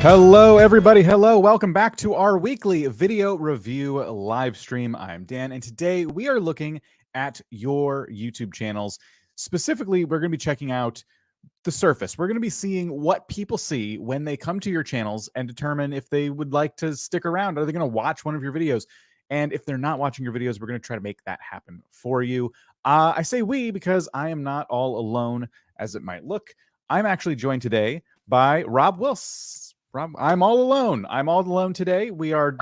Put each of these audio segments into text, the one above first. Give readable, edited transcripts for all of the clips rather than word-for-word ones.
Hello, everybody. Hello. Welcome back to our weekly video review live stream. I'm Dan, and today we are looking at your YouTube channels. Specifically, we're going to be checking out the surface. We're going to be seeing what people see when they come to your channels and determine if they would like to stick around. Are they going to watch one of your videos? And if they're not watching your videos, we're going to try to make that happen for you. I say we because I am not all alone as it might look. I'm actually joined today by Rob Wills. Rob, I'm all alone. I'm all alone today. We are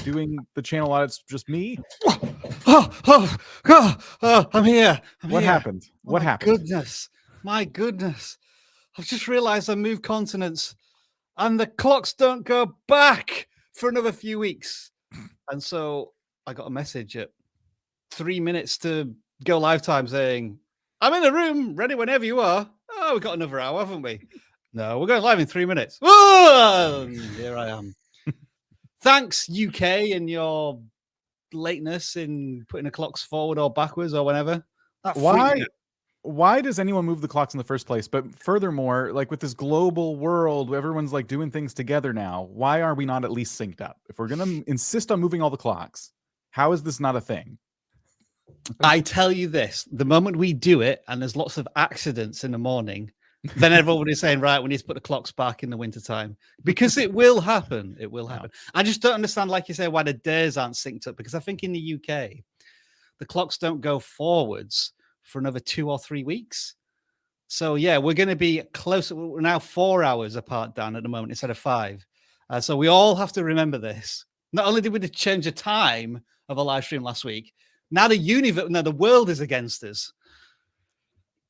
doing the channel audits, just me. I'm here. What happened? What happened? My goodness. I've just realized I moved continents and the clocks don't go back for another few weeks. And so I got a message at 3 minutes to go live time saying, I'm in the room, ready whenever you are. Oh, we've got another hour, haven't we? No, we're going live in 3 minutes. Whoa! Here I am. Thanks, UK, and your lateness in putting the clocks forward or backwards or whenever. Why does anyone move the clocks in the first place? But furthermore, like with this global world where everyone's like doing things together now, why are we not at least synced up? If we're going to insist on moving all the clocks, how is this not a thing? I tell you this, the moment we do it and there's lots of accidents in the morning, then everybody's saying, right, we need to put the clocks back in the wintertime, because it will happen. It will happen. I just don't understand, like you say, why the days aren't synced up, because I think in the UK, the clocks don't go forwards for another 2 or 3 weeks. So yeah, we're going to be closer. We're now 4 hours apart, Dan, at the moment, instead of 5. So we all have to remember this. Not only did we change the time of a live stream last week, now the world is against us.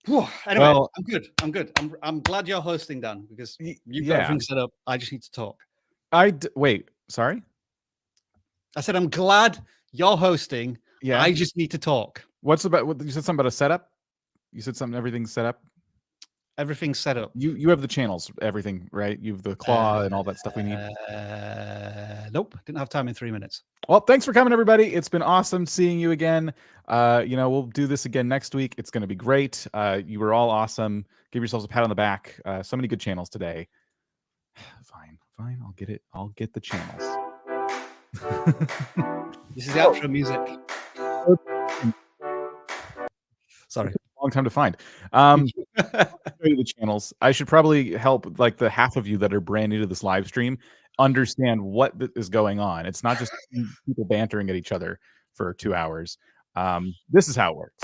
Anyway, well, I'm good. I'm glad you're hosting, Dan, because you've got everything set up. I just need to talk. Wait, sorry? I said, I'm glad you're hosting. Yeah. I just need to talk. You said something about a setup? You said something, everything's set up? Everything's set up. You have the channels, everything, right? You have the CLAAAW and all that stuff we need. Nope, didn't have time in 3 minutes. Well, thanks for coming, everybody. It's been awesome seeing you again. We'll do this again next week. It's going to be great. You were all awesome. Give yourselves a pat on the back. So many good channels today. Fine. I'll get it. I'll get the channels. This is the outro music. Sorry. Long time to find. The channels. I should probably help like the half of you that are brand new to this live stream understand what is going on. It's not just people bantering at each other for 2 hours. This is how it works.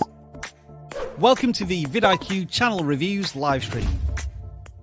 Welcome to the vidIQ channel reviews live stream.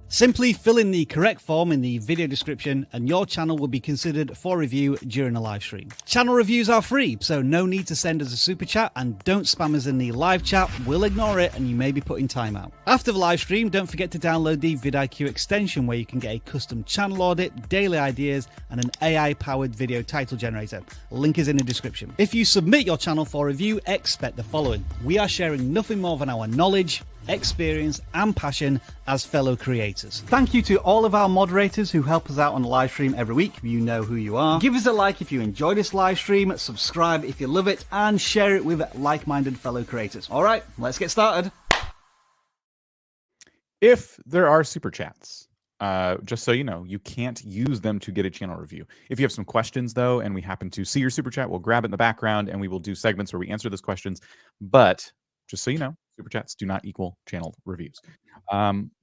Simply fill in the correct form in the video description and your channel will be considered for review during a live stream. Channel reviews are free, so no need to send us a super chat, and don't spam us in the live chat. We'll ignore it and you may be put in timeout. After the live stream, don't forget to download the vidIQ extension where you can get a custom channel audit, daily ideas, and an AI-powered video title generator. Link is in the description. If you submit your channel for review, expect the following. We are sharing nothing more than our knowledge, experience and passion as fellow creators. Thank you to all of our moderators who help us out on the live stream every week. You know who you are. Give us a like if you enjoy this live stream, subscribe if you love it, and share it with like-minded fellow creators. All right, let's get started. If there are super chats, just so you know, you can't use them to get a channel review. If you have some questions though, and we happen to see your super chat, we'll grab it in the background and we will do segments where we answer those questions. But just so you know, super chats do not equal channel reviews.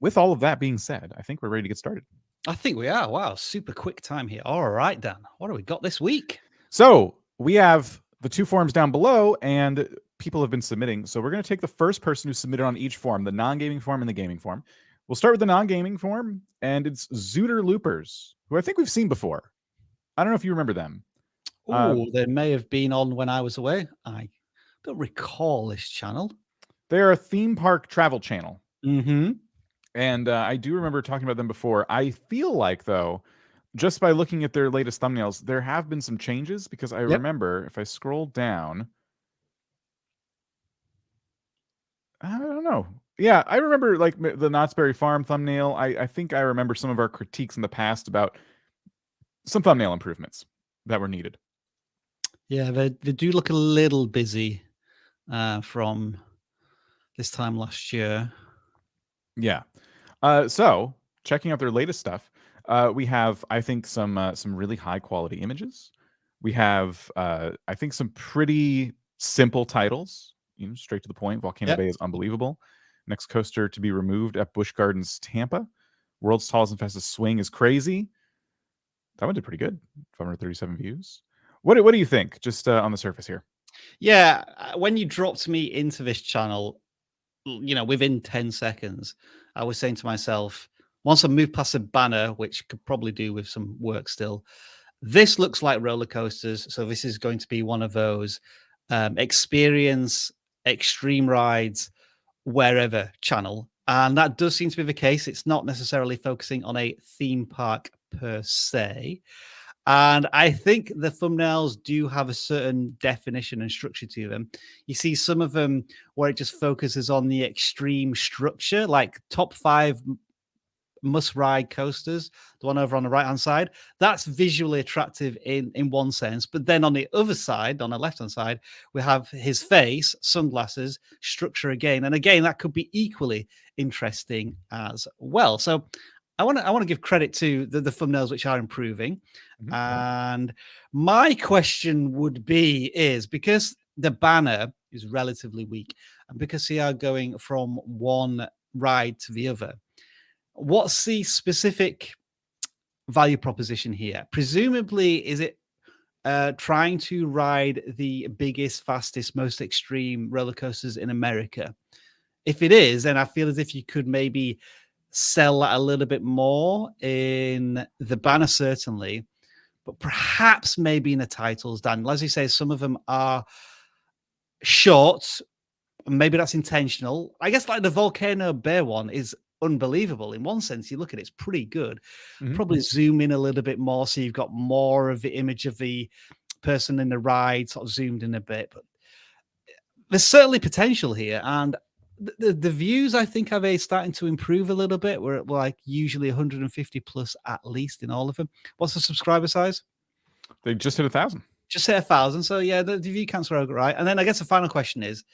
With all of that being said, I think we're ready to get started. I think we are. Wow, super quick time here. All right, Dan, what do we got this week? So we have the 2 forums down below and people have been submitting. So we're going to take the first person who submitted on each forum, the non-gaming forum and the gaming forum. We'll start with the non-gaming forum, and it's Zooder Loopers, who I think we've seen before. I don't know if you remember them. Oh, they may have been on when I was away. I don't recall this channel. They're a theme park travel channel. Mm-hmm. And I do remember talking about them before. I feel like, though, just by looking at their latest thumbnails, there have been some changes, because I remember if I scroll down, I don't know. Yeah, I remember like the Knott's Berry Farm thumbnail. I think I remember some of our critiques in the past about some thumbnail improvements that were needed. Yeah, they do look a little busy from this time last year. Yeah. So checking out their latest stuff. We have, I think, some really high quality images. We have, I think, some pretty simple titles. Straight to the point. Volcano Bay is unbelievable. Next coaster to be removed at Busch Gardens, Tampa. World's tallest and fastest swing is crazy. That one did pretty good. 537 views. What do you think? Just on the surface here. Yeah, when you dropped me into this channel, within 10 seconds, I was saying to myself, once I move past the banner, which could probably do with some work still, this looks like roller coasters. So this is going to be one of those experience extreme rides wherever channel. And that does seem to be the case. It's not necessarily focusing on a theme park per se. And I think the thumbnails do have a certain definition and structure to them. You see some of them where it just focuses on the extreme structure, like top 5 must-ride coasters, the one over on the right-hand side. That's visually attractive in one sense. But then on the other side, on the left-hand side, we have his face, sunglasses, structure again. And again, that could be equally interesting as well. So I want to give credit to the thumbnails, which are improving. And my question would be is, because the banner is relatively weak and because they are going from one ride to the other, what's the specific value proposition here? Presumably, is it trying to ride the biggest, fastest, most extreme roller coasters in America? If it is, then I feel as if you could maybe sell that a little bit more in the banner, certainly, but perhaps maybe in the titles, Dan. As you say, some of them are short. Maybe that's intentional. I guess like the Volcano Bear one is unbelievable. In one sense, you look at it, it's pretty good. Probably zoom in a little bit more so you've got more of the image of the person in the ride sort of zoomed in a bit. But there's certainly potential here. And the views, I think, are starting to improve a little bit. We're at like usually 150 plus at least in all of them. What's the subscriber size? They just hit 1,000. Just hit 1,000. So yeah, the view counts are right. And then I guess the final question is,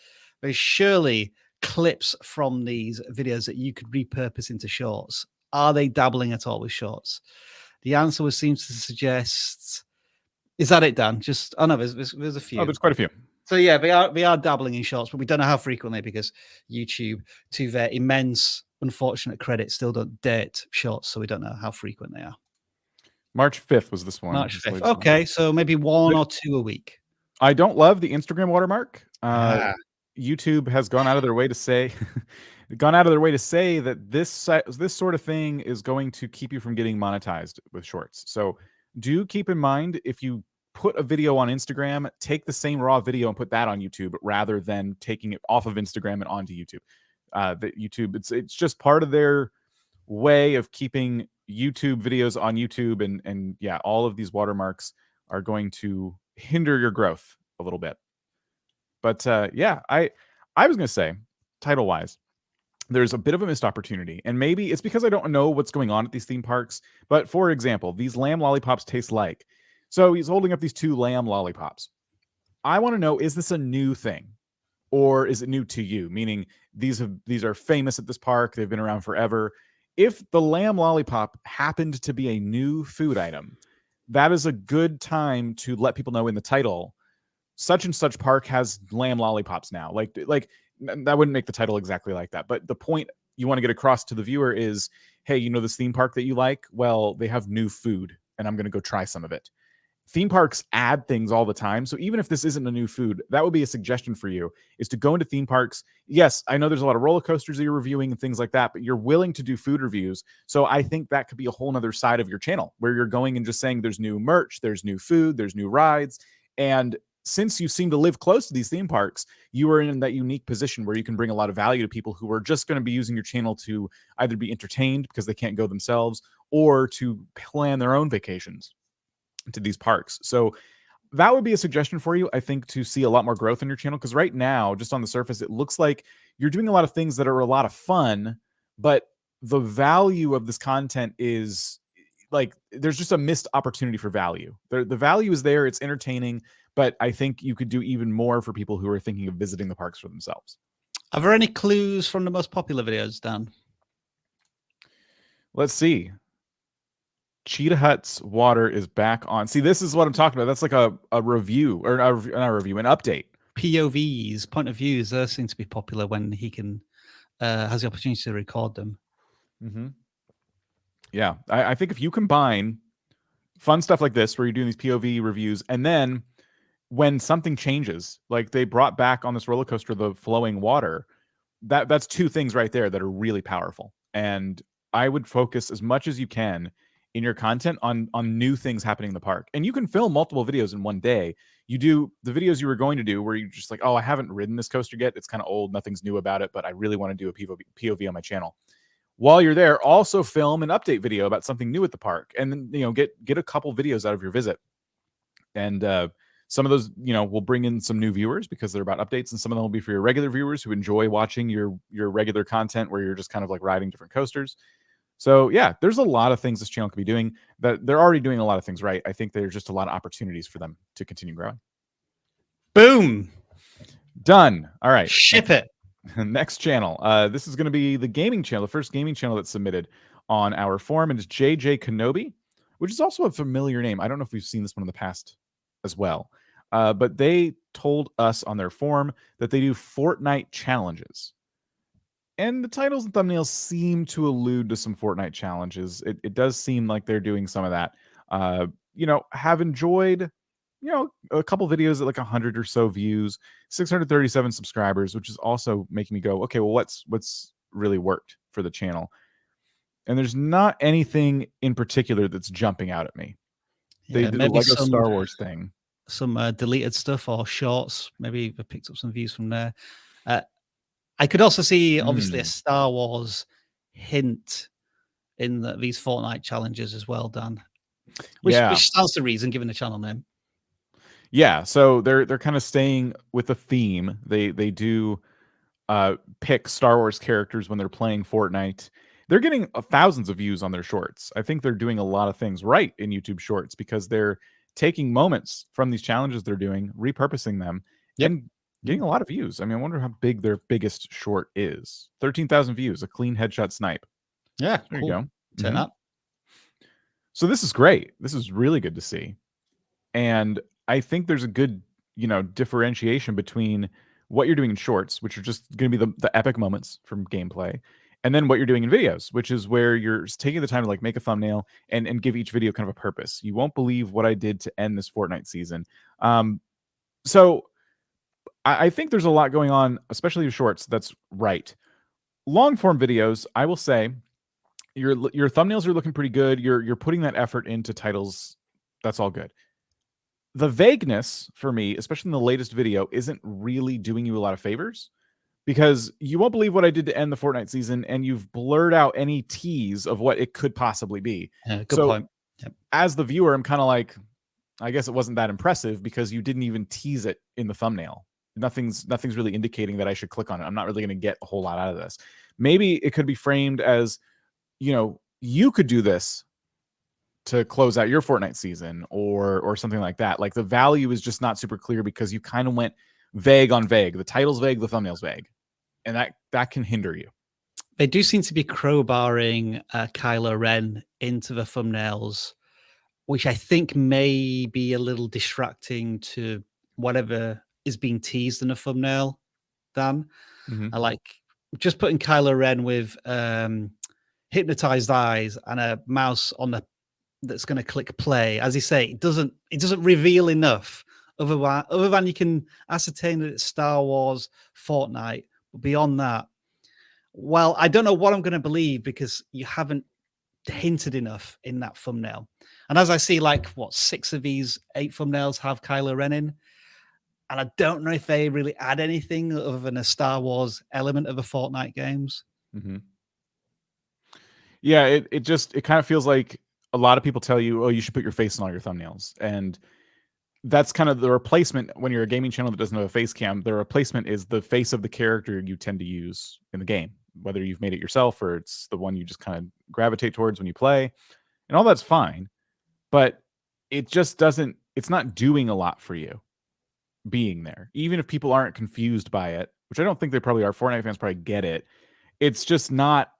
there's surely clips from these videos that you could repurpose into shorts. Are they dabbling at all with shorts? The answer seems to suggest, is that it, Dan? Just, oh no, there's a few. Oh, there's quite a few. So yeah, they are dabbling in shorts, but we don't know how frequently because YouTube, to their immense unfortunate credit, still don't date shorts, so we don't know how frequent they are. March 5th was this one. March 5th. Okay, so maybe 1 or 2 a week. I don't love the Instagram watermark. YouTube has gone out of their way to say that this sort of thing is going to keep you from getting monetized with shorts. So do keep in mind, if you put a video on Instagram, take the same raw video and put that on YouTube rather than taking it off of Instagram and onto YouTube. YouTube, it's just part of their way of keeping YouTube videos on YouTube, and yeah, all of these watermarks are going to hinder your growth a little bit. But yeah, I was going to say, title-wise, there's a bit of a missed opportunity. And maybe it's because I don't know what's going on at these theme parks. But for example, these lamb lollipops taste like. So he's holding up these 2 lamb lollipops. I want to know, is this a new thing? Or is it new to you? Meaning these are famous at this park. They've been around forever. If the lamb lollipop happened to be a new food item, that is a good time to let people know in the title, such and such park has lamb lollipops now. Like that wouldn't make the title exactly like that. But the point you want to get across to the viewer is, hey, you know this theme park that you like? Well, they have new food, and I'm going to go try some of it. Theme parks add things all the time. So even if this isn't a new food, that would be a suggestion for you, is to go into theme parks. Yes, I know there's a lot of roller coasters that you're reviewing and things like that, but you're willing to do food reviews. So I think that could be a whole nother side of your channel where you're going and just saying there's new merch, there's new food, there's new rides. And since you seem to live close to these theme parks, you are in that unique position where you can bring a lot of value to people who are just going to be using your channel to either be entertained because they can't go themselves or to plan their own vacations to these parks. So that would be a suggestion for you, I think, to see a lot more growth in your channel. Because right now, just on the surface, it looks like you're doing a lot of things that are a lot of fun, but the value of this content is like, there's just a missed opportunity for value. The value is there, it's entertaining, but I think you could do even more for people who are thinking of visiting the parks for themselves. Are there any clues from the most popular videos, Dan? Let's see. Cheetah Hut's water is back on. See, this is what I'm talking about. That's like a review, or not a review, an update. POVs, point of views, seem to be popular when he can has the opportunity to record them. Yeah, I think if you combine fun stuff like this, where you're doing these POV reviews, and then when something changes, like they brought back on this roller coaster the flowing water, that's two things right there that are really powerful. And I would focus as much as you can in your content on new things happening in the park. And you can film multiple videos in one day. You do the videos you were going to do where you're just like, oh, I haven't ridden this coaster yet. It's kind of old. Nothing's new about it, but I really want to do a POV on my channel. While you're there, also film an update video about something new at the park, and then, you know, get a couple videos out of your visit. And some of those, you know, will bring in some new viewers because they're about updates, and some of them will be for your regular viewers who enjoy watching your regular content where you're just kind of like riding different coasters. So yeah, there's a lot of things this channel could be doing. That they're already doing a lot of things right. I think there's just a lot of opportunities for them to continue growing. Boom. Done. All right. Ship it. Next channel. This is going to be the gaming channel, the first gaming channel that's submitted on our forum, and it's JJ Kenobi, which is also a familiar name. I don't know if we've seen this one in the past as well. But they told us on their forum that they do Fortnite challenges. And the titles and thumbnails seem to allude to some Fortnite challenges. It does seem like they're doing some of that. You know, have enjoyed, you know, a couple videos at like 100 or so views, 637 subscribers, which is also making me go, okay, well, what's really worked for the channel? And there's not anything in particular that's jumping out at me. They did the Lego Star Wars thing. Some deleted stuff or shorts. Maybe I picked up some views from there. I could also see, obviously, a Star Wars hint in these Fortnite challenges as well, Dan. Which stands to reason, given the channel name. Yeah, so they're kind of staying with the theme. They do pick Star Wars characters when they're playing Fortnite. They're getting thousands of views on their shorts. I think they're doing a lot of things right in YouTube Shorts because they're taking moments from these challenges they're doing, repurposing them, and getting a lot of views. I mean, I wonder how big their biggest short is. 13,000 views, a clean headshot snipe. Yeah, there you go. Turn up. So this is great. This is really good to see. And I think there's a good, you know, differentiation between what you're doing in shorts, which are just going to be the epic moments from gameplay, and then what you're doing in videos, which is where you're taking the time to like make a thumbnail and give each video kind of a purpose. You won't believe what I did to end this Fortnite season. So I think there's a lot going on, especially with shorts. That's right. Long form videos, I will say, your thumbnails are looking pretty good. You're putting that effort into titles. That's all good. The vagueness for me, especially in the latest video, isn't really doing you a lot of favors, because you won't believe what I did to end the Fortnite season, and you've blurred out any tease of what it could possibly be. Good point. Yep. As the viewer, I'm kind of like, I guess it wasn't that impressive because you didn't even tease it in the thumbnail. Nothing's really indicating that I should click on it. I'm not really going to get a whole lot out of this. Maybe it could be framed as, you know, you could do this to close out your Fortnite season or something like that. Like the value is just not super clear because you kind of went vague on vague. The title's vague, the thumbnail's vague. And that can hinder you. They do seem to be crowbarring Kylo Ren into the thumbnails, which I think may be a little distracting to whatever is being teased in a thumbnail, Dan. I like just putting Kylo Ren with hypnotized eyes and a mouse on that's going to click play. As you say, it doesn't reveal enough other than you can ascertain that it's Star Wars Fortnite. But beyond that, well, I don't know what I'm going to believe because you haven't hinted enough in that thumbnail. And as I see, like, what, 6 of these 8 thumbnails have Kylo Ren in, and I don't know if they really add anything other than a Star Wars element of the Fortnite games. Yeah, it kind of feels like a lot of people tell you, oh, you should put your face in all your thumbnails. And that's kind of the replacement when you're a gaming channel that doesn't have a face cam. The replacement is the face of the character you tend to use in the game, whether you've made it yourself or it's the one you just kind of gravitate towards when you play. And all that's fine, but it just doesn't, it's not doing a lot for you being there. Even if people aren't confused by it, which I don't think they probably are. Fortnite fans probably get it. It's just not,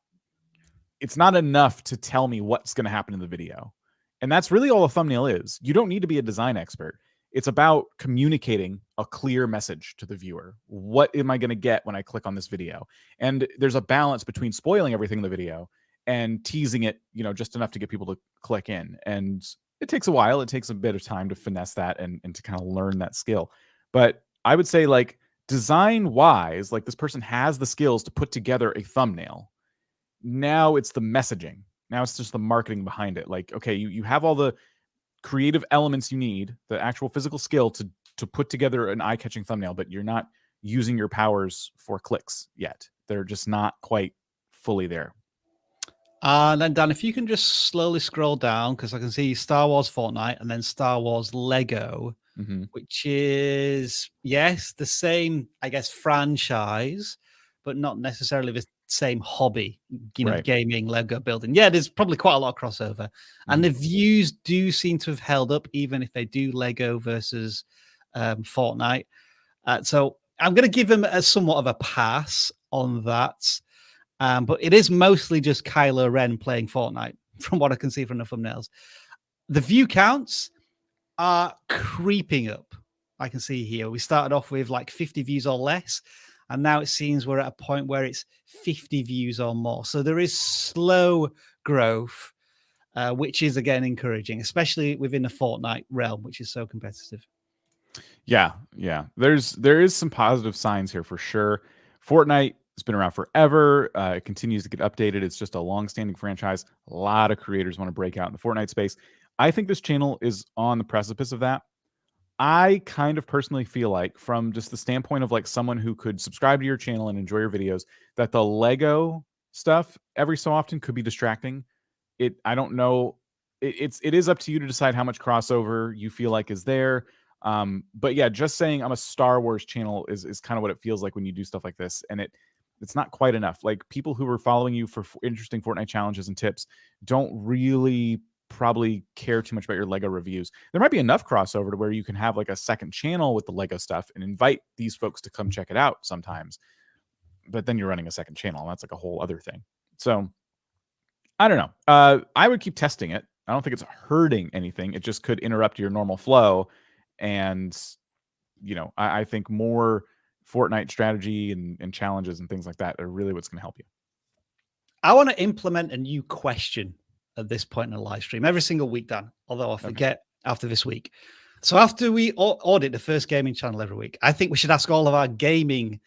it's not enough to tell me what's going to happen in the video. And that's really all a thumbnail is. You don't need to be a design expert. It's about communicating a clear message to the viewer. What am I going to get when I click on this video? And there's a balance between spoiling everything in the video and teasing it, just enough to get people to click in. And it takes a while. It takes a bit of time to finesse that and to kind of learn that skill. But I would say, like, design wise, like, this person has the skills to put together a thumbnail. Now it's the messaging. Now it's just the marketing behind it. Like, okay, you have all the creative elements you need, the actual physical skill to put together an eye-catching thumbnail, but you're not using your powers for clicks yet. They're just not quite fully there. And then, Dan, if you can just slowly scroll down, because I can see Star Wars Fortnite and then Star Wars Lego, which is, yes, the same, I guess, franchise, but not necessarily the same hobby, Right. gaming, Lego building. Yeah, there's probably quite a lot of crossover. And the views do seem to have held up, even if they do Lego versus Fortnite. So I'm going to give them somewhat of a pass on that. But it is mostly just Kylo Ren playing Fortnite, from what I can see from the thumbnails. The view counts are creeping up. I can see here. We started off with like 50 views or less, and now it seems we're at a point where it's 50 views or more. So there is slow growth, which is, again, encouraging, especially within the Fortnite realm, which is so competitive. Yeah. There is some positive signs here for sure. Fortnite has been around forever. It continues to get updated. It's just a long-standing franchise. A lot of creators want to break out in the Fortnite space. I think this channel is on the precipice of that. I kind of personally feel like, from just the standpoint of like someone who could subscribe to your channel and enjoy your videos, that the Lego stuff every so often could be distracting. I don't know. It is up to you to decide how much crossover you feel like is there. But yeah, just saying I'm a Star Wars channel is kind of what it feels like when you do stuff like this. And it's not quite enough. Like, people who are following you for interesting Fortnite challenges and tips don't really probably care too much about your Lego reviews. There might be enough crossover to where you can have like a second channel with the Lego stuff and invite these folks to come check it out sometimes. But then you're running a second channel, and that's like a whole other thing. So I don't know. I would keep testing it. I don't think it's hurting anything. It just could interrupt your normal flow. And, I think more Fortnite strategy and challenges and things like that are really what's going to help you. I want to implement a new question at this point in the live stream every single week, Dan, although I forget after this week. So after we audit the first gaming channel every week, I think we should ask all of our gaming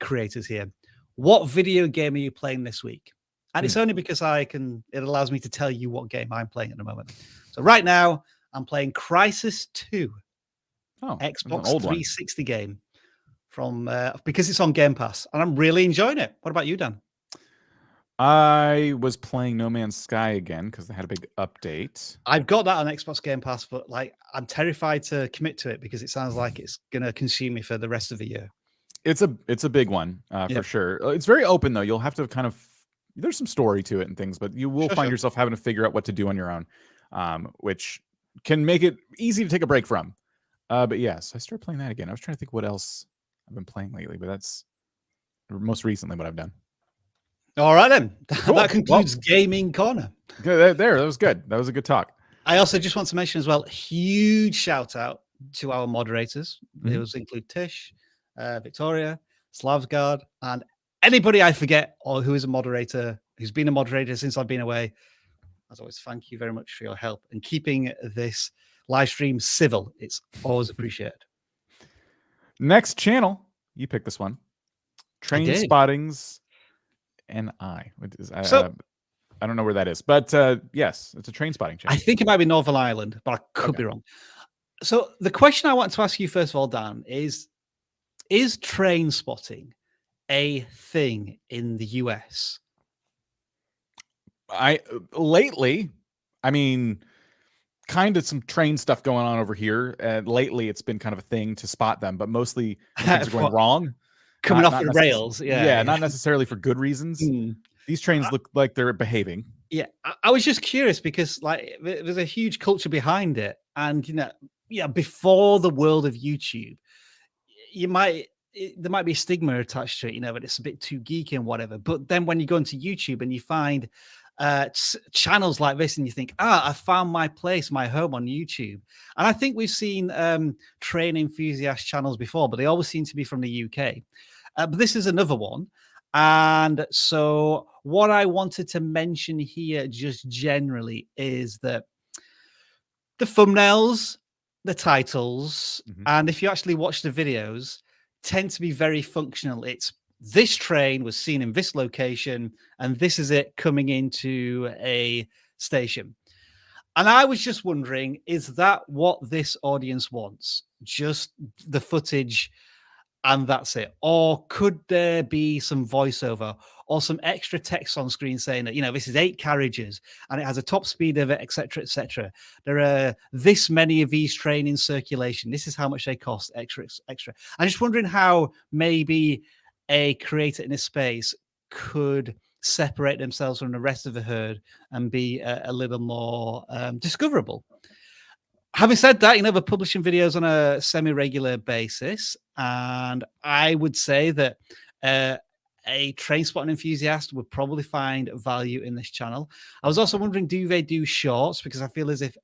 creators here, what video game are you playing this week? And it's only because it allows me to tell you what game I'm playing at the moment. So right now, I'm playing Crysis 2, Xbox 360 game because it's on Game Pass, and I'm really enjoying it. What about you, Dan? I was playing No Man's Sky again because they had a big update. I've got that on Xbox Game Pass, but like, I'm terrified to commit to it because it sounds like it's going to consume me for the rest of the year. It's a big one for sure. It's very open though. You'll have to there's some story to it and things, but you will find yourself having to figure out what to do on your own, which can make it easy to take a break from. But yes, I started playing that again. I was trying to think what else I've been playing lately, but that's most recently what I've done. All right, then. Cool. That concludes Gaming Corner. Good. That was good. That was a good talk. I also just want to mention as well, huge shout out to our moderators. Those include Tish, Victoria, Slavsgard, and anybody I forget or who is a moderator, who's been a moderator since I've been away. As always, thank you very much for your help in keeping this live stream civil. It's always appreciated. Next channel, you pick this one. TrainSpottingsNI. I don't know where that is, but yes, it's a train spotting channel. I think it might be Northern Ireland, but I could be wrong. So the question I want to ask you first of all, Dan, is train spotting a thing in the US? Lately, I mean, kind of some train stuff going on over here. Lately, it's been kind of a thing to spot them, but mostly things are going wrong. Coming off the rails. Yeah, not necessarily for good reasons. These trains look like they're behaving. Yeah, I was just curious because like there's a huge culture behind it. And, before the world of YouTube, there might be a stigma attached to it, but it's a bit too geeky and whatever. But then when you go into YouTube and you find channels like this, and you think, I found my place, my home on YouTube. And I think we've seen train enthusiast channels before, but they always seem to be from the UK. But this is another one. And so what I wanted to mention here just generally is that the thumbnails, the titles, and if you actually watch the videos, tend to be very functional. It's this train was seen in this location, and this is it coming into a station. And I was just wondering, is that what this audience wants? Just the footage and that's it? Or could there be some voiceover or some extra text on screen saying that, you know, this is 8 carriages and it has a top speed of it, etc., etc. There are this many of these trains in circulation. This is how much they cost, extra. I'm just wondering how maybe a creator in a space could separate themselves from the rest of the herd and be a little more discoverable. Having said that, you know, we're publishing videos on a semi-regular basis, and I would say that a train spotting enthusiast would probably find value in this channel. I was also wondering, do they do shorts? Because I feel as if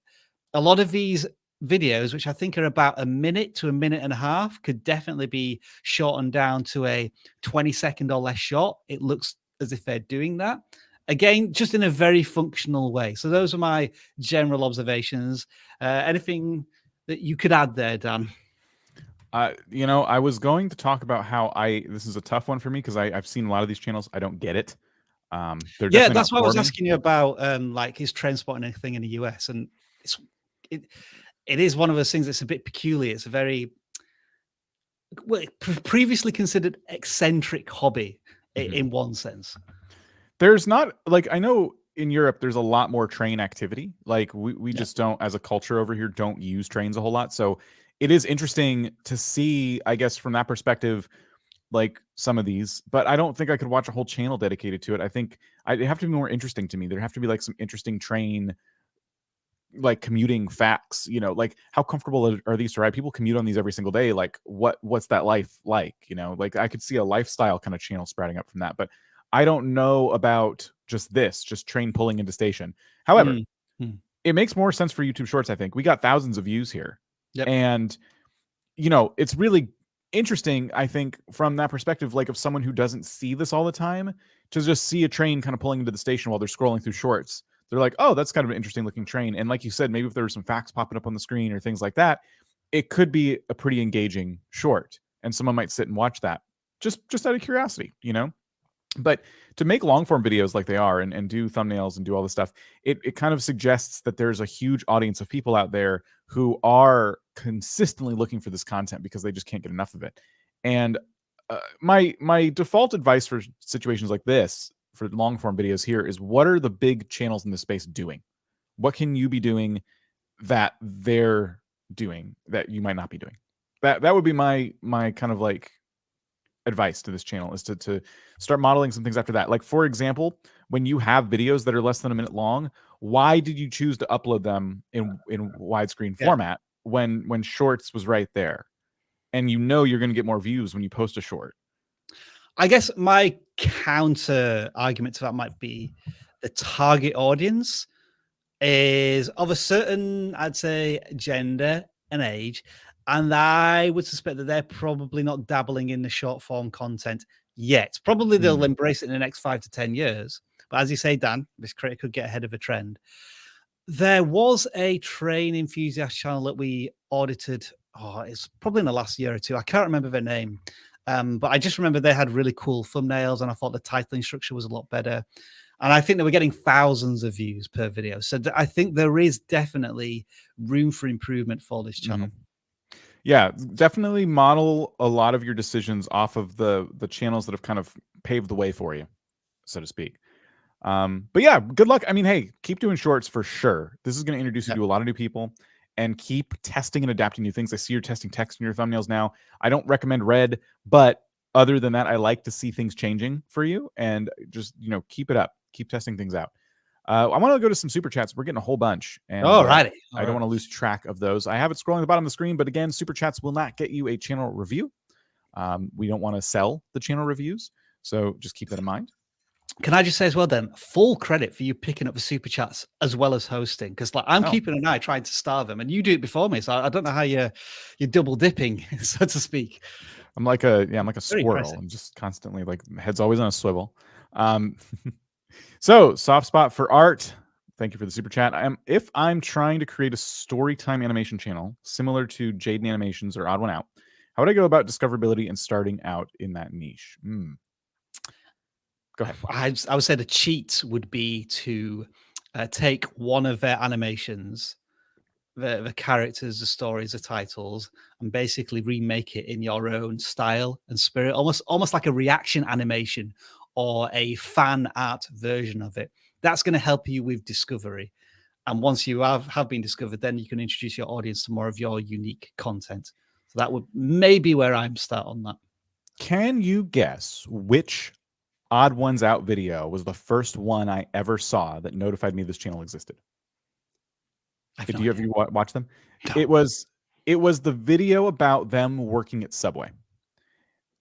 a lot of these videos, which I think are about a minute to a minute and a half, could definitely be shortened down to a 20-second or less short. It looks as if they're doing that. Again, just in a very functional way. So those are my general observations. Anything that you could add there, Dan? You know, I was going to talk about how this is a tough one for me because I've seen a lot of these channels. I don't get it. Yeah, that's why I was asking you about like his train spotting thing in the US, and it is one of those things that's a bit peculiar. It's a very previously considered eccentric hobby in one sense. There's not, like, I know in Europe there's a lot more train activity. Like we just don't, as a culture over here, don't use trains a whole lot. So it is interesting to see, I guess, from that perspective, like some of these, but I don't think I could watch a whole channel dedicated to it. I think it'd have to be more interesting to me. There'd have to be like some interesting train, like commuting facts, you know, like how comfortable are these to ride? People commute on these every single day. Like what's that life like? You know, like I could see a lifestyle kind of channel sprouting up from that, but I don't know about just train pulling into station. However, it makes more sense for YouTube Shorts. I think we got thousands of views here. Yep. And, you know, it's really interesting, I think, from that perspective, like of someone who doesn't see this all the time, to just see a train kind of pulling into the station while they're scrolling through shorts. They're like, oh, that's kind of an interesting looking train. And like you said, maybe if there were some facts popping up on the screen or things like that, it could be a pretty engaging short. And someone might sit and watch that just out of curiosity, you know? But to make long form videos like they are and do thumbnails and do all this stuff, it kind of suggests that there's a huge audience of people out there who are consistently looking for this content because they just can't get enough of it. And my default advice for situations like this, for long form videos here, is what are the big channels in this space doing? What can you be doing that they're doing that you might not be doing? That would be my kind of like advice to this channel, is to start modeling some things after that. Like, for example, when you have videos that are less than a minute long, why did you choose to upload them in widescreen format when shorts was right there? And you know you're going to get more views when you post a short. I guess my counter argument to that might be the target audience is of a certain, I'd say, gender and age. And I would suspect that they're probably not dabbling in the short form content yet. Probably they'll embrace it in the next 5 to 10 years. But as you say, Dan, this creator could get ahead of a trend. There was a train enthusiast channel that we audited. Oh, it's probably in the last year or two. I can't remember their name. But I just remember they had really cool thumbnails, and I thought the titling structure was a lot better. And I think they were getting thousands of views per video. So I think there is definitely room for improvement for this channel. Yeah, definitely model a lot of your decisions off of the channels that have kind of paved the way for you, so to speak. But yeah, good luck. I mean, hey, keep doing shorts for sure. This is going to introduce you to a lot of new people, and keep testing and adapting new things. I see you're testing text in your thumbnails now. I don't recommend red, but other than that, I like to see things changing for you, and just, you know, keep it up. Keep testing things out. I want to go to some super chats. We're getting a whole bunch. And I don't want to lose track of those. I have it scrolling at the bottom of the screen, but again, super chats will not get you a channel review. We don't want to sell the channel reviews, so just keep that in mind. Can I just say as well then, full credit for you picking up the super chats as well as hosting, because like I'm keeping an eye trying to starve them, and you do it before me, so I don't know how you're double dipping, so to speak. I'm like a Very squirrel. impressive. I'm just constantly like my head's always on a swivel. So soft spot for art. Thank you for the super chat. If I'm trying to create a story time animation channel similar to Jaden Animations or Odd One Out, how would I go about discoverability and starting out in that niche? Go ahead. I would say the cheat would be to take one of their animations, the characters, the stories, the titles, and basically remake it in your own style and spirit, almost like a reaction animation or a fan art version of it. That's going to help you with discovery. And once you have been discovered, then you can introduce your audience to more of your unique content. So that would maybe where I'm start on that. Can you guess which Odd Ones Out video was the first one I ever saw that notified me this channel existed? Did you ever watch them? No. It was the video about them working at Subway.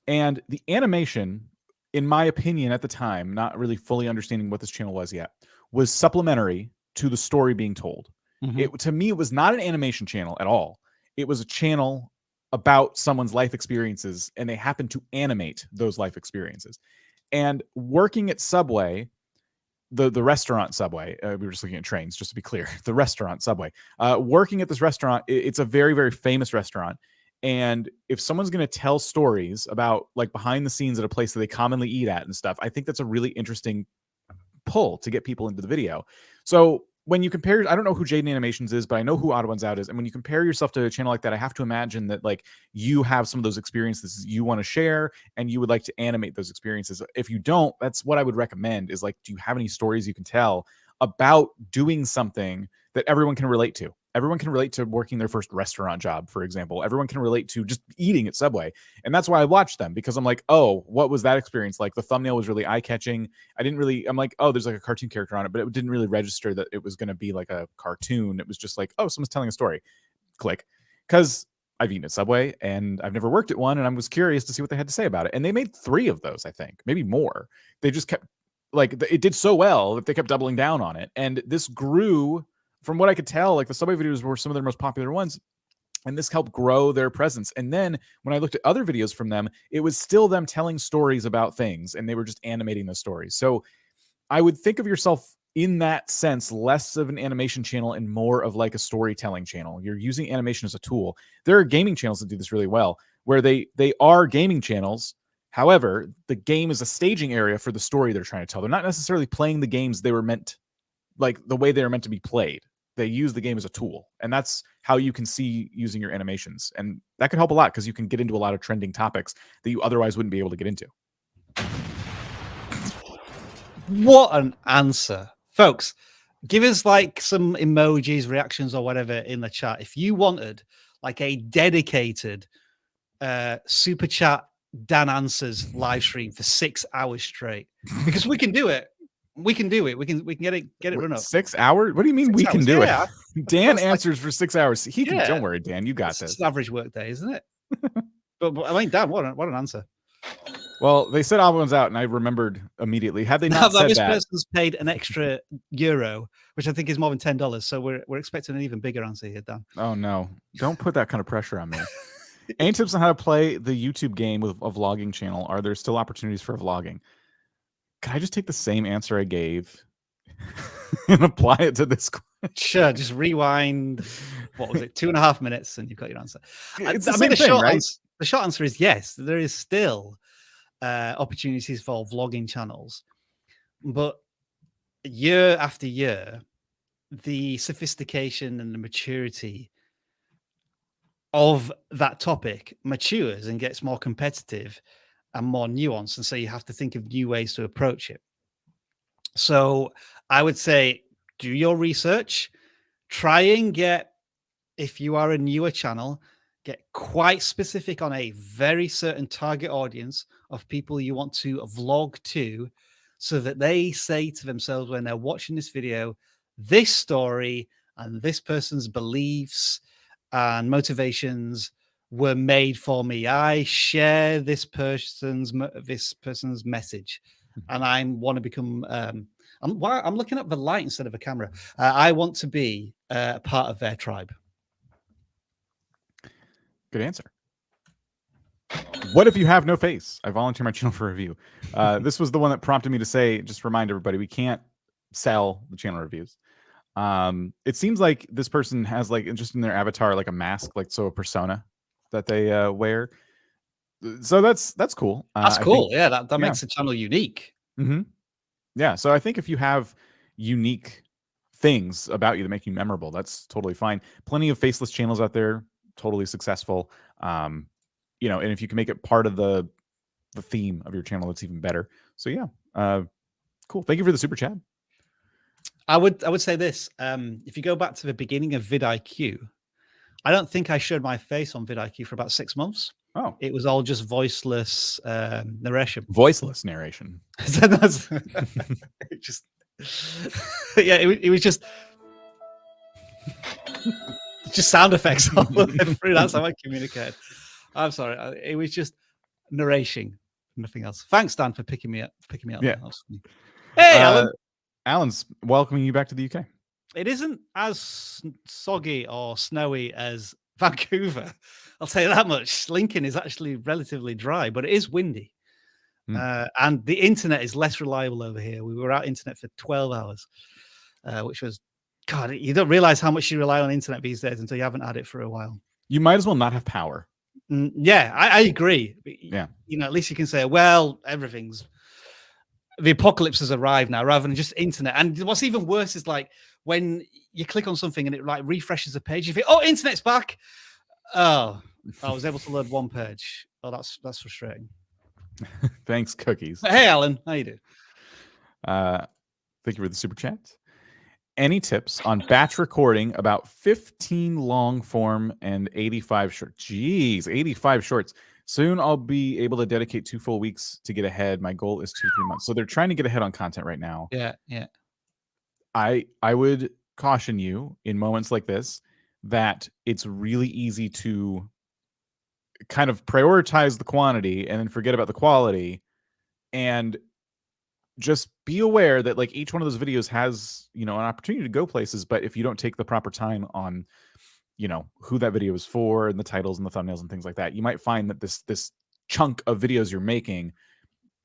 And the animation, in my opinion at the time, not really fully understanding what this channel was yet, was supplementary to the story being told. To me, it was not an animation channel at all. It was a channel about someone's life experiences, and they happened to animate those life experiences. And working at Subway, the restaurant Subway, we were just looking at trains, just to be clear, the restaurant Subway, working at this restaurant, it's a very, very famous restaurant. And if someone's going to tell stories about like behind the scenes at a place that they commonly eat at and stuff, I think that's a really interesting pull to get people into the video. So when you compare, I don't know who Jaden Animations is, but I know who Odd Ones Out is. And when you compare yourself to a channel like that, I have to imagine that like you have some of those experiences you want to share and you would like to animate those experiences. If you don't, that's what I would recommend is like, do you have any stories you can tell about doing something that everyone can relate to? Everyone can relate to working their first restaurant job, for example. Everyone can relate to just eating at Subway. And that's why I watched them, because I'm like, oh, what was that experience like? The thumbnail was really eye-catching. I'm like, oh, there's like a cartoon character on it, but it didn't really register that it was going to be like a cartoon. It was just like, oh, someone's telling a story. Click. Because I've eaten at Subway and I've never worked at one, and I was curious to see what they had to say about it. And they made 3 of those, I think, maybe more. They just kept, like, it did so well that they kept doubling down on it. And this grew, from what I could tell, like the Subway videos were some of their most popular ones, and this helped grow their presence. And then when I looked at other videos from them, it was still them telling stories about things, and they were just animating those stories. So I would think of yourself in that sense, less of an animation channel and more of like a storytelling channel. You're using animation as a tool. There are gaming channels that do this really well, where they are gaming channels. However, the game is a staging area for the story they're trying to tell. They're not necessarily playing the games they were meant, like the way they were meant to be played. They use the game as a tool, and that's how you can see using your animations. And that could help a lot because you can get into a lot of trending topics that you otherwise wouldn't be able to get into. What an answer, folks. Give us like some emojis, reactions, or whatever in the chat if you wanted like a dedicated super chat Dan Answers live stream for 6 hours straight, because we can do it. We can do it. We can get it run up. 6 hours? What do you mean we can do it? Dan answers for 6 hours. He can. Don't worry, Dan. You got this. It's an average work day, isn't it? but I mean, Dan, what an answer. Well, they said Odd Ones Out, and I remembered immediately. Had they not said this that, person's paid an extra €1, which I think is more than $10. So we're expecting an even bigger answer here, Dan. Oh no! Don't put that kind of pressure on me. Any tips on how to play the YouTube game with a vlogging channel? Are there still opportunities for vlogging? Can I just take the same answer I gave and apply it to this question? Sure, just rewind. What was it? 2.5 minutes, and you've got your answer. It's the same thing, right? The short answer is yes. There is still opportunities for vlogging channels, but year after year, the sophistication and the maturity of that topic matures and gets more competitive and more nuanced, and so you have to think of new ways to approach it. So I would say do your research, try and get, if you are a newer channel, get quite specific on a very certain target audience of people you want to vlog to, so that they say to themselves when they're watching this video, this story and this person's beliefs and motivations were made for me. I share this person's message. and I want to become. I'm looking at the light instead of a camera. I want to be a part of their tribe. Good answer. What if you have no face? I volunteer my channel for review. This was the one that prompted me to say, just remind everybody, we can't sell the channel reviews. It seems like this person has like just in their avatar, like a mask, like so a persona that they wear. So that's cool. That's cool. Think, yeah, that makes the channel unique. Mm-hmm. Yeah. So I think if you have unique things about you that make you memorable, that's totally fine. Plenty of faceless channels out there, totally successful. You know, and if you can make it part of the theme of your channel, it's even better. So yeah, cool. Thank you for the super chat. I would say this. If you go back to the beginning of vidIQ, I don't think I showed my face on vidIQ for about 6 months. Oh, it was all just voiceless narration. Voiceless narration. So that's it just yeah, it was just sound effects all the way through. That's how I communicated. I'm sorry. It was just narration, nothing else. Thanks, Dan, for picking me up. Yeah. Hey, Alan. Alan's welcoming you back to the UK. It isn't as soggy or snowy as Vancouver. I'll tell you that much. Lincoln is actually relatively dry, but it is windy. And the internet is less reliable over here. We were out internet for 12 hours, which was, God, you don't realize how much you rely on internet these days until you haven't had it for a while. You might as well not have power. Yeah, I agree. Yeah. You know, at least you can say, well, the apocalypse has arrived now, rather than just internet. And what's even worse is like when you click on something and it like refreshes a page, you think, oh, internet's back. Oh, I was able to load one page. Oh, that's frustrating. Thanks, cookies. Hey, Alan, how you doing? Thank you for the super chat. Any tips on batch recording about 15 long form and 85 short? Jeez, 85 shorts. Soon I'll be able to dedicate 2 full weeks to get ahead. My goal is 2-3 months. So they're trying to get ahead on content right now. Yeah, yeah. I would caution you in moments like this that it's really easy to kind of prioritize the quantity and then forget about the quality, and just be aware that like each one of those videos has, you know, an opportunity to go places. But if you don't take the proper time on, you know, who that video is for and the titles and the thumbnails and things like that, you might find that this chunk of videos you're making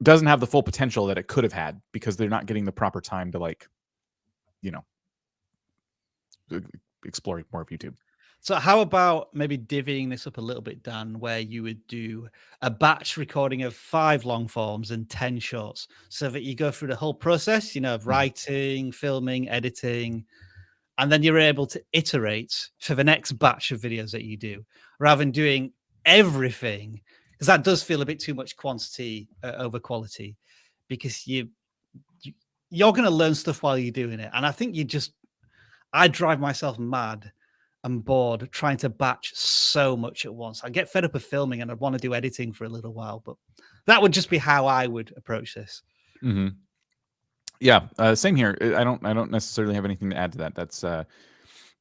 doesn't have the full potential that it could have had because they're not getting the proper time to, like, you know, explore more of YouTube. So how about maybe divvying this up a little bit, Dan, where you would do a batch recording of 5 long forms and 10 shorts, so that you go through the whole process, you know, of writing, filming, editing, and then you're able to iterate for the next batch of videos that you do, rather than doing everything, because that does feel a bit too much quantity over quality, because you're going to learn stuff while you're doing it. And I think I drive myself mad and bored trying to batch so much at once. I get fed up of filming and I'd want to do editing for a little while, but that would just be how I would approach this. Mm-hmm. Yeah, same here. I don't necessarily have anything to add to that. That's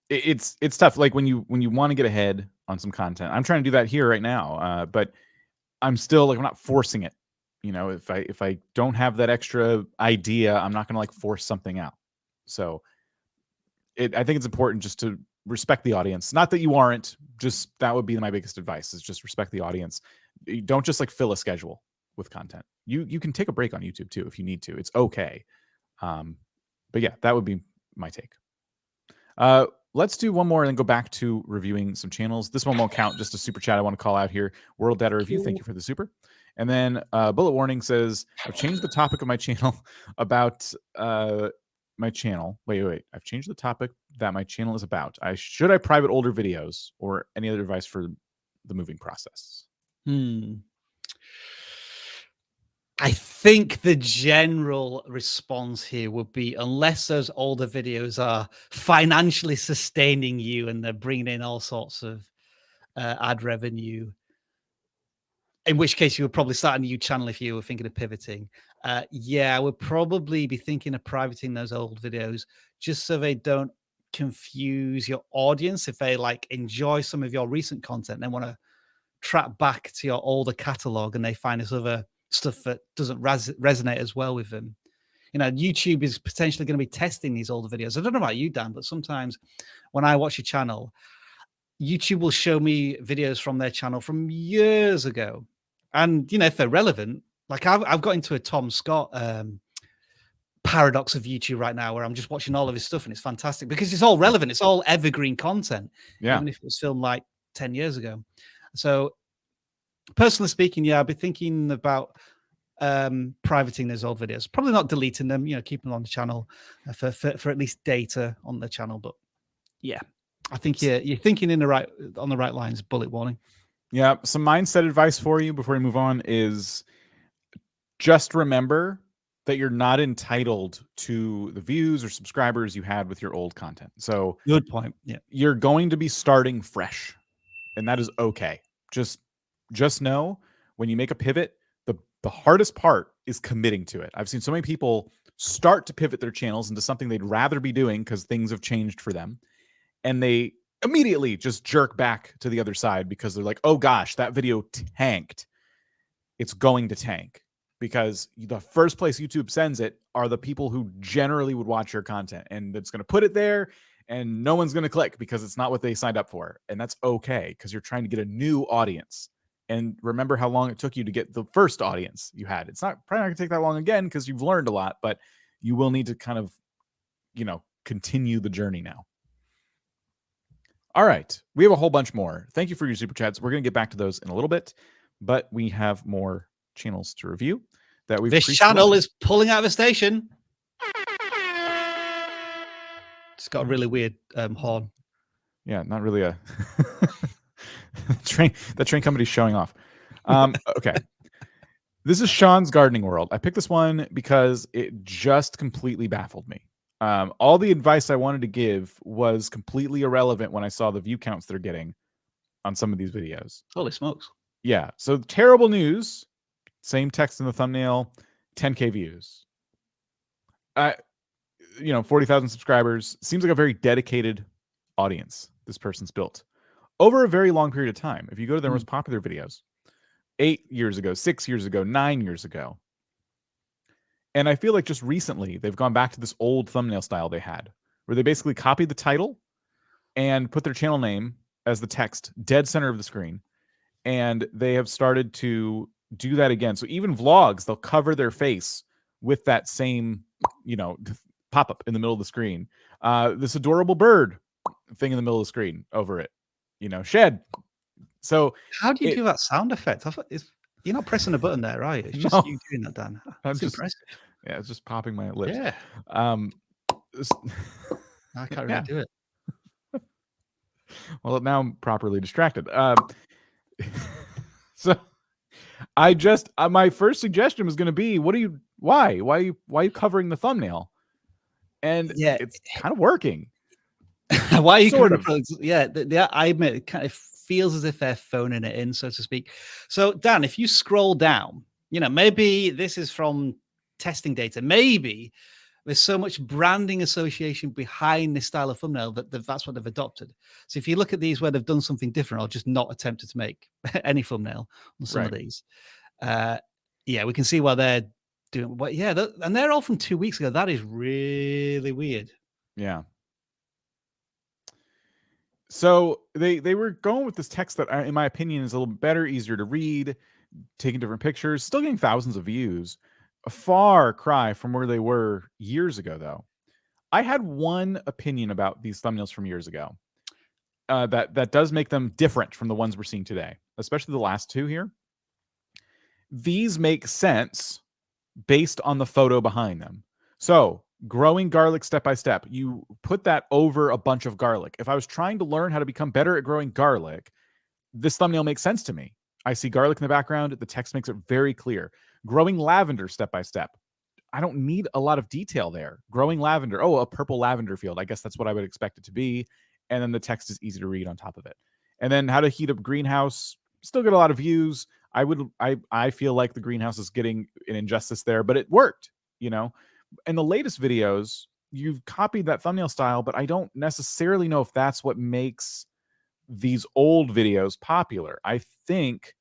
it's tough. Like when you want to get ahead on some content, I'm trying to do that here right now, but I'm still like, I'm not forcing it. You know, if I don't have that extra idea, I'm not going to like force something out. So I think it's important just to respect the audience. Not that you aren't, just that would be my biggest advice, is just respect the audience. You don't just like fill a schedule with content. You can take a break on YouTube too if you need to. It's okay. But yeah, that would be my take. Let's do one more and then go back to reviewing some channels. This one won't count, just a super chat I want to call out here. World Data Review, thank you for the super. And then Bullet Warning says, I've changed the topic of my channel about my channel. Wait. I've changed the topic that my channel is about. Should I private older videos, or any other advice for the moving process? I think the general response here would be, unless those older videos are financially sustaining you and they're bringing in all sorts of ad revenue, in which case you would probably start a new channel if you were thinking of pivoting. Yeah, I would probably be thinking of privating those old videos just so they don't confuse your audience. If they like enjoy some of your recent content and want to track back to your older catalog and they find this other stuff that doesn't resonate as well with them. You know, YouTube is potentially going to be testing these older videos. I don't know about you, Dan, but sometimes when I watch a channel, YouTube will show me videos from their channel from years ago. And, you know, if they're relevant, like I've got into a Tom Scott paradox of YouTube right now, where I'm just watching all of his stuff and it's fantastic because it's all relevant. It's all evergreen content, even if it was filmed like 10 years ago. So personally speaking, yeah, I've been thinking about privating those old videos, probably not deleting them, you know, keeping them on the channel for at least data on the channel. But yeah, I think you're thinking on the right lines. Bullet warning. Yeah, some mindset advice for you before we move on is just remember that you're not entitled to the views or subscribers you had with your old content. So good point. Yeah, you're going to be starting fresh, and that is okay. Just know when you make a pivot, the hardest part is committing to it. I've seen so many people start to pivot their channels into something they'd rather be doing because things have changed for them, and they immediately just jerk back to the other side because they're like, oh gosh, that video tanked. It's going to tank because the first place YouTube sends it are the people who generally would watch your content, and it's going to put it there and no one's going to click because it's not what they signed up for. And that's okay because you're trying to get a new audience. And remember how long it took you to get the first audience you had. It's probably not going to take that long again because you've learned a lot, but you will need to kind of, you know, continue the journey now. All right. We have a whole bunch more. Thank you for your super chats. We're going to get back to those in a little bit, but we have more channels to review that we've. This channel is pulling out of a station. It's got a really weird horn. Yeah, not really a the train company's showing off. Okay. This is Sean's Gardening World. I picked this one because it just completely baffled me. All the advice I wanted to give was completely irrelevant when I saw the view counts they're getting on some of these videos. Holy smokes. Yeah. So terrible news. Same text in the thumbnail, 10K views. 40,000 subscribers. Seems like a very dedicated audience this person's built over a very long period of time. If you go to their most popular videos, 8 years ago, 6 years ago, 9 years ago. And I feel like just recently they've gone back to this old thumbnail style they had, where they basically copied the title and put their channel name as the text dead center of the screen. And they have started to do that again. So even vlogs, they'll cover their face with that same, pop-up in the middle of the screen. This adorable bird thing in the middle of the screen over it, shed. So how do you do that sound effect? You're not pressing a button there, are you? It's just you doing that, Dan. That's impressive. Yeah, it's just popping my lips. Yeah. I can't really do it. Well, now I'm properly distracted. So my first suggestion was going to be, why are you covering the thumbnail? And yeah, it's kind of working. Why are you sort of? Yeah, I admit it kind of feels as if they're phoning it in, so to speak. So Dan, if you scroll down, maybe this is from testing data. Maybe there's so much branding association behind this style of thumbnail that's what they've adopted. So if you look at these where they've done something different or just not attempted to make any thumbnail on some of these, we can see why they're doing. But yeah, and they're all from 2 weeks ago. That is really weird. Yeah. So they were going with this text that, in my opinion, is a little better, easier to read, taking different pictures, still getting thousands of views. A far cry from where they were years ago, though. I had one opinion about these thumbnails from years ago that does make them different from the ones we're seeing today, especially the last two here. These make sense based on the photo behind them. So growing garlic step by step, you put that over a bunch of garlic. If I was trying to learn how to become better at growing garlic, this thumbnail makes sense to me. I see garlic in the background. The text makes it very clear. Growing lavender step by step. I don't need a lot of detail there. Growing lavender. Oh, a purple lavender field. I guess that's what I would expect it to be. And then the text is easy to read on top of it. And then how to heat up greenhouse. Still get a lot of views. I feel like the greenhouse is getting an injustice there, but it worked, In the latest videos, you've copied that thumbnail style, but I don't necessarily know if that's what makes these old videos popular. I think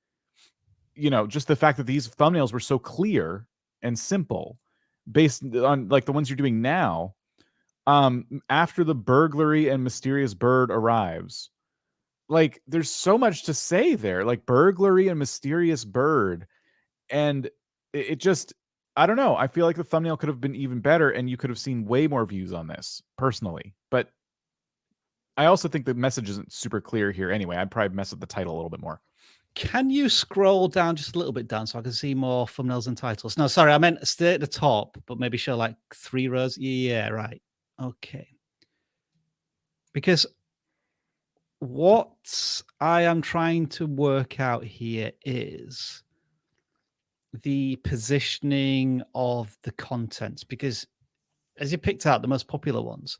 you know, just the fact that these thumbnails were so clear and simple based on like the ones you're doing now. After the burglary and mysterious bird arrives, like there's so much to say there, like burglary and mysterious bird. And it just, I don't know. I feel like the thumbnail could have been even better and you could have seen way more views on this personally. But I also think the message isn't super clear here anyway. I'd probably mess with the title a little bit more. Can you scroll down just a little bit down so I can see more thumbnails and titles? No, sorry, I meant stay at the top, but maybe show like 3 rows. Yeah, right. Okay. Because what I am trying to work out here is the positioning of the contents, because as you picked out, the most popular ones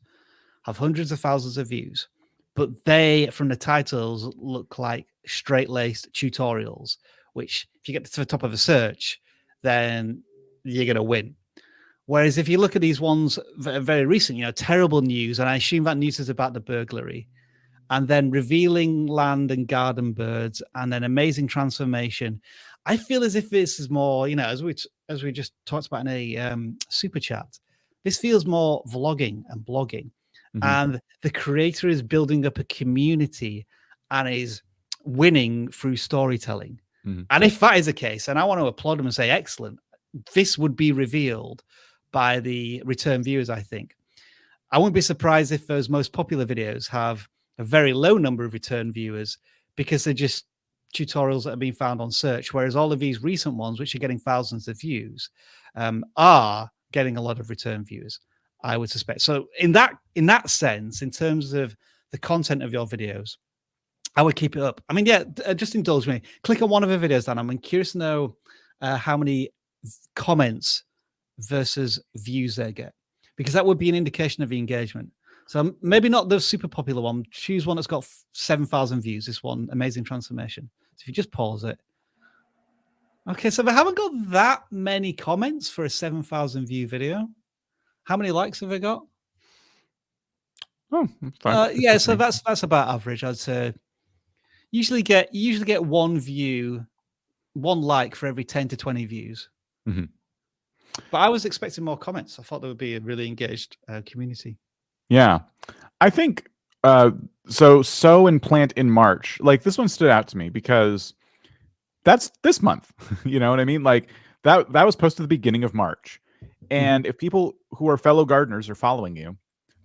have hundreds of thousands of views, but they, from the titles, look like straight-laced tutorials, which if you get to the top of a search, then you're going to win. Whereas if you look at these ones that are very recent, you know, terrible news, and I assume that news is about the burglary, and then revealing land and garden birds, and then amazing transformation. I feel as if this is more, you know, as we just talked about in a super chat, this feels more vlogging and blogging. And the creator is building up a community and is winning through storytelling. And if that is the case, and I want to applaud them and say, excellent, this would be revealed by the return viewers, I think. I wouldn't be surprised if those most popular videos have a very low number of return viewers because they're just tutorials that are being found on search, whereas all of these recent ones, which are getting thousands of views, are getting a lot of return viewers, I would suspect. So in that sense, in terms of the content of your videos, I would keep it up. I mean, yeah, just indulge me. Click on one of the videos, Dan. I'm curious to know how many comments versus views they get, because that would be an indication of the engagement. So maybe not the super popular one. Choose one that's got 7,000 views. This one, amazing transformation. So if you just pause it. Okay, so they haven't got that many comments for a 7,000 view video. How many likes have they got? Oh, fine. Yeah, so that's about average, I'd say. Usually get one view, one like for every 10 to 20 views. But I was expecting more comments. I thought there would be a really engaged community. Yeah, I think sow and plant in March. Like this one stood out to me because that's this month. You know what I mean? Like that was posted at the beginning of March. And if people who are fellow gardeners are following you,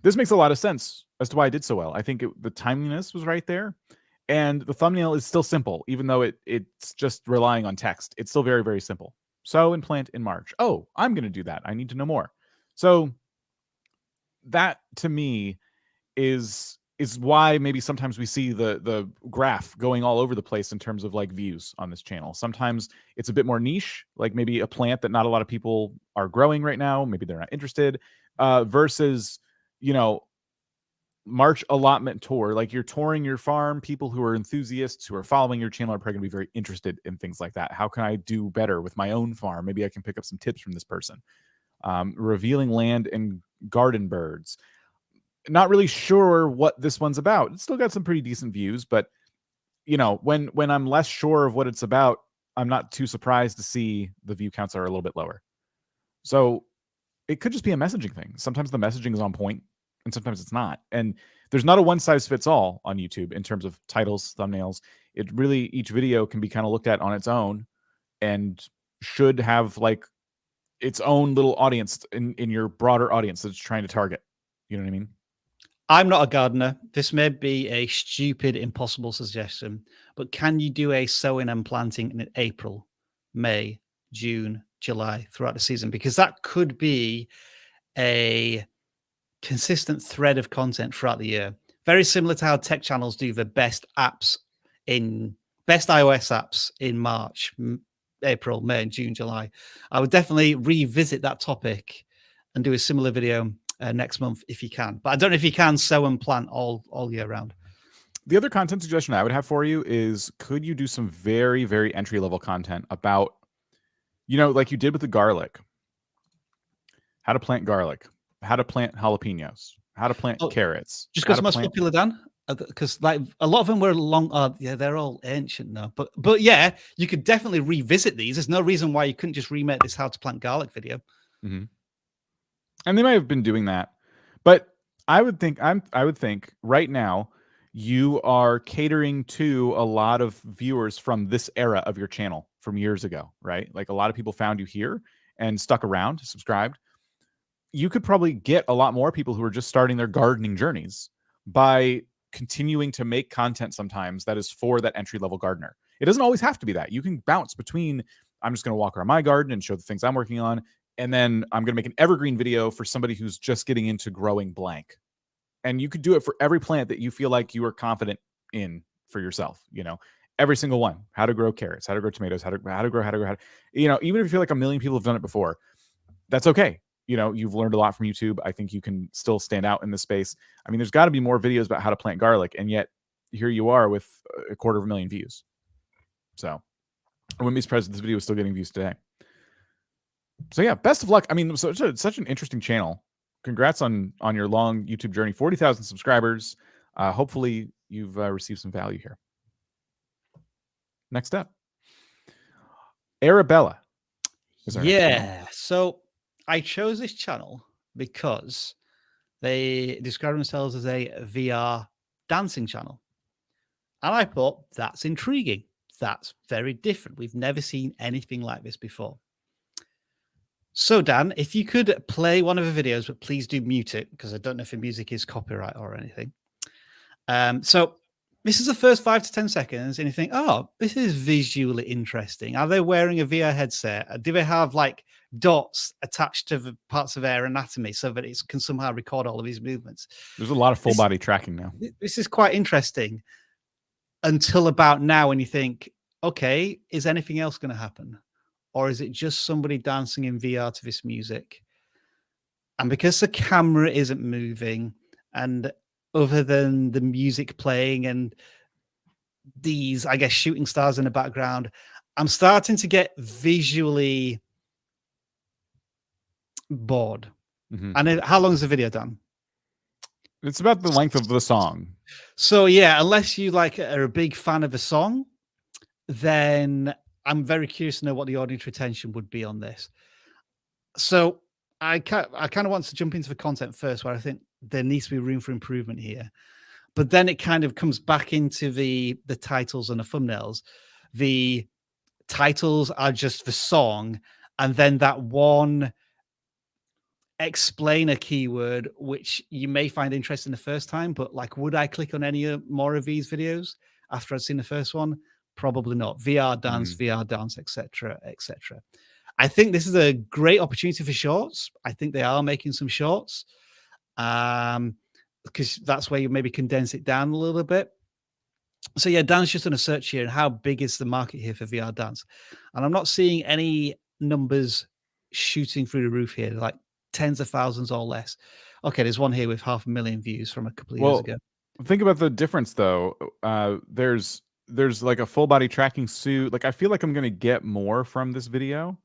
this makes a lot of sense as to why I did so well. I think the timeliness was right there. And the thumbnail is still simple, even though it's just relying on text. It's still very, very simple. Sow and plant in March. Oh, I'm going to do that. I need to know more. So that to me is why maybe sometimes we see the graph going all over the place in terms of like views on this channel. Sometimes it's a bit more niche, like maybe a plant that not a lot of people are growing right now. Maybe they're not interested, versus, you know, March allotment tour. Like you're touring your farm. People who are enthusiasts who are following your channel are probably going to be very interested in things like that. How can I do better with my own farm? Maybe I can pick up some tips from this person. Revealing land and garden birds. Not really sure what this one's about. It's still got some pretty decent views, but you know, when I'm less sure of what it's about, I'm not too surprised to see the view counts are a little bit lower. So it could just be a messaging thing. Sometimes the messaging is on point and sometimes it's not. And there's not a one size fits all on YouTube in terms of titles, thumbnails. It really, each video can be kind of looked at on its own and should have like its own little audience in your broader audience that's trying to target. You know what I mean? I'm not a gardener. This may be a stupid, impossible suggestion, but can you do a sowing and planting in April, May, June, July throughout the season? Because that could be a consistent thread of content throughout the year. Very similar to how tech channels do the best iOS apps in March, April, May, and June, July. I would definitely revisit that topic and do a similar video next month if you can. But I don't know if you can sow and plant all year round. The other content suggestion I would have for you is, could you do some very, very entry-level content about, you know, like you did with the garlic, how to plant garlic, how to plant jalapenos, how to plant carrots. Just because most popular, Dan, because like a lot of them were long. Yeah, they're all ancient now. But yeah, you could definitely revisit these. There's no reason why you couldn't just remake this how to plant garlic video. Mm-hmm. And they might have been doing that, but I would think right now you are catering to a lot of viewers from this era of your channel from years ago, right? Like a lot of people found you here and stuck around, subscribed. You could probably get a lot more people who are just starting their gardening journeys by continuing to make content sometimes that is for that entry-level gardener. It doesn't always have to be that. You can bounce between, I'm just going to walk around my garden and show the things I'm working on, and then I'm going to make an evergreen video for somebody who's just getting into growing blank. And you could do it for every plant that you feel like you are confident in for yourself, you know, every single one. How to grow carrots, how to grow tomatoes, how to grow, you know, even if you feel like a million people have done it before, that's okay. You know, you've learned a lot from YouTube. I think you can still stand out in this space. I mean, there's got to be more videos about how to plant garlic, and yet here you are with 250,000 views. So I wouldn't be surprised if this video is still getting views today. So yeah, best of luck. I mean, so it's such an interesting channel. Congrats on your long YouTube journey. 40,000 subscribers. Hopefully you've received some value here. Next up, Arabella. Yeah. So I chose this channel because they describe themselves as a VR dancing channel. And I thought, that's intriguing. That's very different. We've never seen anything like this before. So, Dan, if you could play one of the videos, but please do mute it, because I don't know if the music is copyright or anything. So this is the first 5 to 10 seconds, and you think, oh, this is visually interesting. Are they wearing a VR headset? Do they have like dots attached to the parts of their anatomy so that it can somehow record all of these movements? There's a lot of full body tracking now. This is quite interesting until about now, when you think, okay, is anything else going to happen? Or is it just somebody dancing in VR to this music? And because the camera isn't moving, and other than the music playing and these, I guess, shooting stars in the background, I'm starting to get visually bored. Mm-hmm. And how long is the video done? It's about the length of the song. So yeah, unless you are a big fan of a song, then I'm very curious to know what the audience retention would be on this. So I kind of want to jump into the content first, where I think there needs to be room for improvement here. But then it kind of comes back into the titles and the thumbnails. The titles are just the song, and then that one explainer keyword, which you may find interesting the first time, but like, would I click on any more of these videos after I'd seen the first one? Probably not. VR dance, etc., etc. I think this is a great opportunity for shorts. I think they are making some shorts, because that's where you maybe condense it down a little bit. So yeah, Dan's just done a search here, and how big is the market here for VR dance? And I'm not seeing any numbers shooting through the roof here, like tens of thousands or less. Okay, there's one here with 500,000 views from a couple of years ago. Think about the difference, though. There's like a full body tracking suit. Like, I feel like I'm going to get more from this video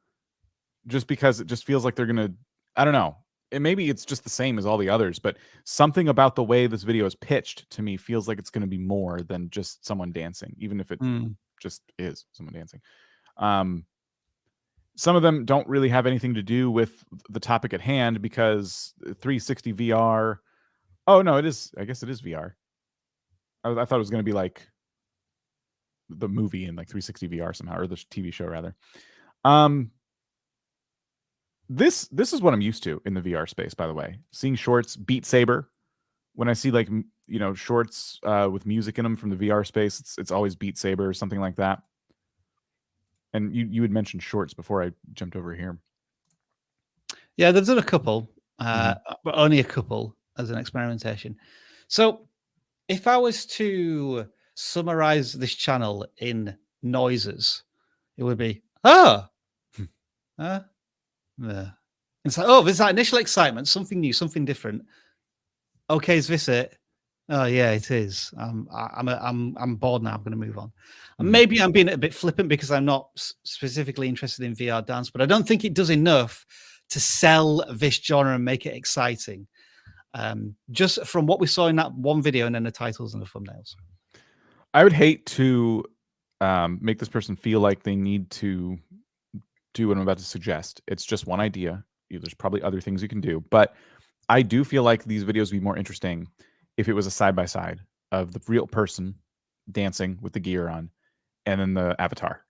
just because it just feels like they're going to, I don't know. And maybe it's just the same as all the others, but something about the way this video is pitched to me feels like it's going to be more than just someone dancing, even if it just is someone dancing. Some of them don't really have anything to do with the topic at hand, because 360 VR. Oh, no, it is. I guess it is VR. I thought it was going to be like the movie in like 360 VR somehow, or the TV show rather. This is what I'm used to in the VR space, by the way. Seeing shorts, Beat Saber. When I see like, you know, shorts with music in them from the VR space, it's always Beat Saber or something like that. And you had mentioned shorts before I jumped over here. Yeah, they've done a couple, but only a couple as an experimentation. So if I was to summarize this channel in noises, it would be, it's like, oh, there's that initial excitement, something new, something different. Okay, is this it? Oh yeah, it is. I'm bored now. I'm going to move on. And maybe I'm being a bit flippant because I'm not specifically interested in VR dance, but I don't think it does enough to sell this genre and make it exciting. Just from what we saw in that one video and then the titles and the thumbnails. I would hate to make this person feel like they need to do what I'm about to suggest. It's just one idea. There's probably other things you can do, but I do feel like these videos would be more interesting if it was a side-by-side of the real person dancing with the gear on and then the avatar.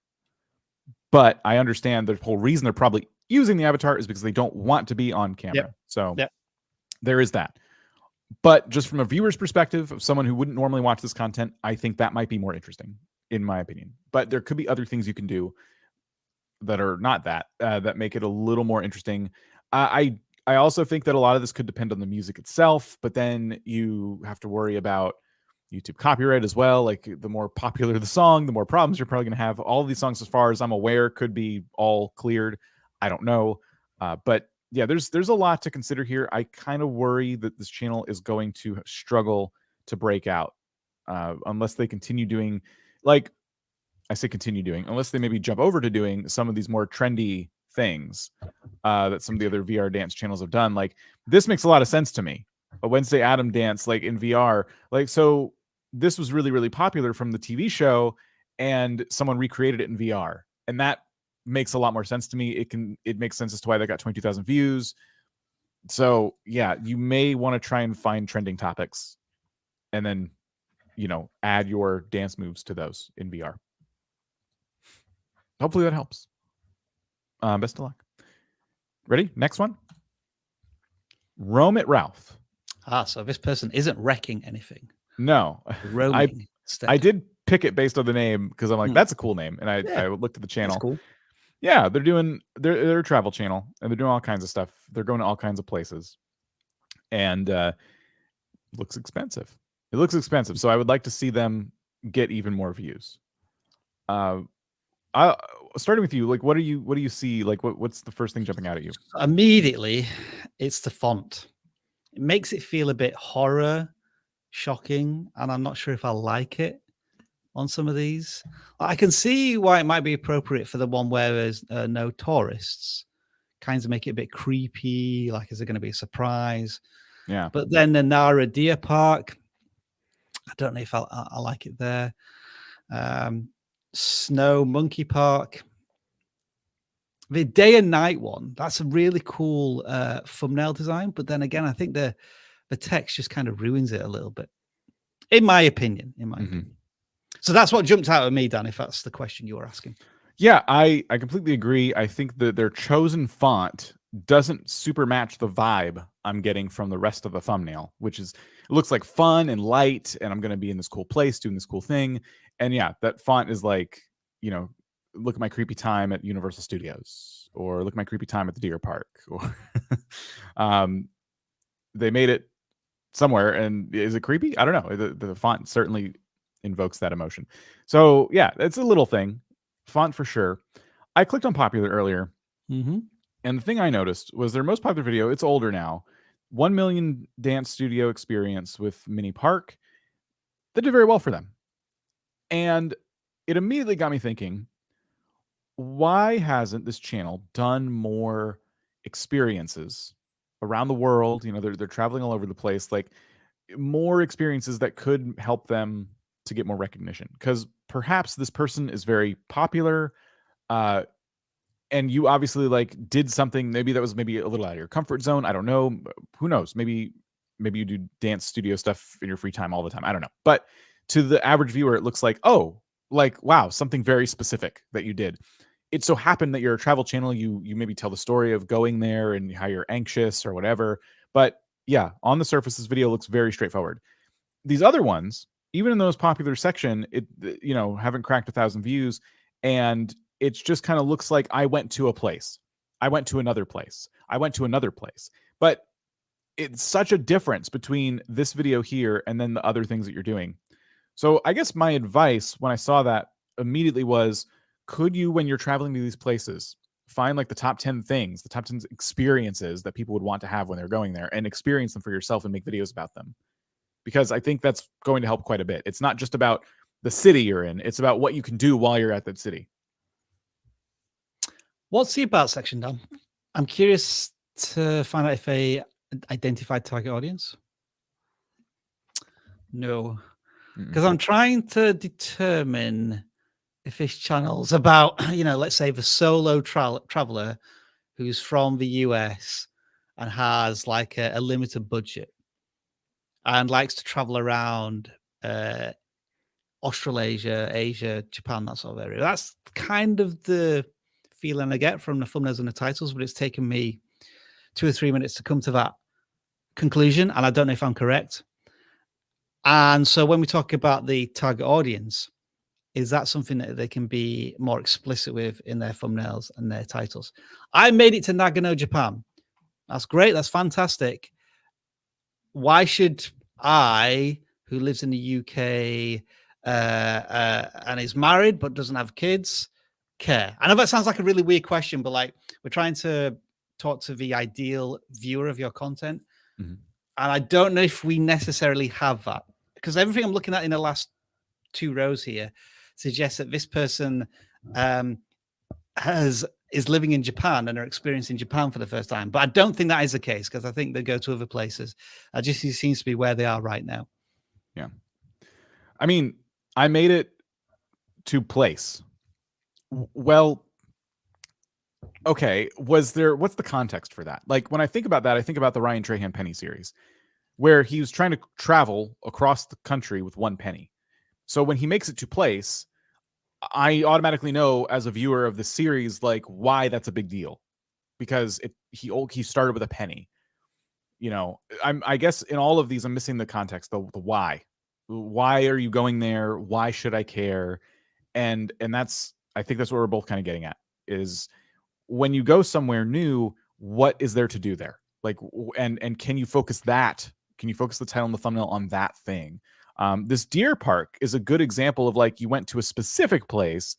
But I understand the whole reason they're probably using the avatar is because they don't want to be on camera. Yep. So Yep. there is that. But just from a viewer's perspective, of someone who wouldn't normally watch this content, I think that might be more interesting, in my opinion. But there could be other things you can do that are not that, that make it a little more interesting. I also think that a lot of this could depend on the music itself, but then you have to worry about YouTube copyright as well. Like, the more popular the song, the more problems you're probably going to have. All of these songs, as far as I'm aware, could be all cleared. I don't know. But yeah, there's a lot to consider here. I kind of worry that this channel is going to struggle to break out unless they continue doing, like, I say continue doing, unless they maybe jump over to doing some of these more trendy things that some of the other VR dance channels have done. Like, this makes a lot of sense to me. A Wednesday Adam dance, like, in VR. Like, so this was really, really popular from the TV show, and someone recreated it in VR. And that makes a lot more sense to me. It makes sense as to why they got 22,000 views. So yeah, you may want to try and find trending topics and then, you know, add your dance moves to those in VR. Hopefully that helps. Best of luck. Ready? Next one. Roam at Ralph. So this person isn't wrecking anything. No. Roaming. I did pick it based on the name because I'm like, that's a cool name. And I looked at the channel. That's cool. Yeah, they're a travel channel, and they're doing all kinds of stuff. They're going to all kinds of places. And looks expensive. It looks expensive. So I would like to see them get even more views. Starting with you, like, what do you see? Like, what's the first thing jumping out at you? Immediately, it's the font. It makes it feel a bit horror, shocking, and I'm not sure if I like it on some of these. I can see why it might be appropriate for the one where there's no tourists. Kind of make it a bit creepy, like, is it going to be a surprise? Yeah. But then the Nara Deer Park, I don't know if I like it there. Snow Monkey Park. The day and night one, that's a really cool thumbnail design. But then again, I think the text just kind of ruins it a little bit, in my opinion. Opinion. So that's what jumped out at me, Dan, if that's the question you were asking. Yeah, I completely agree. I think that their chosen font doesn't super match the vibe I'm getting from the rest of the thumbnail, which is, it looks like fun and light, and I'm going to be in this cool place doing this cool thing. And yeah, that font is like, you know, look at my creepy time at Universal Studios, or look at my creepy time at the Deer Park, or they made it somewhere. And is it creepy? I don't know. The font certainly invokes that emotion. So yeah, it's a little thing. Font for sure. I clicked on popular earlier, and the thing I noticed was their most popular video, it's older now, 1 million dance studio experience with Mini Park. That did very well for them. And it immediately got me thinking, why hasn't this channel done more experiences around the world? You know, they're traveling all over the place, like, more experiences that could help them to get more recognition. Because perhaps this person is very popular, and you obviously, like, did something maybe that was maybe a little out of your comfort zone. I don't know. Who knows? Maybe you do dance studio stuff in your free time all the time. I don't know. But to the average viewer, it looks like, oh, like, wow, something very specific that you did. It so happened that you're a travel channel. You maybe tell the story of going there and how you're anxious or whatever. But yeah, on the surface, this video looks very straightforward. These other ones, even in the most popular section, you know, haven't cracked 1,000 views, and it just kind of looks like I went to a place, I went to another place, I went to another place. But it's such a difference between this video here and then the other things that you're doing. So I guess my advice when I saw that immediately was, could you, when you're traveling to these places, find like the top 10 things, the top 10 experiences that people would want to have when they're going there, and experience them for yourself and make videos about them? Because I think that's going to help quite a bit. It's not just about the city you're in. It's about what you can do while you're at that city. What's the about section, Dan? I'm curious to find out if they identified target audience? No, because I'm trying to determine if this channel's about, let's say the solo traveler who's from the US and has like a limited budget and likes to travel around Australasia, Asia, Japan, that sort of area. That's kind of the feeling I get from the thumbnails and the titles, but it's taken me 2 or 3 minutes to come to that conclusion, and I don't know if I'm correct. And so when we talk about the target audience, is that something that they can be more explicit with in their thumbnails and their titles? I made it to Nagano, Japan. That's great. That's fantastic. Why should I, who lives in the UK and is married but doesn't have kids, care? I know that sounds like a really weird question, but like we're trying to talk to the ideal viewer of your content. And I don't know if we necessarily have that, because everything I'm looking at in the last 2 rows here suggests that this person is living in Japan and are experiencing Japan for the first time. But I don't think that is the case, because I think they go to other places. It just seems to be where they are right now. Yeah. I mean, I made it to place. Well, okay. What's the context for that? Like when I think about that, I think about the Ryan Trahan penny series, where he was trying to travel across the country with 1 penny. So when he makes it to place, I automatically know as a viewer of the series, like why that's a big deal, because he started with a penny. I guess in all of these, I'm missing the context, the why. Why are you going there? Why should I care? And I think that's what we're both kind of getting at, is when you go somewhere new, what is there to do there? Like, and can you focus that? Can you focus the title and the thumbnail on that thing? This deer park is a good example of like you went to a specific place,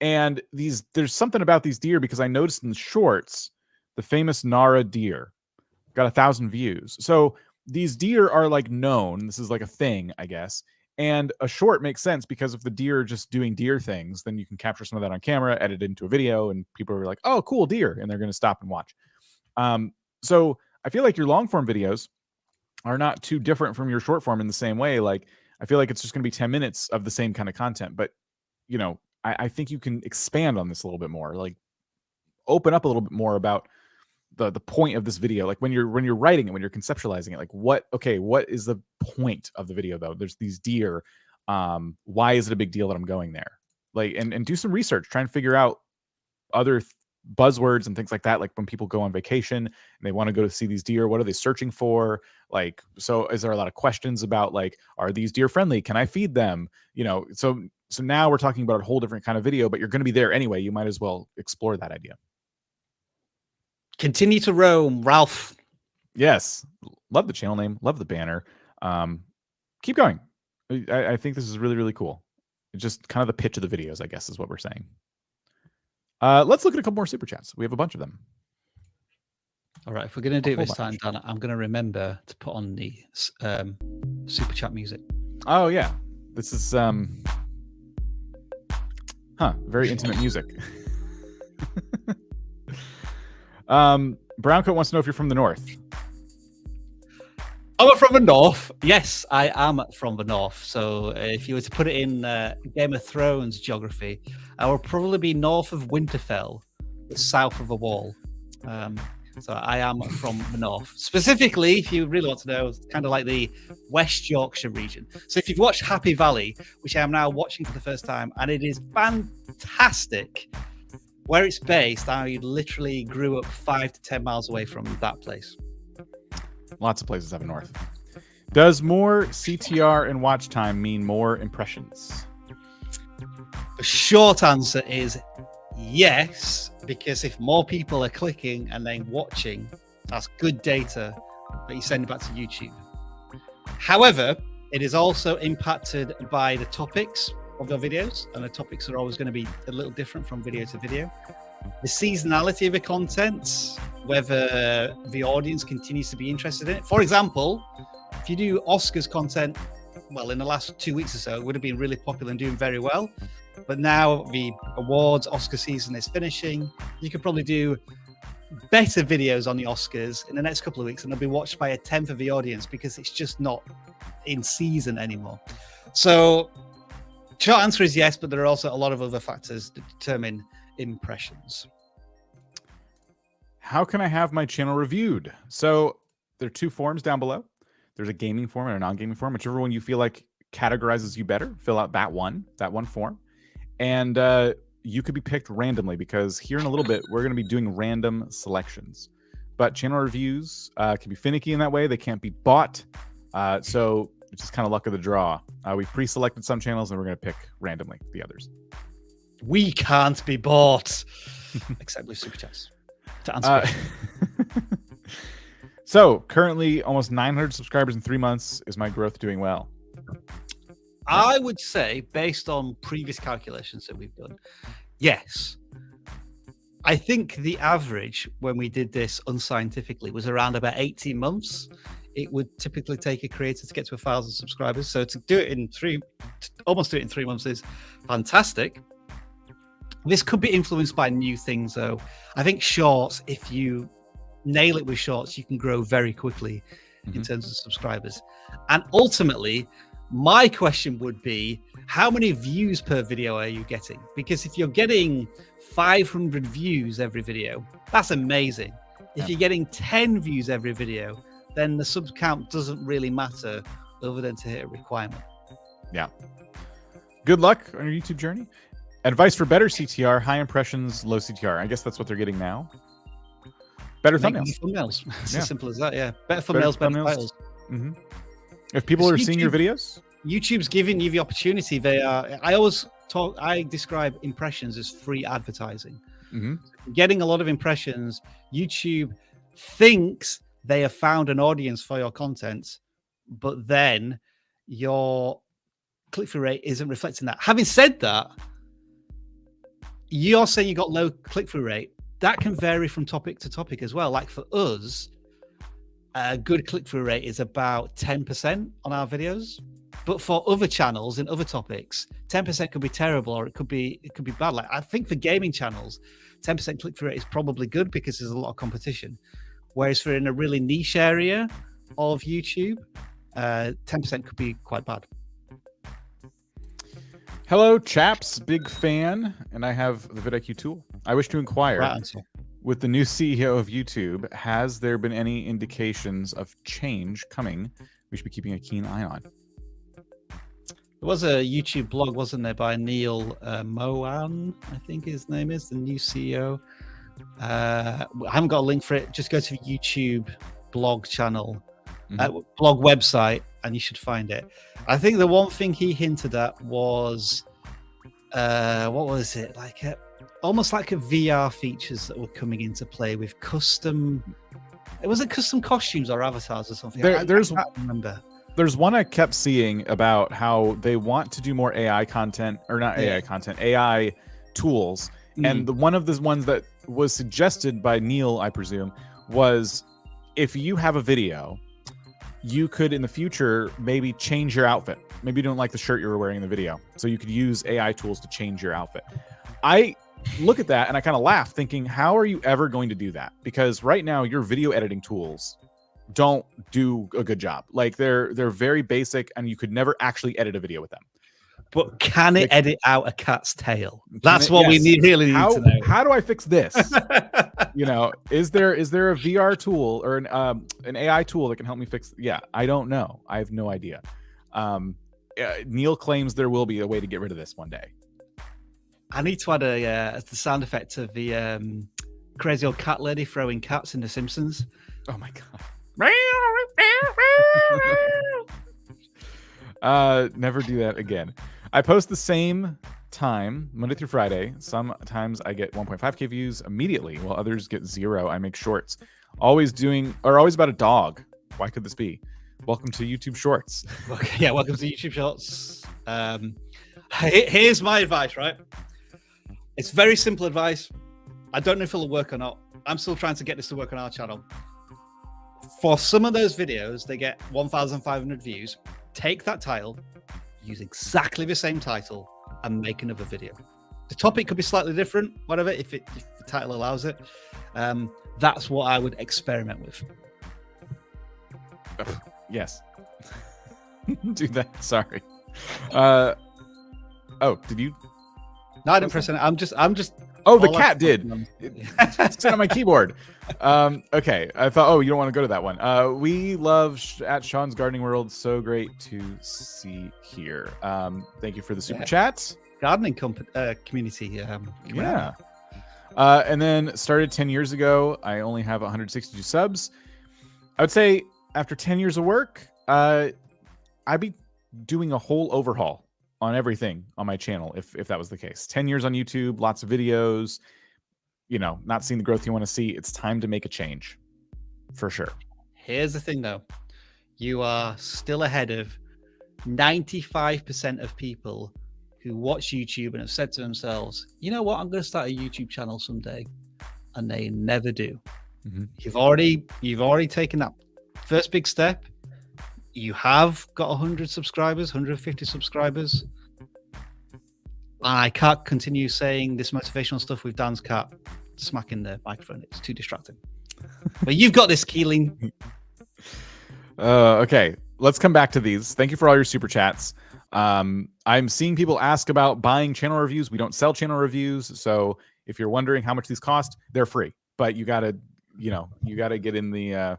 and there's something about these deer, because I noticed in the shorts, the famous Nara deer got 1,000 views. So these deer are like known. This is like a thing, I guess. And a short makes sense, because if the deer are just doing deer things, then you can capture some of that on camera, edit it into a video, and people are like, oh, cool, deer. And they're going to stop and watch. So I feel like your long form videos are not too different from your short form in the same way. Like, I feel like it's just going to be 10 minutes of the same kind of content, but I think you can expand on this a little bit more, like open up a little bit more about the point of this video. Like when you're writing it, when you're conceptualizing it, like what is the point of the video though? There's these deer. Why is it a big deal that I'm going there? Like, and do some research, try and figure out other buzzwords and things like that. Like when people go on vacation and they want to go to see these deer, what are they searching for? Like, so is there a lot of questions about like, are these deer friendly? Can I feed them? So now we're talking about a whole different kind of video, but you're going to be there anyway. You might as well explore that idea. Continue to roam, RALF. Yes. Love the channel name. Love the banner. Keep going. I think this is really, really cool. It's just kind of the pitch of the videos, I guess, is what we're saying. Let's look at a couple more super chats. We have a bunch of them. All right. If we're going to do it this time, Dan, I'm going to remember to put on the super chat music. Oh, yeah. This is, very intimate music. Browncoat wants to know if you're from the north. I'm from the north. Yes, I am from the north. So if you were to put it in Game of Thrones geography, I would probably be north of Winterfell, but south of the Wall. So I am from the north. Specifically, if you really want to know, it's kind of like the West Yorkshire region. So if you've watched Happy Valley, which I am now watching for the first time, and it is fantastic, where it's based, I literally grew up 5 to 10 miles away from that place. Lots of places up north. Does more CTR and watch time mean more impressions? The short answer is yes, because if more people are clicking and then watching, that's good data that you send back to YouTube. However, it is also impacted by the topics of your videos, and the topics are always going to be a little different from video to video. The seasonality of the content, whether the audience continues to be interested in it. For example, if you do Oscars content, well, in the last 2 weeks or so, it would have been really popular and doing very well. But now the awards, Oscar season is finishing. You could probably do better videos on the Oscars in the next couple of weeks, and they'll be watched by a tenth of the audience because it's just not in season anymore. So short answer is yes, but there are also a lot of other factors that determine impressions. How can I have my channel reviewed? So there are two forms down below. There's a gaming form and a non-gaming form. Whichever one you feel like categorizes you better, fill out that one form. And you could be picked randomly, because here in a little bit, we're going to be doing random selections. But channel reviews can be finicky in that way. They can't be bought. So it's just kind of luck of the draw. We pre-selected some channels, and we're going to pick randomly the others. We can't be bought, except with super chats. To answer So currently almost 900 subscribers in 3 months. Is my growth doing well? I would say, based on previous calculations that we've done, yes. I think the average when we did this unscientifically was around about 18 months. It would typically take a creator to get to 1,000 subscribers. So to do it in almost do it in 3 months is fantastic. This could be influenced by new things, though. I think shorts, if you nail it with shorts, you can grow very quickly in terms of subscribers. And ultimately, my question would be, how many views per video are you getting? Because if you're getting 500 views every video, that's amazing. If you're getting 10 views every video, then the sub count doesn't really matter other than to hit a requirement. Yeah. Good luck on your YouTube journey. Advice for better CTR, high impressions, low CTR. I guess that's what they're getting now. Better thumbnails. It's as simple as that, yeah. Better thumbnails, better titles. If people are seeing your videos, YouTube's giving you the opportunity. I describe impressions as free advertising. Getting a lot of impressions, YouTube thinks they have found an audience for your content, but then your click-through rate isn't reflecting that. Having said that, you're saying you got low click-through rate. That can vary from topic to topic as well. Like for us, a good click-through rate is about 10% on our videos. But for other channels in other topics, 10% could be terrible, or it could be bad. Like I think for gaming channels, 10% click-through rate is probably good because there's a lot of competition. Whereas for in a really niche area of YouTube, 10% could be quite bad. Hello, chaps. Big fan, and I have the vidIQ tool. I wish to inquire, with the new CEO of YouTube, has there been any indications of change coming we should be keeping a keen eye on? There was a YouTube blog, wasn't there, by Neil Mohan, I think his name is, the new CEO. I haven't got a link for it. Just go to the YouTube blog channel, blog website, and you should find it. I think the one thing he hinted at was, what was it? Like almost like a VR features that were coming into play with custom. It was custom costumes or avatars or something. I can't remember. There's one I kept seeing about how they want to do more AI content, or not AI content, AI tools. And one of the ones that was suggested by Neil, I presume, was if you have a video, you could in the future maybe change your outfit. Maybe you don't like the shirt you were wearing in the video, so you could use AI tools to change your outfit. I look at that and I kind of laugh, thinking, how are you ever going to do that? Because right now your video editing tools don't do a good job. Like they're very basic, and you could never actually edit a video with them. But can it edit out a cat's tail? That's what we really need to know. How do I fix this? You know, is there a VR tool or an AI tool that can help me fix? Yeah, I don't know. I have no idea. Neil claims there will be a way to get rid of this one day. I need to add the sound effect of the crazy old cat lady throwing cats in The Simpsons. Oh my god. Never do that again. I post the same time Monday through Friday. Sometimes I get 1.5k views immediately, while others get 0. I make shorts, always about a dog. Why could this be? Welcome to YouTube Shorts. Okay, yeah, welcome to YouTube Shorts. Here's my advice, right? It's very simple advice. I don't know if it'll work or not. I'm still trying to get this to work on our channel. For some of those videos, they get 1,500 views. Take that title, use exactly the same title, and make another video. The topic could be slightly different, whatever, if the title allows it. That's what I would experiment with. Yes. Do that. Sorry. Oh, did you? No, I didn't press it. I'm just. Oh, the cat did. Sit on my keyboard. Okay. I thought, oh, you don't want to go to that one. We love at Sean's Gardening World. So great to see here. Thank you for the super chat. Gardening community. Yeah. And then started 10 years ago. I only have 162 subs. I would say after 10 years of work, I'd be doing a whole overhaul on everything on my channel if that was the case. 10 years on YouTube, lots of videos, not seeing the growth you want to see. It's time to make a change for sure. Here's the thing though. You are still ahead of 95% of people who watch YouTube and have said to themselves, you know what, I'm going to start a YouTube channel someday. And they never do. Mm-hmm. You've already taken that first big step. You have got 100 subscribers, 150 subscribers. I can't continue saying this motivational stuff with Dan's cat smacking the microphone. It's too distracting. But you've got this, Keeling. Okay, let's come back to these. Thank you for all your super chats. I'm seeing people ask about buying channel reviews. We don't sell channel reviews. So if you're wondering how much these cost, they're free. But you got to get in the...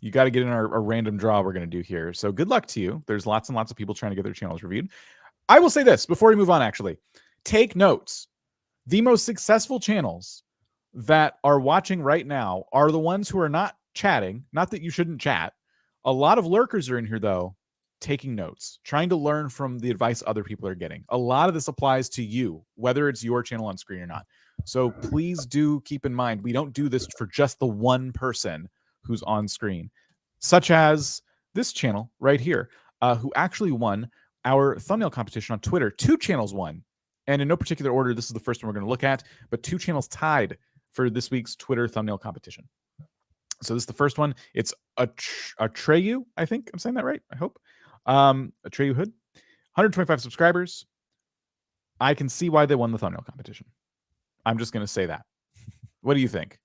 You got to get in our random draw we're going to do here. So good luck to you. There's lots and lots of people trying to get their channels reviewed. I will say this before we move on, actually. Take notes. The most successful channels that are watching right now are the ones who are not chatting. Not that you shouldn't chat. A lot of lurkers are in here, though, taking notes, trying to learn from the advice other people are getting. A lot of this applies to you, whether it's your channel on screen or not. So please do keep in mind, we don't do this for just the one person who's on screen, such as this channel right here, who actually won our thumbnail competition on Twitter. 2 channels won, and in no particular order, this is the first one we're going to look at, but 2 channels tied for this week's Twitter thumbnail competition. So this is the first one. It's Atreju, I think I'm saying that right, I hope. Atreju Hood, 125 subscribers. I can see why they won the thumbnail competition. I'm just going to say that. What do you think?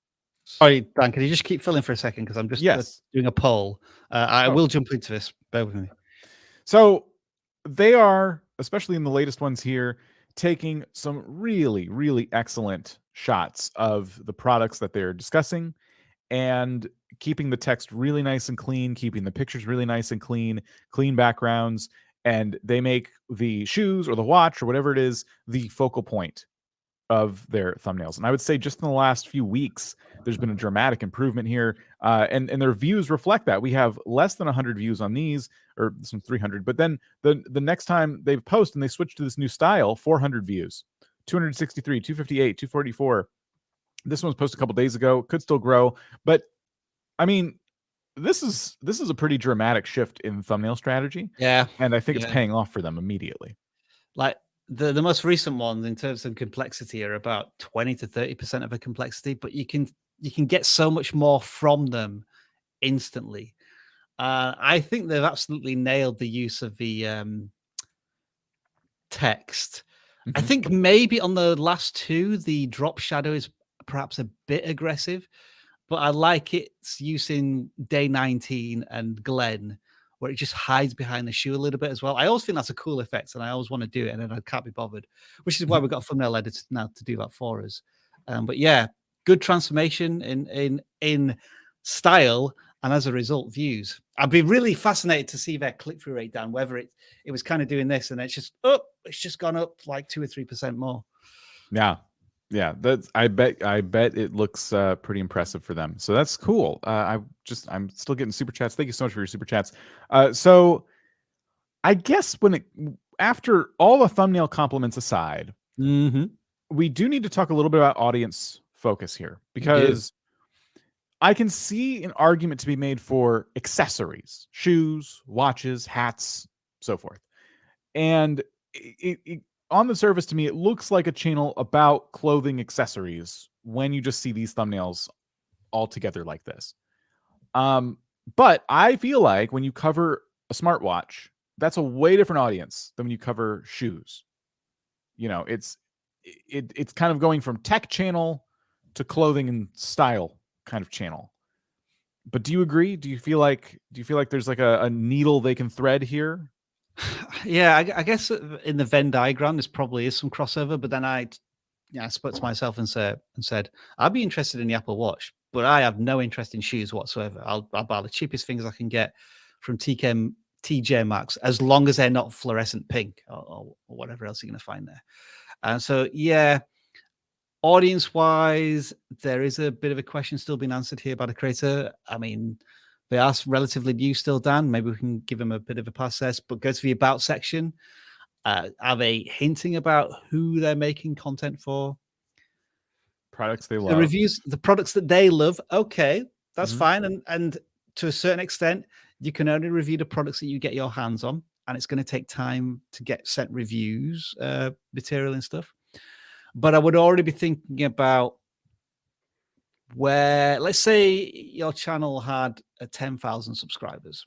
Sorry, Dan, can you just keep filling for a second? Because I'm just doing a poll. I will jump into this. Bear with me. So they are, especially in the latest ones here, taking some really, really excellent shots of the products that they're discussing and keeping the text really nice and clean, keeping the pictures really nice and clean backgrounds. And they make the shoes or the watch or whatever it is the focal point of their thumbnails. And I would say just in the last few weeks, there's been a dramatic improvement here. And their views reflect that. We have less than 100 views on these, or some 300. But then the next time they post and they switch to this new style, 400 views, 263, 258, 244. This one was posted a couple days ago. Could still grow. But I mean, this is a pretty dramatic shift in thumbnail strategy. Yeah. And I think it's paying off for them immediately. Like, the most recent ones in terms of complexity are about 20 to 30% of a complexity, but you can get so much more from them instantly. I think they've absolutely nailed the use of the text. Mm-hmm. I think maybe on the last 2, the drop shadow is perhaps a bit aggressive, but I like its use in Day 19 and Glenn, where it just hides behind the shoe a little bit as well. I always think that's a cool effect, and I always want to do it, and then I can't be bothered, which is why we've got a thumbnail editor now to do that for us. But yeah, good transformation in style, and as a result, views. I'd be really fascinated to see their click-through rate down, whether it was kind of doing this, and it's just gone up like 2 or 3% more. Yeah, I bet it looks pretty impressive for them. So that's cool. I'm still getting super chats. Thank you so much for your super chats. So I guess after all the thumbnail compliments aside, we do need to talk a little bit about audience focus here, because I can see an argument to be made for accessories, shoes, watches, hats, so forth. And on the surface, to me, it looks like a channel about clothing accessories when you just see these thumbnails all together like this. But I feel like when you cover a smartwatch, that's a way different audience than when you cover shoes. You know, it's kind of going from tech channel to clothing and style kind of channel. But do you agree? Do you feel like there's like a needle they can thread here? Yeah, I guess in the Venn diagram, there probably is some crossover, but then I spoke to myself and said, I'd be interested in the Apple Watch, but I have no interest in shoes whatsoever. I'll buy the cheapest things I can get from TJ Maxx, as long as they're not fluorescent pink or whatever else you're going to find there. And so, yeah, audience-wise, there is a bit of a question still being answered here by the creator. I mean, they are relatively new still, Dan. Maybe we can give them a bit of a pass there, but go to the About section. Are they hinting about who they're making content for? Products they love. The reviews, the products that they love. Okay, that's fine. And to a certain extent, you can only review the products that you get your hands on, and it's going to take time to get sent reviews, material and stuff. But I would already be thinking about where, let's say your channel had 10,000 subscribers,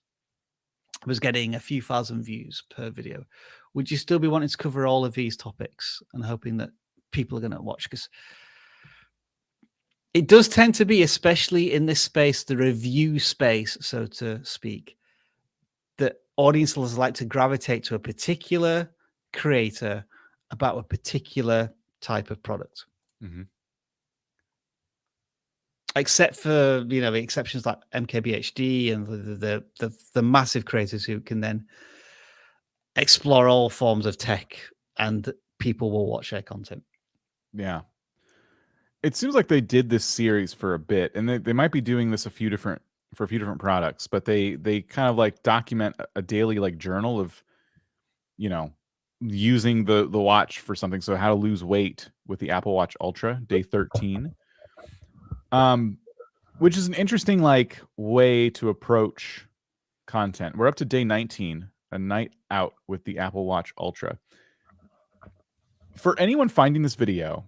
was getting a few thousand views per video. Would you still be wanting to cover all of these topics and hoping that people are going to watch? Because it does tend to be, especially in this space, the review space, so to speak, that audiences like to gravitate to a particular creator about a particular type of product. Except for, you know, the exceptions like MKBHD and the massive creators who can then explore all forms of tech, and people will watch their content. Yeah. It seems like they did this series for a bit, and they might be doing this for a few different products, but they kind of like document a daily like journal of, you know, using the watch for something. So how to lose weight with the Apple Watch Ultra, day 13. Which is an interesting like way to approach content. We're up to day 19, a night out with the Apple Watch Ultra. For anyone finding this video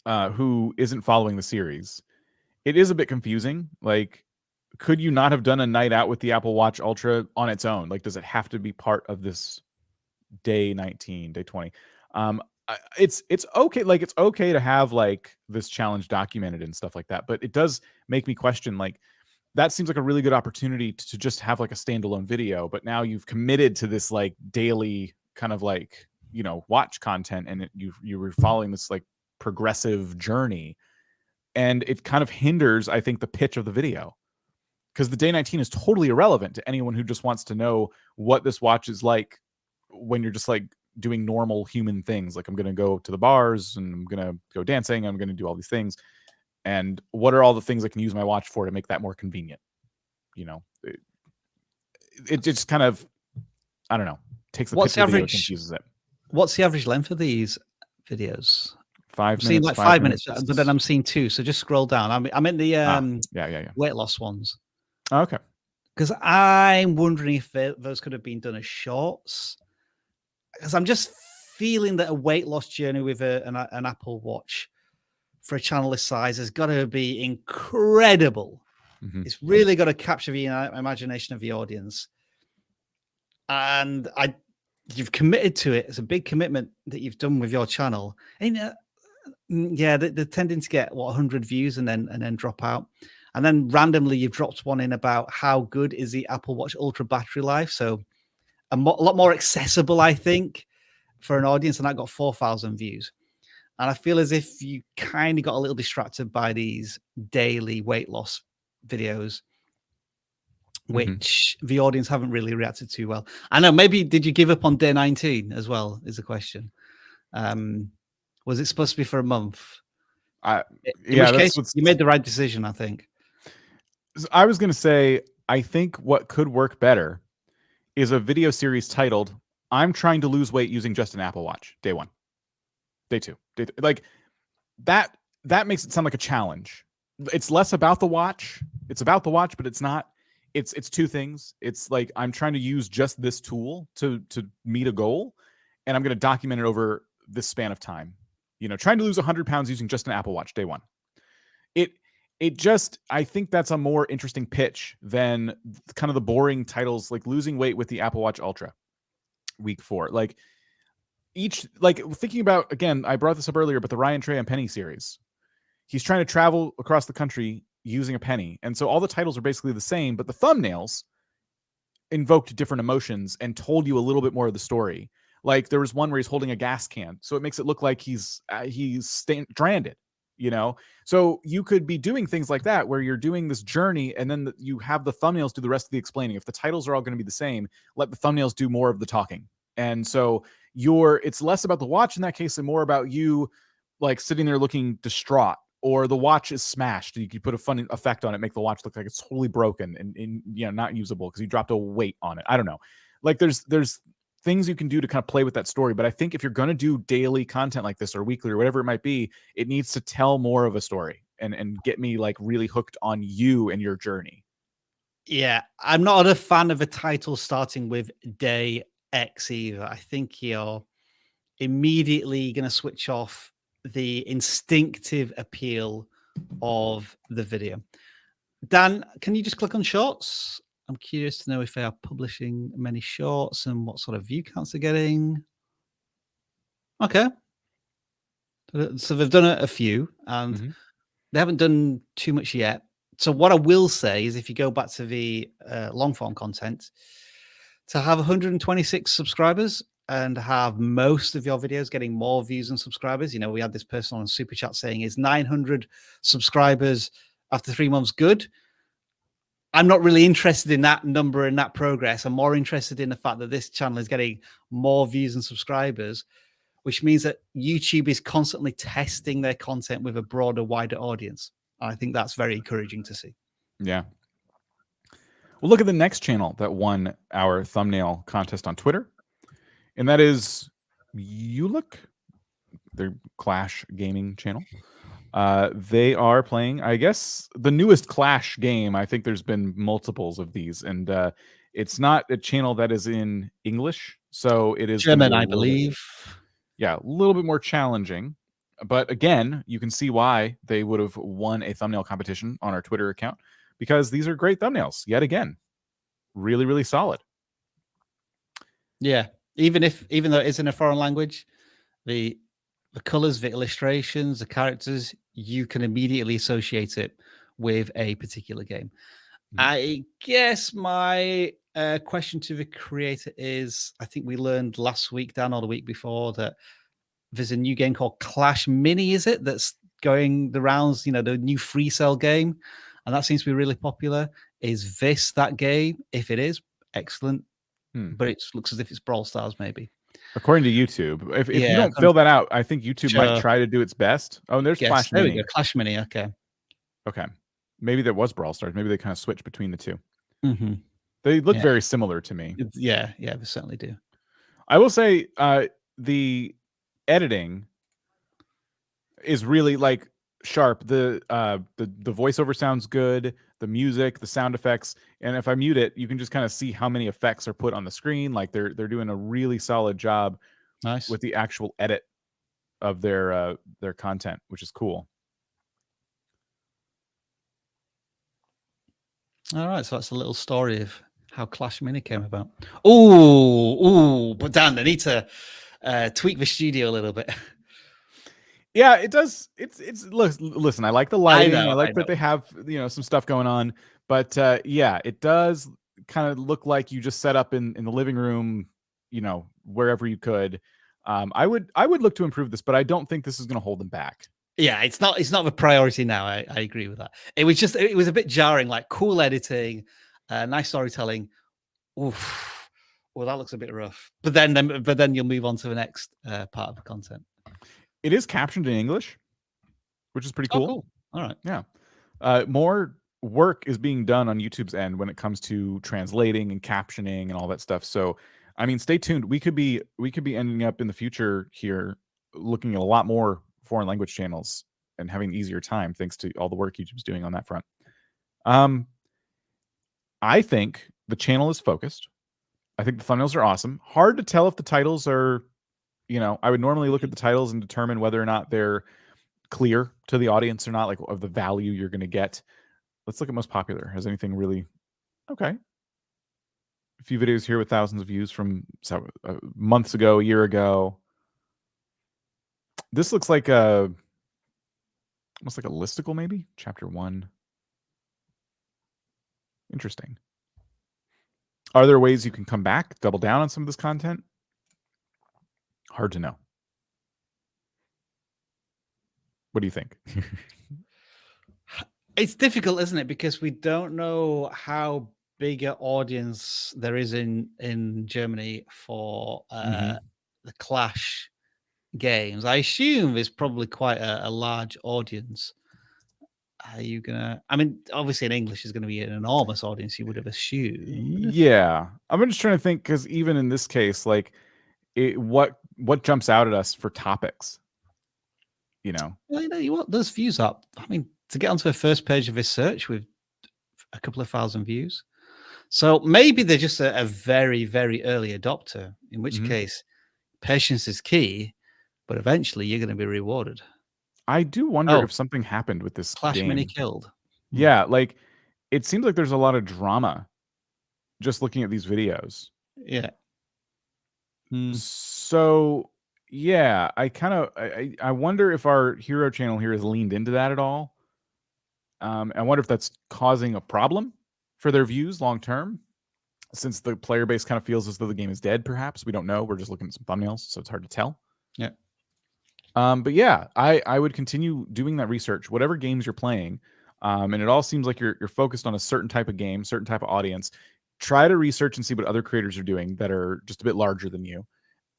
who isn't following the series, it is a bit confusing. Like, could you not have done a night out with the Apple Watch Ultra on its own? Like, does it have to be part of this day 19, day 20? It's okay. Like, it's okay to have like this challenge documented and stuff like that, but it does make me question, like, that seems like a really good opportunity to just have like a standalone video, but now you've committed to this like daily kind of like, you know, watch content, and you were following this like progressive journey, and it kind of hinders, I think, the pitch of the video, because the day 19 is totally irrelevant to anyone who just wants to know what this watch is like when you're just like doing normal human things. Like, I'm going to go to the bars and I'm going to go dancing. I'm going to do all these things. And what are all the things I can use my watch for to make that more convenient? You know, it just kind of, I don't know, takes the pitch of the video and confuses it. What's the average length of these videos? 5 minutes. Seeing like 5 minutes, but then I'm seeing 2. So just scroll down. I'm in the weight loss ones. Oh, okay. Because I'm wondering if those could have been done as shorts. Because I'm just feeling that a weight loss journey with an Apple Watch for a channel this size has got to be incredible. It's really got to capture the imagination of the audience. And you've committed to it. It's a big commitment that you've done with your channel. And yeah, they're tending to get 100 views and then drop out. And then randomly you've dropped one in about how good is the Apple Watch Ultra battery life. So a lot more accessible, I think, for an audience, and that got 4,000 views. And I feel as if you kind of got a little distracted by these daily weight loss videos, which the audience haven't really reacted to well. I know, maybe did you give up on day 19 as well, is the question. Was it supposed to be for a month? In which case, you made the right decision, I think. I was going to say, I think what could work better is a video series titled, I'm trying to lose weight using just an Apple Watch, day 1, day 2. Like, that makes it sound like a challenge. It's less about the watch. It's about the watch, but it's not. It's 2 things. It's like, I'm trying to use just this tool to meet a goal, and I'm going to document it over this span of time. You know, trying to lose 100 pounds using just an Apple Watch, day 1. It just, I think that's a more interesting pitch than kind of the boring titles like losing weight with the Apple Watch Ultra, week 4. Like, each, like, thinking about, again, I brought this up earlier, but the Ryan Trey and Penny series, he's trying to travel across the country using a penny. And so all the titles are basically the same, but the thumbnails invoked different emotions and told you a little bit more of the story. Like there was one where he's holding a gas can, so it makes it look like he's stranded, you know? So you could be doing things like that where you're doing this journey and then you have the thumbnails do the rest of the explaining. If the titles are all going to be the same, let the thumbnails do more of the talking. And so it's less about the watch in that case and more about you like sitting there looking distraught, or the watch is smashed and you could put a fun effect on it, make the watch look like it's totally broken and you know, not usable because you dropped a weight on it. I don't know. Like there's things you can do to kind of play with that story. But I think if you're going to do daily content like this or weekly or whatever it might be, it needs to tell more of a story and get me like really hooked on you and your journey. Yeah, I'm not a fan of a title starting with day X either. I think you're immediately going to switch off the instinctive appeal of the video. Dan, can you just click on shorts? I'm curious to know if they are publishing many shorts and what sort of view counts they're getting. Okay. So they've done a few and they haven't done too much yet. So what I will say is if you go back to the long form content, to have 126 subscribers and have most of your videos getting more views and subscribers. You know, we had this person on Super Chat saying, is 900 subscribers after 3 months good? I'm not really interested in that number and that progress. I'm more interested in the fact that this channel is getting more views and subscribers, which means that YouTube is constantly testing their content with a broader, wider audience. And I think that's very encouraging to see. Yeah. Well, look at the next channel that won our thumbnail contest on Twitter, and that is Uluc, their Clash gaming channel. They are playing, I guess, the newest Clash game. I think there's been multiples of these, and it's not a channel that is in English, so it is German, I believe. Yeah, a little bit more challenging. But again, you can see why they would have won a thumbnail competition on our Twitter account, because these are great thumbnails. Yet again, really, really solid. Yeah, even though it is in a foreign language, the colors, the illustrations, the characters, you can immediately associate it with a particular game. I guess my question to the creator is, I think we learned last week, Dan, or the week before, that there's a new game called Clash Mini, is it? That's going the rounds, you know, the new free cell game. And that seems to be really popular. Is this that game? If it is, excellent. But it looks as if it's Brawl Stars, maybe. According to YouTube. If you don't fill that out, I think YouTube might try to do its best. Oh, and there's Clash Mini. There we go. Clash Mini, okay. Okay. Maybe there was Brawl Stars. Maybe they kind of switched between the two. They look very similar to me. Yeah, they certainly do. I will say the editing is really like sharp. The voiceover sounds good, the music, the sound effects, and if I mute it, you can just kind of see how many effects are put on the screen. Like they're doing a really solid job with the actual edit of their content, which is cool. All right, so that's a little story of how Clash Mini came about. Oh, but Dan, they need to tweak the studio a little bit. Yeah, it does. It's listen, I like the lighting. I like that they have, you know, some stuff going on, but yeah, it does kind of look like you just set up in the living room, you know, wherever you could. I would look to improve this, but I don't think this is going to hold them back. Yeah, it's not the priority now. I agree with that. It was a bit jarring, like cool editing, nice storytelling. Oof. Well, that looks a bit rough. But then you'll move on to the next part of the content. It is captioned in English, which is pretty cool. Oh, cool. All right. Yeah. More work is being done on YouTube's end when it comes to translating and captioning and all that stuff. So, I mean, stay tuned. We could be ending up in the future here looking at a lot more foreign language channels and having an easier time thanks to all the work YouTube's doing on that front. I think the channel is focused. I think the thumbnails are awesome. Hard to tell if the titles are, you know, I would normally look at the titles and determine whether or not they're clear to the audience or not, like of the value you're going to get. Let's look at most popular. Has anything really? Okay. A few videos here with thousands of views from months ago, a year ago. This looks like a almost like a listicle, maybe chapter 1. Interesting. Are there ways you can come back, double down on some of this content? Hard to know. What do you think? It's difficult, isn't it? Because we don't know how big an audience there is in Germany for the Clash games. I assume there's probably quite a large audience. Are you gonna? I mean, obviously in English is going to be an enormous audience. You would have assumed. Yeah, I'm just trying to think, because even in this case, like, what jumps out at us for topics? You know, Well, you know, you want those views up. I mean, to get onto the first page of his search with a couple of thousand views. So maybe they're just a very, very early adopter, in which case patience is key, but eventually you're going to be rewarded. I do wonder if something happened with this Clash game. Mini killed. Yeah, like, it seems like there's a lot of drama just looking at these videos. Yeah. So yeah, I wonder if our hero channel here has leaned into that at all. I wonder if that's causing a problem for their views long term, since the player base kind of feels as though the game is dead. Perhaps we don't know. We're just looking at some thumbnails, so it's hard to tell. Yeah. But yeah, I would continue doing that research, whatever games you're playing. And it all seems like you're focused on a certain type of game, certain type of audience. Try to research and see what other creators are doing that are just a bit larger than you.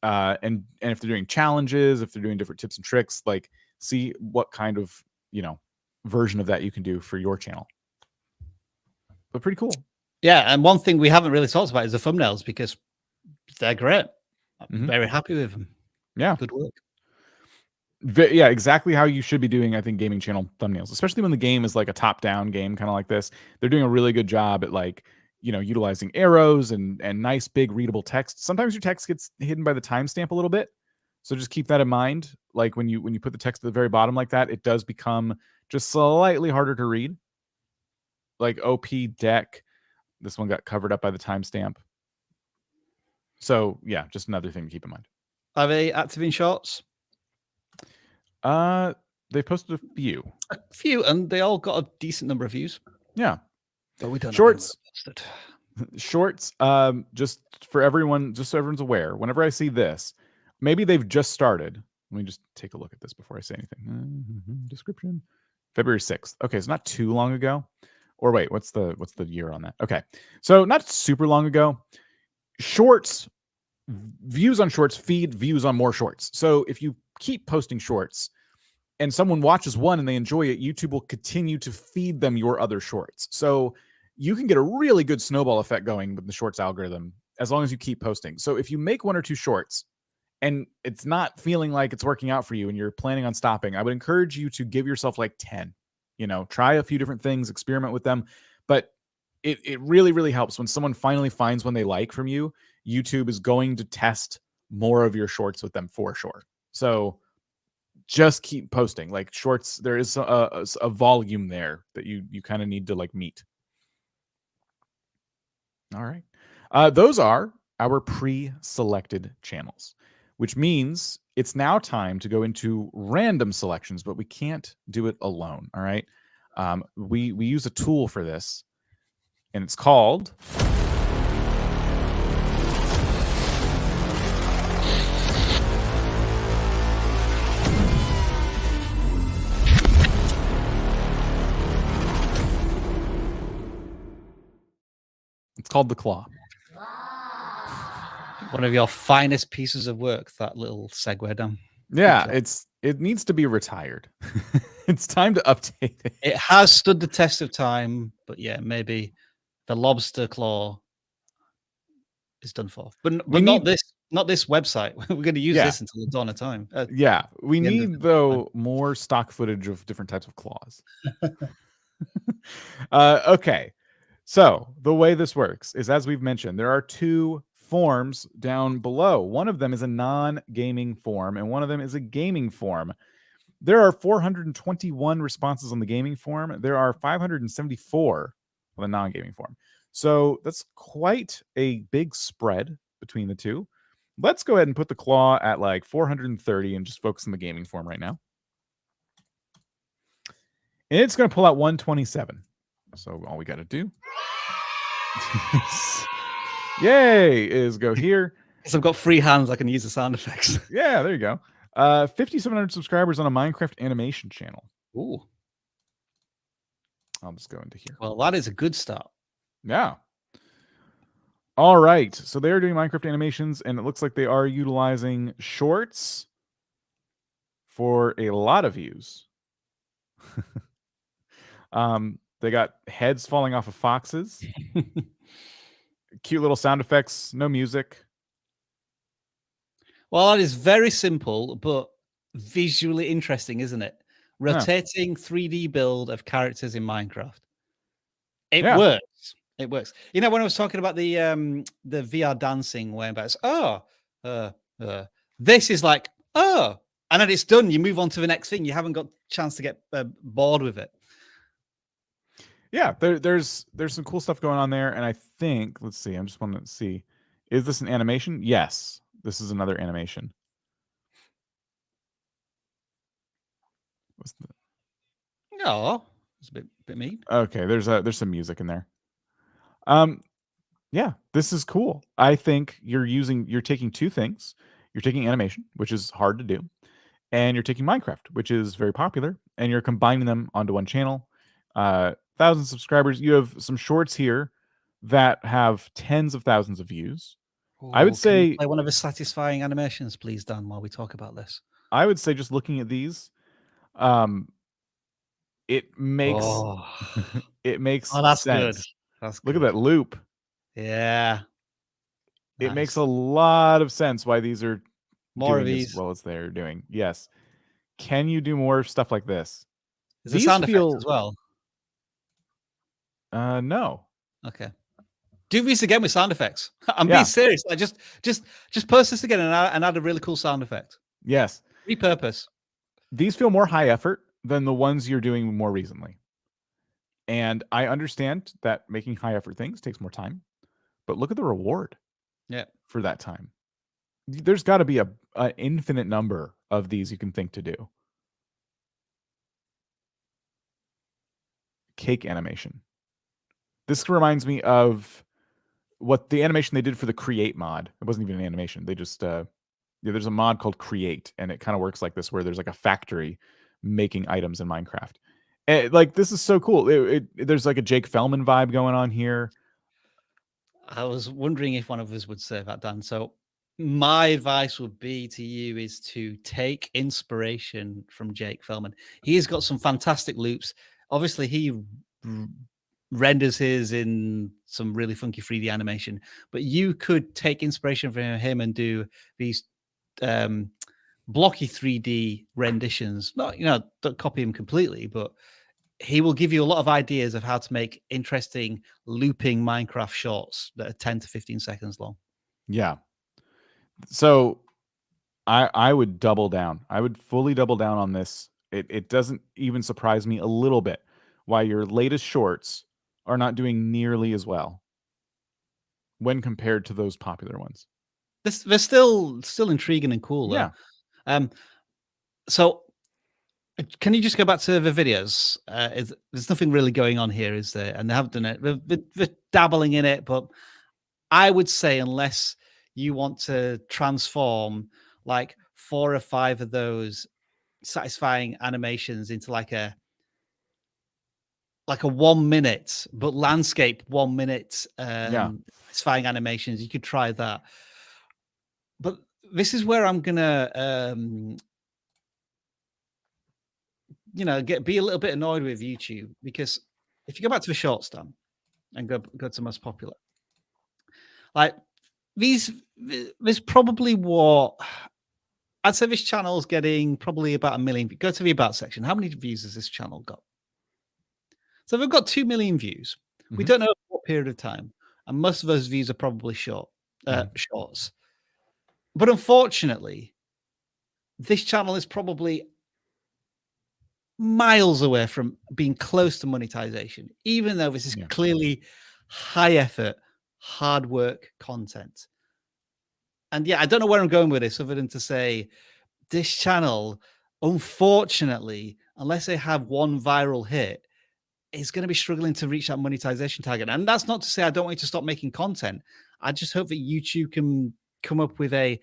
And if they're doing challenges, if they're doing different tips and tricks, like, see what kind of, version of that you can do for your channel. But pretty cool. Yeah, and one thing we haven't really talked about is the thumbnails, because they're great. I'm very happy with them. Yeah, good work. Yeah, exactly how you should be doing, I think, gaming channel thumbnails, especially when the game is like a top-down game, kind of like this. They're doing a really good job at, like, utilizing arrows and nice big readable text. Sometimes your text gets hidden by the timestamp a little bit, so just keep that in mind. Like, when you put the text at the very bottom like that, it does become just slightly harder to read. Like OP deck, this one got covered up by the timestamp. So yeah, just another thing to keep in mind. Are they active in shorts? They posted a few, and they all got a decent number of views. Yeah, but we don't shorts. Know shorts. Just for everyone, just so everyone's aware. Whenever I see this, maybe they've just started. Let me just take a look at this before I say anything. Description: February 6th. Okay, so not too long ago. Or wait, what's the year on that? Okay, so not super long ago. Shorts, views on shorts feed views on more shorts. So if you keep posting shorts and someone watches one and they enjoy it, YouTube will continue to feed them your other shorts. So you can get a really good snowball effect going with the shorts algorithm as long as you keep posting. So if you make 1 or 2 shorts and it's not feeling like it's working out for you and you're planning on stopping, I would encourage you to give yourself like 10. Try a few different things, experiment with them. But it really, really helps when someone finally finds one they like from you. YouTube is going to test more of your shorts with them for sure. So just keep posting. Like, shorts, there is a volume there that you kind of need to, like, meet. All right. Those are our pre-selected channels, which means it's now time to go into random selections, but we can't do it alone. All right. We use a tool for this, and it's called the CLAAAW. One of your finest pieces of work, that little segue down. Yeah, it needs to be retired. It's time to update it. It has stood the test of time, but yeah, maybe the lobster claw is done for. But not this website. We're going to use this until the dawn of time. We need, though, more stock footage of different types of claws. Okay. So the way this works is, as we've mentioned, there are 2 forms down below. One of them is a non-gaming form, and one of them is a gaming form. There are 421 responses on the gaming form. There are 574 on the non-gaming form. So that's quite a big spread between the 2. let's go ahead and put the claw at like 430 and just focus on the gaming form right now. And it's going to pull out 127. So all we got to do, yay, is go here. Because I've got free hands, I can use the sound effects. Yeah, there you go. 5,700 subscribers on a Minecraft animation channel. Ooh. I'll just go into here. Well, that is a good start. Yeah. All right. So they're doing Minecraft animations, and it looks like they are utilizing shorts for a lot of views. They got heads falling off of foxes. Cute little sound effects, no music. Well, that is very simple, but visually interesting, isn't it? Rotating 3D build of characters in Minecraft. It works. It works. You know, when I was talking about the VR dancing, where about this is like, and then it's done. You move on to the next thing. You haven't got a chance to get bored with it. Yeah, there's some cool stuff going on there, and I think, let's see, I'm just wanting to see, is this an animation? Yes, this is another animation. What's the... No, it's a bit mean. Okay, there's some music in there. Yeah, this is cool. I think you're taking two things. You're taking animation, which is hard to do, and you're taking Minecraft, which is very popular, and you're combining them onto one channel. 1,000 subscribers. You have some shorts here that have tens of thousands of views. Ooh, I would say play one of the satisfying animations, please, Dan, while we talk about this. I would say just looking at these, it makes it makes that's sense. good. That's Look good. at that loop. Yeah. It makes a lot of sense why these are more of doing these as well as they're doing. Yes. Can you do more stuff like this? Is there sound effects as well? No. Okay. Do these again with sound effects. I'm being serious. Like just post this again and add a really cool sound effect. Yes. Repurpose. These feel more high effort than the ones you're doing more recently. And I understand that making high effort things takes more time, but look at the reward. Yeah. For that time. There's got to be an infinite number of these you can think to do. Cake animation. This reminds me of what the animation they did for the Create mod. It wasn't even an animation. They just there's a mod called Create, and it kind of works like this, where there's like a factory making items in Minecraft. And, like, this is so cool. There's like a Jake Fellman vibe going on here. I was wondering if one of us would say that, Dan. So my advice would be to you is to take inspiration from Jake Fellman. He's got some fantastic loops. Obviously, he renders his in some really funky 3D animation, but you could take inspiration from him and do these blocky 3D renditions. Not, don't copy him completely, but he will give you a lot of ideas of how to make interesting looping Minecraft shorts that are 10 to 15 seconds long. Yeah. So I would double down. I would fully double down on this. It doesn't even surprise me a little bit why your latest shorts are not doing nearly as well when compared to those popular ones. They're still intriguing and cool. Yeah. So can you just go back to the videos? There's nothing really going on here, is there? And they haven't done it. They're dabbling in it, but I would say unless you want to transform like 4 or 5 of those satisfying animations into like a 1 minute, but landscape 1 minute satisfying animations, you could try that. But this is where I'm gonna be a little bit annoyed with YouTube, because if you go back to the shorts, Dan, and go to most popular, like there's probably what I'd say this channel's getting probably about 1 million. Go to the about section. How many views has this channel got? So they've got 2 million views. We don't know what period of time, and most of those views are probably shorts. But unfortunately, this channel is probably miles away from being close to monetization, even though this is clearly high effort, hard work content. And yeah, I don't know where I'm going with this other than to say this channel, unfortunately, unless they have one viral hit, is going to be struggling to reach that monetization target. And that's not to say I don't want you to stop making content. I just hope that YouTube can come up with a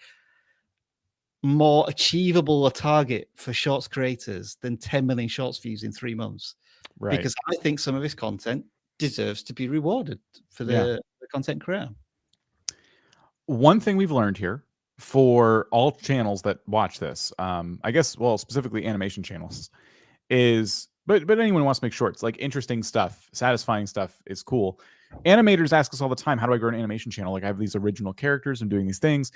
more achievable target for shorts creators than 10 million shorts views in 3 months. Right. Because I think some of this content deserves to be rewarded for the content creator. One thing we've learned here for all channels that watch this, I guess, well, specifically animation channels, is but anyone who wants to make shorts, like interesting stuff, satisfying stuff is cool. Animators ask us all the time, how do I grow an animation channel? Like, I have these original characters, I'm doing these things.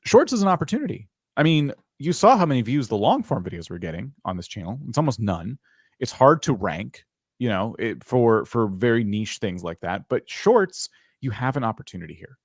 Shorts is an opportunity. I mean, you saw how many views the long form videos were getting on this channel. It's almost none. It's hard to rank, you know, for very niche things like that. But shorts, you have an opportunity here.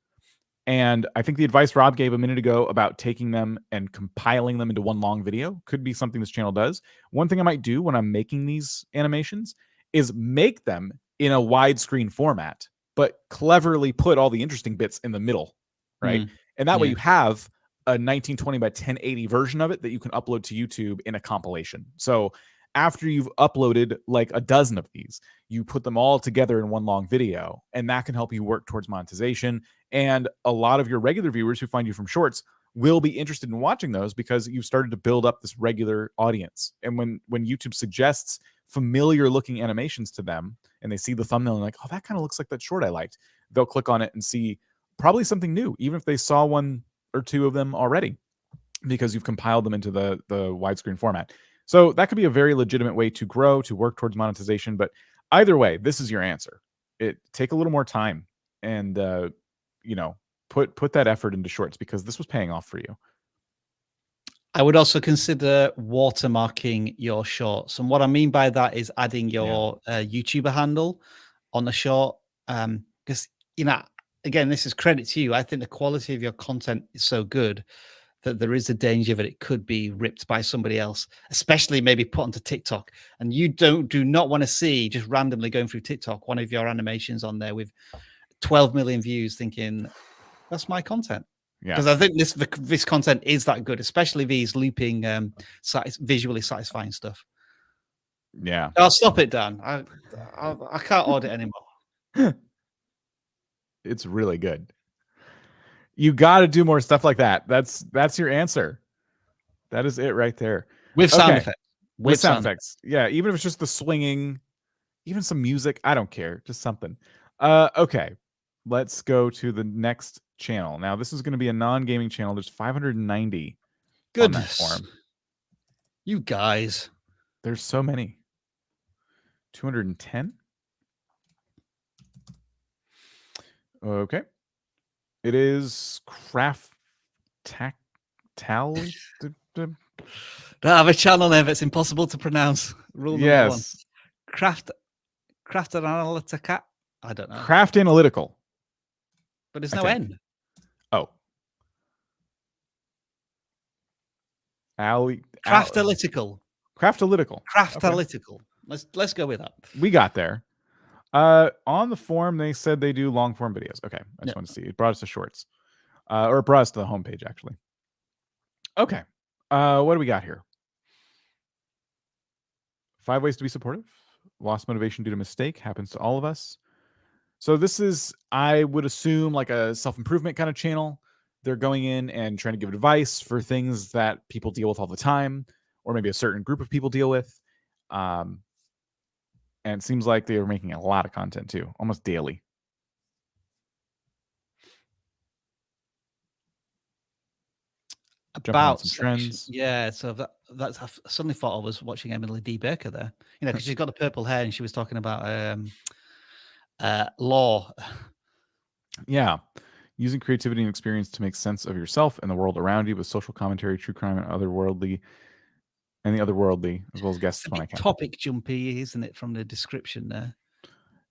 And I think the advice Rob gave a minute ago about taking them and compiling them into one long video could be something this channel does. One thing I might do when I'm making these animations is make them in a widescreen format, but cleverly put all the interesting bits in the middle, right? And that way you have a 1920 by 1080 version of it that you can upload to YouTube in a compilation. So after you've uploaded like a dozen of these, you put them all together in one long video, and that can help you work towards monetization. And a lot of your regular viewers who find you from shorts will be interested in watching those because you've started to build up this regular audience. And when YouTube suggests familiar looking animations to them and they see the thumbnail and like, oh, that kind of looks like that short I liked, they'll click on it and see probably something new, even if they saw one or two of them already, because you've compiled them into the widescreen format. So that could be a very legitimate way to grow, to work towards monetization. But either way, this is your answer. Take a little more time and, you know, put that effort into shorts because this was paying off for you. I would also consider watermarking your shorts. And what I mean by that is adding your YouTuber handle on the short. Because, you know, again, this is credit to you. I think the quality of your content is so good that there is a danger that it could be ripped by somebody else, especially maybe put onto TikTok. And you do not want to see just randomly going through TikTok one of your animations on there with 12 million views thinking, that's my content. Yeah. Because I think this content is that good, especially these looping, visually satisfying stuff. Yeah. I'll stop it, Dan. I can't audit anymore. It's really good. You got to do more stuff like that. That's your answer. That is it right there. With sound effects. With sound effects. Yeah, even if it's just the swinging, even some music, I don't care. Just something. Okay. Let's go to the next channel. Now, this is going to be a non-gaming channel. There's 590 on that form. You guys. There's so many. 210? Okay. It is Craftalytical. Don't have a channel name that's impossible to pronounce. Rule number one. Craftalytical. I don't know. Craftalytical. But there's no N. Oh. Craftalytical. Craftalytical. Craftalytical. Okay. Let's go with that. We got there. On the form, they said they do long form videos. Okay, I just want to see. It brought us to shorts, or it brought us to the homepage actually. Okay, what do we got here? 5 ways to be supportive. Lost motivation due to mistake happens to all of us. So this is, I would assume, like a self-improvement kind of channel. They're going in and trying to give advice for things that people deal with all the time, or maybe a certain group of people deal with. And it seems like they are making a lot of content too, almost daily. About some trends. Yeah, so that's I suddenly thought I was watching Emily D. Baker there. You know, because she's got the purple hair and she was talking about law. Yeah. Using creativity and experience to make sense of yourself and the world around you with social commentary, true crime, and the otherworldly, as well as guests. It's a bit topic jumpy, isn't it, from the description there?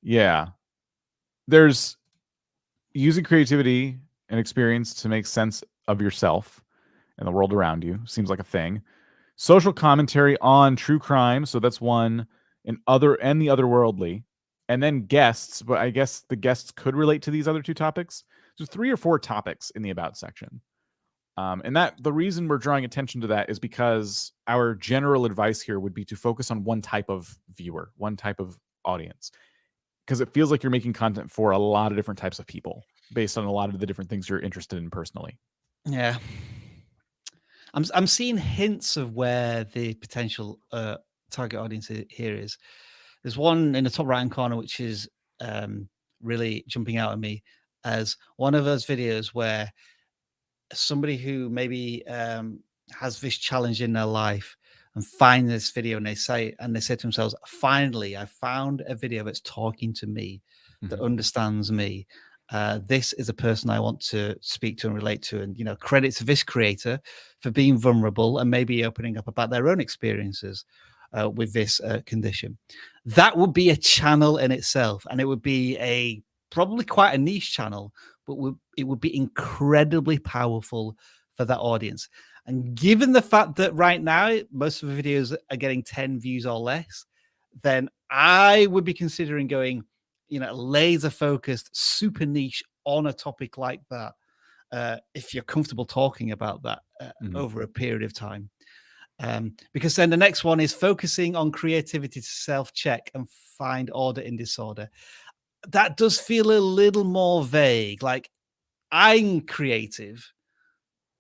Yeah. There's using creativity and experience to make sense of yourself and the world around you. Seems like a thing. Social commentary on true crime. So that's one. And the otherworldly. And then guests. But I guess the guests could relate to these other two topics. there's 3 or 4 topics in the about section. And that the reason we're drawing attention to that is because our general advice here would be to focus on one type of viewer, one type of audience, because it feels like you're making content for a lot of different types of people based on a lot of the different things you're interested in personally. Yeah. I'm seeing hints of where the potential target audience here is. There's one in the top right-hand corner, which is really jumping out at me as one of those videos where somebody who maybe has this challenge in their life and find this video and they say to themselves, finally, I found a video that's talking to me, that understands me. This is a person I want to speak to and relate to. And, you know, credit to this creator for being vulnerable and maybe opening up about their own experiences with this condition. That would be a channel in itself. And it would be probably quite a niche channel, but it would be incredibly powerful for that audience. And given the fact that right now, most of the videos are getting 10 views or less, then I would be considering going, you know, laser focused, super niche on a topic like that. If you're comfortable talking about that over a period of time. Because then the next one is focusing on creativity to self-check and find order in disorder. That does feel a little more vague. Like, I'm creative,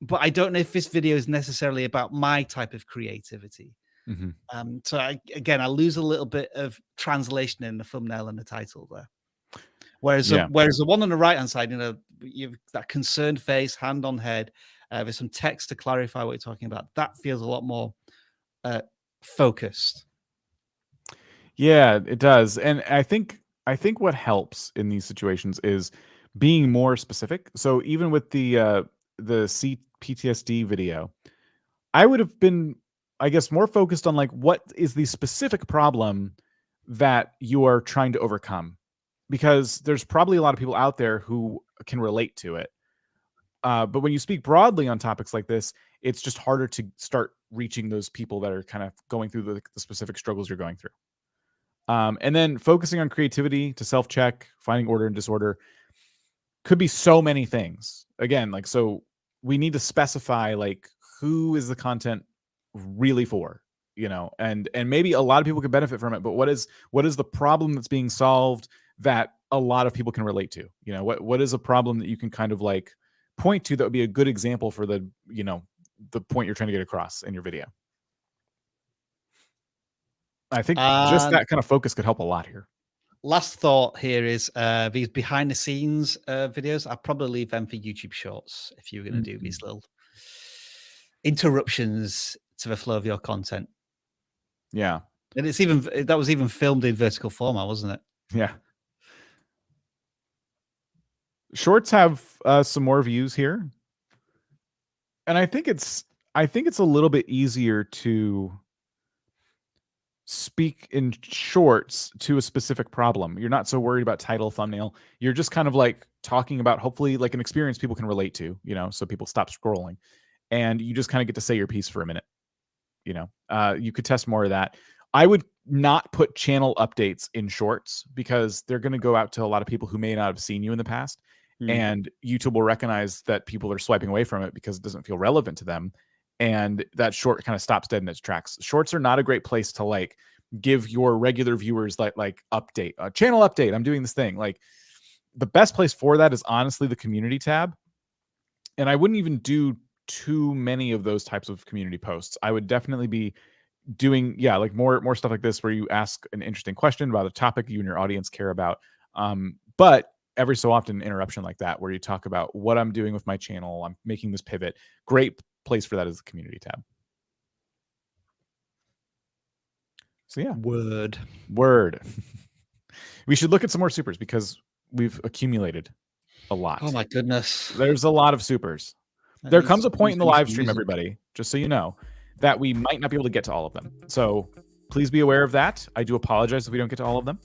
but I don't know if this video is necessarily about my type of creativity. So I lose a little bit of translation in the thumbnail and the title there. Whereas the one on the right hand side, you know, you've that concerned face, hand on head. There's some text to clarify what you're talking about. That feels a lot more focused. Yeah, it does. And I think what helps in these situations is being more specific. So even with the CPTSD video, I would have been, I guess, more focused on like, what is the specific problem that you are trying to overcome? Because there's probably a lot of people out there who can relate to it. But when you speak broadly on topics like this, it's just harder to start reaching those people that are kind of going through the specific struggles you're going through. And then focusing on creativity to self-check, finding order and disorder could be so many things. Again, like, so we need to specify like, who is the content really for, you know, and maybe a lot of people could benefit from it, but what is the problem that's being solved that a lot of people can relate to? You know, what is a problem that you can kind of like point to that would be a good example for the, you know, the point you're trying to get across in your video. I think just that kind of focus could help a lot here. Last thought here is these behind the scenes videos. I'll probably leave them for YouTube Shorts if you're going to do these little interruptions to the flow of your content. Yeah. And that was even filmed in vertical format, wasn't it? Yeah. Shorts have some more views here. And I think it's a little bit easier to speak in shorts to a specific problem. You're not so worried about title, thumbnail. You're just kind of like talking about hopefully like an experience people can relate to, you know, so people stop scrolling. And you just kind of get to say your piece for a minute. You know, you could test more of that. I would not put channel updates in shorts because they're going to go out to a lot of people who may not have seen you in the past. And YouTube will recognize that people are swiping away from it because it doesn't feel relevant to them. And that short kind of stops dead in its tracks. Shorts are not a great place to like give your regular viewers like update, channel update. I'm doing this thing. Like, the best place for that is honestly the community tab. And I wouldn't even do too many of those types of community posts. I would definitely be doing, like more stuff like this where you ask an interesting question about a topic you and your audience care about. But every so often, interruption like that where you talk about what I'm doing with my channel, I'm making this pivot. Great place for that is the community tab. So yeah, word. We should look at some more supers because we've accumulated a lot. Oh my goodness, there's a lot of supers. There comes a point in the live stream, everybody, just so you know, that we might not be able to get to all of them. So please be aware of that. I do apologize if we don't get to all of them.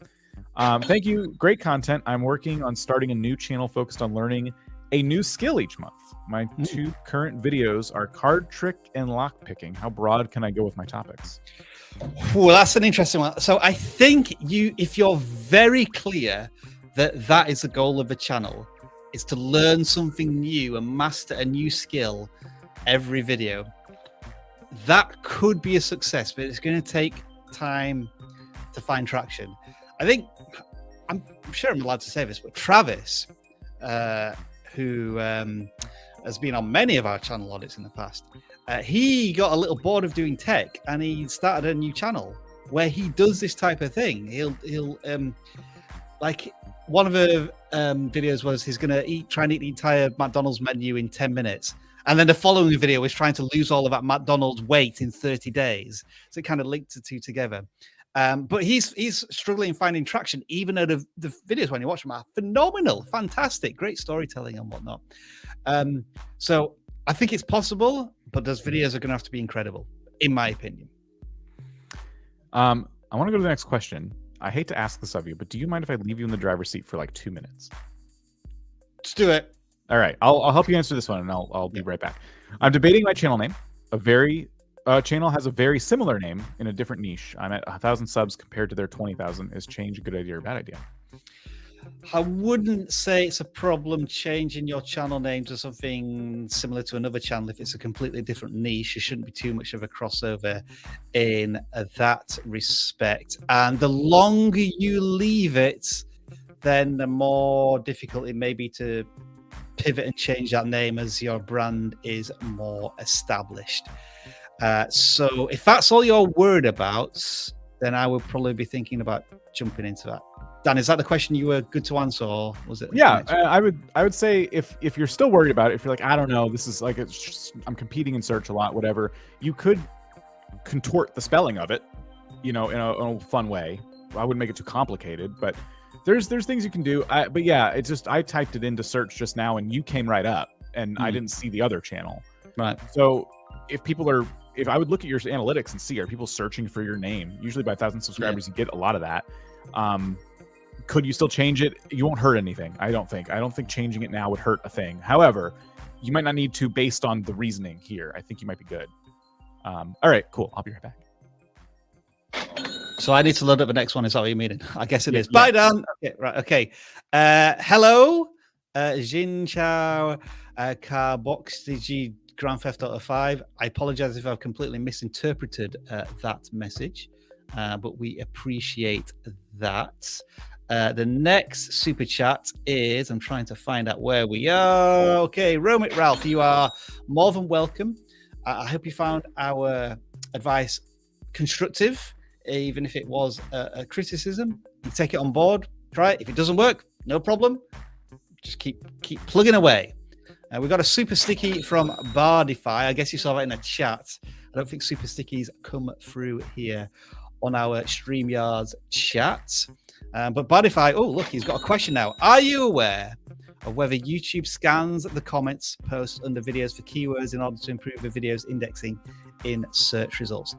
Thank you. Great content. I'm working on starting a new channel focused on learning a new skill each month. My 2 current videos are card trick and lock picking. How broad can I go with my topics? Well, that's an interesting one. So I think if you're very clear that is the goal of the channel, is to learn something new and master a new skill every video, that could be a success, but it's going to take time to find traction. I think, I'm sure I'm allowed to say this, but Travis, who has been on many of our channel audits in the past, he got a little bored of doing tech, and he started a new channel where he does this type of thing. He'll like, one of the videos was he's going to try and eat the entire McDonald's menu in 10 minutes. And then the following video is trying to lose all of that McDonald's weight in 30 days. So it kind of linked the two together. But he's struggling finding traction, even though the videos when you watch them are phenomenal, fantastic, great storytelling and whatnot. So I think it's possible, but those videos are going to have to be incredible, in my opinion. I want to go to the next question. I hate to ask this of you, but do you mind if I leave you in the driver's seat for like 2 minutes? Let's do it. All right, I'll help you answer this one, and I'll be right back. I'm debating my channel name. Channel has a very similar name in a different niche. I'm at 1,000 subs compared to their 20,000. Is change a good idea or a bad idea? I wouldn't say it's a problem changing your channel name to something similar to another channel if it's a completely different niche. It shouldn't be too much of a crossover in that respect. And the longer you leave it, then the more difficult it may be to pivot and change that name as your brand is more established. So if that's all you're worried about, then I would probably be thinking about jumping into that. Dan, is that the question you were good to answer, or was it? Yeah, I would say if you're still worried about it, if you're like, I don't know, this is like, it's just, I'm competing in search a lot, whatever, you could contort the spelling of it, you know, in a fun way. I wouldn't make it too complicated, but there's things you can do. But yeah, it's just, I typed it into search just now and you came right up, and I didn't see the other channel. Right. So if I would look at your analytics and see, are people searching for your name? Usually by 1,000 subscribers, you get a lot of that. Could you still change it? You won't hurt anything. I don't think changing it now would hurt a thing. However, you might not need to based on the reasoning here. I think you might be good. All right, cool. I'll be right back. So I need to load up the next one. Is that what you're meaning? I guess it is. Bye, Dan. Okay, right. Okay. Hello, Jin Chao, Carbox DG Grand Theft Auto 5. I apologize if I've completely misinterpreted that message, but we appreciate that. The next super chat is, I'm trying to find out where we are. Okay, Romit Ralph, you are more than welcome. I hope you found our advice constructive, even if it was a criticism. You take it on board, try it. If it doesn't work, no problem. Just keep plugging away. We got a super sticky from Bardify. I guess you saw that in the chat. I don't think super stickies come through here on our StreamYards chat. But Bardify, oh, look, he's got a question now. Are you aware of whether YouTube scans the comments posts under videos for keywords in order to improve the video's indexing in search results?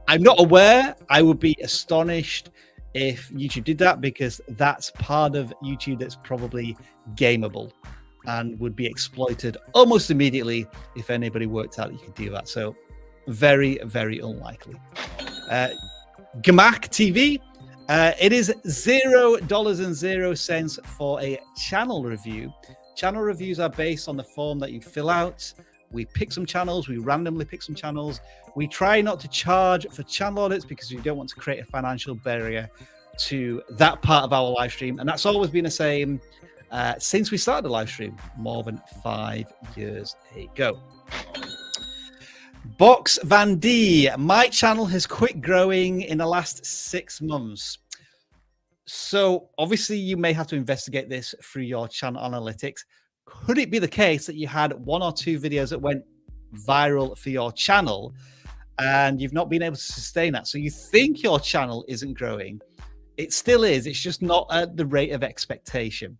I'm not aware. I would be astonished if YouTube did that, because that's part of YouTube that's probably gameable and would be exploited almost immediately if anybody worked out you could do that. So very, very unlikely. Gamak TV, it is $0.00 for a channel review. Channel reviews are based on the form that you fill out. We pick some channels, we randomly pick some channels. We try not to charge for channel audits because we don't want to create a financial barrier to that part of our live stream. And that's always been the same since we started the live stream more than 5 years ago. Box Van D, my channel has quit growing in the last 6 months. So obviously you may have to investigate this through your channel analytics. Could it be the case that you had 1 or 2 videos that went viral for your channel and you've not been able to sustain that? So you think your channel isn't growing. It still is. It's just not at the rate of expectation.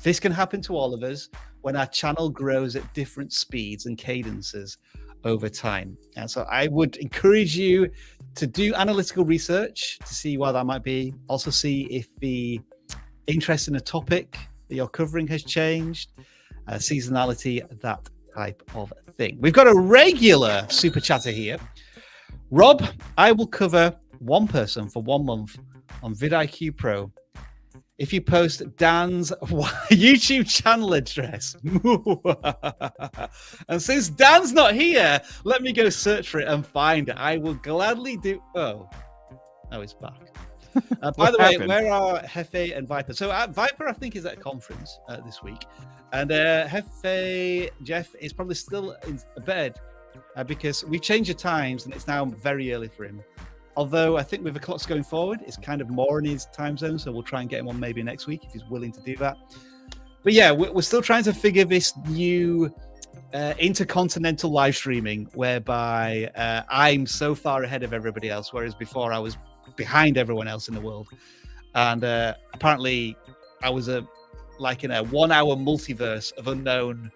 This can happen to all of us when our channel grows at different speeds and cadences over time. And so I would encourage you to do analytical research to see why that might be. Also see if the interest in the topic that you're covering has changed, seasonality, that type of thing. We've got a regular super chatter here. Rob, I will cover one person for 1 month on vidIQ Pro if you post Dan's YouTube channel address. And since Dan's not here, let me go search for it and find it. I will gladly do. Oh, it's back. By the way, where are Hefe and Viper? So Viper, I think, is at a conference this week. And Hefe, Jeff, is probably still in bed because we've changed the times and it's now very early for him. Although I think with the clocks going forward, it's kind of more in his time zone. So we'll try and get him on maybe next week if he's willing to do that. But yeah, we're still trying to figure this new intercontinental live streaming whereby I'm so far ahead of everybody else, whereas before I was behind everyone else in the world. And apparently I was in a 1-hour multiverse of unknown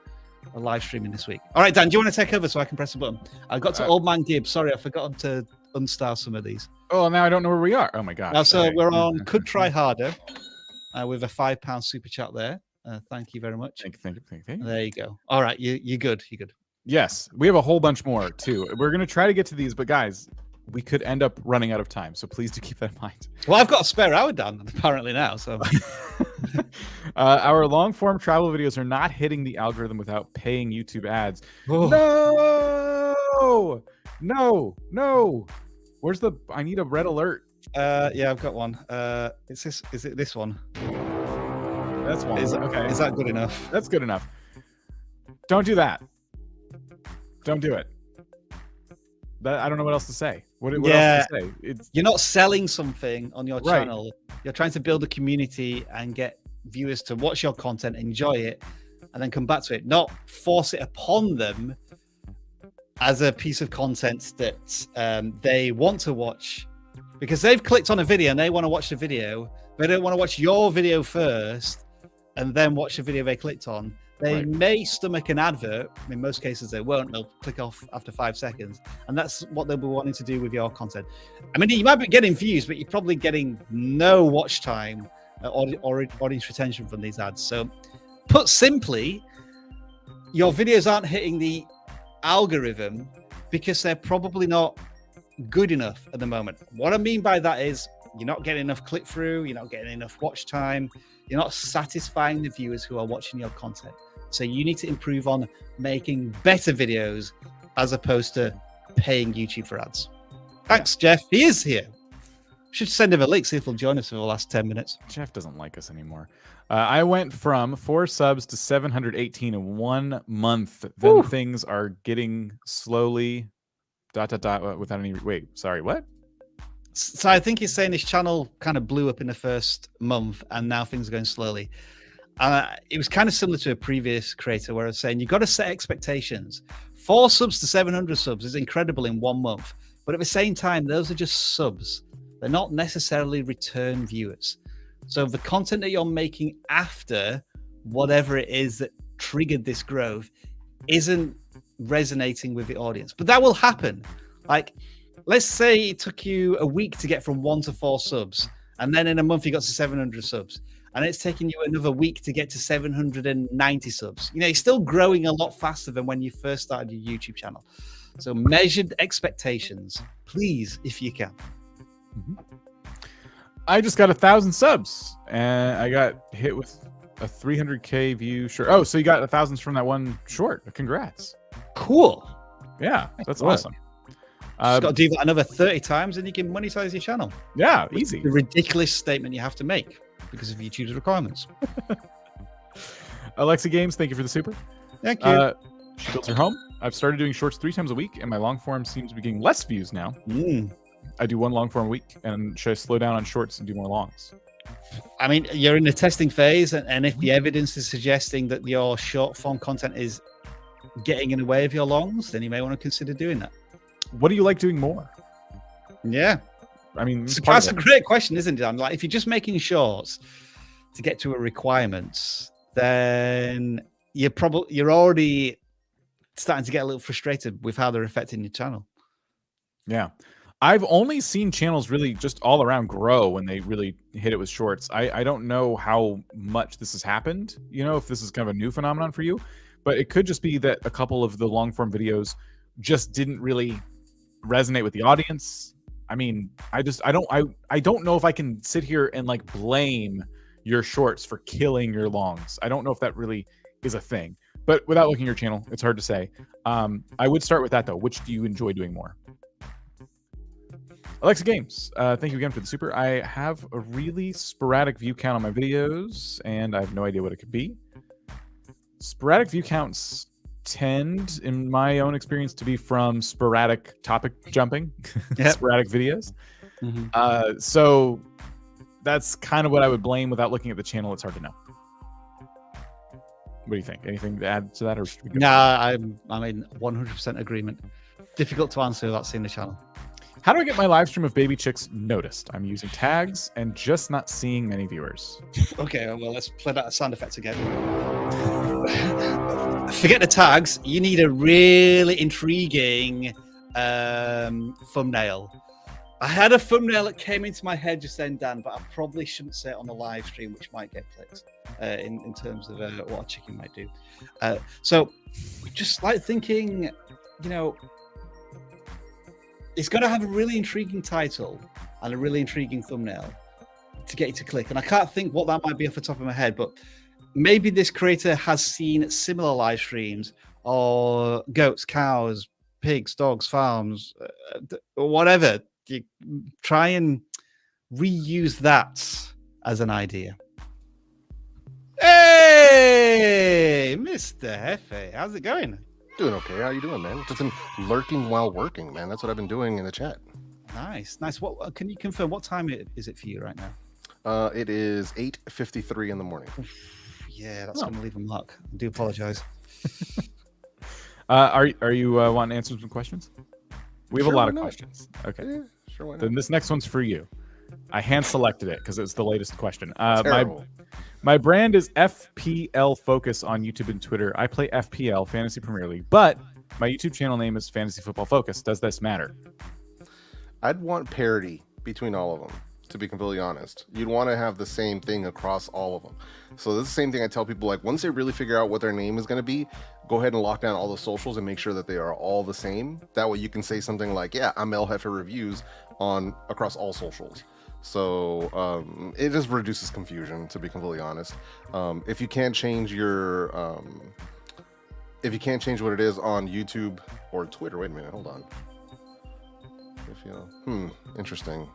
live streaming this week. All right, Dan, do you want to take over so I can press the button? I got to Old Man Gibbs. Sorry, I've forgotten to unstar some of these. Oh, now I don't know where we are. Oh my god. Now, so we're on Could Try Harder with a £5 super chat there. Thank you very much. Thank you. There you go. All right, you're good. You're good. Yes, we have a whole bunch more too. We're going to try to get to these, but guys, we could end up running out of time. So please do keep that in mind. Well, I've got a spare hour done apparently now. So our long form travel videos are not hitting the algorithm without paying YouTube ads. Oh. No. Where's the? I need a red alert. Yeah, I've got one. Is it this one? That's one. Okay. Is that good enough? That's good enough. Don't do that. Don't do it. I don't know what else to say. What else to say? You're not selling something on your channel. You're trying to build a community and get viewers to watch your content, enjoy it, and then come back to it. Not force it upon them as a piece of content that they want to watch because they've clicked on a video and they want to watch the video. They don't want to watch your video first and then watch the video they clicked on. They may stomach an advert. In most cases, they won't. They'll click off after 5 seconds. And that's what they'll be wanting to do with your content. I mean, you might be getting views, but you're probably getting no watch time or audience retention from these ads. So put simply, your videos aren't hitting the algorithm because they're probably not good enough at the moment. What I mean by that is you're not getting enough click-through. You're not getting enough watch time. You're not satisfying the viewers who are watching your content. So you need to improve on making better videos as opposed to paying YouTube for ads. Thanks, Jeff. He is here. Should send him a link, see if he'll join us for the last 10 minutes. Jeff doesn't like us anymore. I went from 4 subs to 718 in 1 month. Then things are getting slowly... ... without any... Wait, sorry, what? So I think he's saying his channel kind of blew up in the first month and now things are going slowly. It was kind of similar to a previous creator where I was saying, you've got to set expectations. 4 subs to 700 subs is incredible in 1 month. But at the same time, those are just subs. They're not necessarily return viewers. So the content that you're making after whatever it is that triggered this growth isn't resonating with the audience. But that will happen. Like, let's say it took you a week to get from 1 to 4 subs. And then in a month, you got to 700 subs. And it's taking you another week to get to 790 subs. You know, you're still growing a lot faster than when you first started your YouTube channel. So measured expectations, please, if you can. I just got 1,000 subs and I got hit with a 300K view short. Oh, so you got 1,000 from that one short. Congrats. Cool. Yeah, that's awesome. Just got to do that another 30 times and you can monetize your channel. Yeah, easy. The ridiculous statement you have to make because of YouTube's requirements. Alexa Games, thank you for the super. Thank you. She built her home. I've started doing shorts 3 times a week, and my long form seems to be getting less views now. I do 1 long form a week, and should I slow down on shorts and do more longs? I mean, you're in the testing phase, and if the evidence is suggesting that your short form content is getting in the way of your longs, then you may want to consider doing that. What do you like doing more? Yeah. I mean, that's a great question, isn't it? I'm like, if you're just making shorts to get to a requirement, then you're already starting to get a little frustrated with how they're affecting your channel. Yeah. I've only seen channels really just all around grow when they really hit it with shorts. I don't know how much this has happened, you know, if this is kind of a new phenomenon for you, but it could just be that a couple of the long form videos just didn't really resonate with the audience. I mean, I don't know if I can sit here and like blame your shorts for killing your longs. I don't know if that really is a thing, but without looking at your channel, it's hard to say. I would start with that though. Which do you enjoy doing more? Alexa Games, thank you again for the super. I have a really sporadic view count on my videos, and I have no idea what it could be. Sporadic view counts tend, in my own experience, to be from sporadic topic jumping, sporadic videos. So that's kind of what I would blame without looking at the channel. It's hard to know. What do you think? Anything to add to that? Or nah, I'm in 100% agreement. Difficult to answer without seeing the channel. How do I get my live stream of baby chicks noticed? I'm using tags and just not seeing many viewers. Okay, well, let's play that sound effects again. Forget the tags. You need a really intriguing thumbnail. I had a thumbnail that came into my head just then, Dan, but I probably shouldn't say it on the live stream, which might get clicked in terms of what a chicken might do. So just like thinking, you know, it's got to have a really intriguing title and a really intriguing thumbnail to get you to click. And I can't think what that might be off the top of my head, but maybe this creator has seen similar live streams or goats, cows, pigs, dogs, farms, whatever. You try and reuse that as an idea. Hey, Mr. Hefe, how's it going? Doing okay. How you doing, man? Just been lurking while working, man. That's what I've been doing in the chat. Nice. What can you confirm? What time is it for you right now? It is 8:53 in the morning. Yeah, that's going to leave a mark. I do apologize. Are you wanting to answer some questions? We have a lot of questions. Okay. Yeah, sure. Why not? Then this next one's for you. I hand selected it because it's the latest question. My brand is FPL Focus on YouTube and Twitter. I play FPL, Fantasy Premier League, but my YouTube channel name is Fantasy Football Focus. Does this matter? I'd want parity between all of them, to be completely honest. You'd want to have the same thing across all of them. So this is the same thing I tell people, like, once they really figure out what their name is going to be, go ahead and lock down all the socials and make sure that they are all the same. That way you can say something like, yeah, I'm El Jefe Reviews across all socials. So it just reduces confusion, to be completely honest. If you can't change your if you can't change what it is on YouTube or Twitter, wait a minute, hold on. Interesting.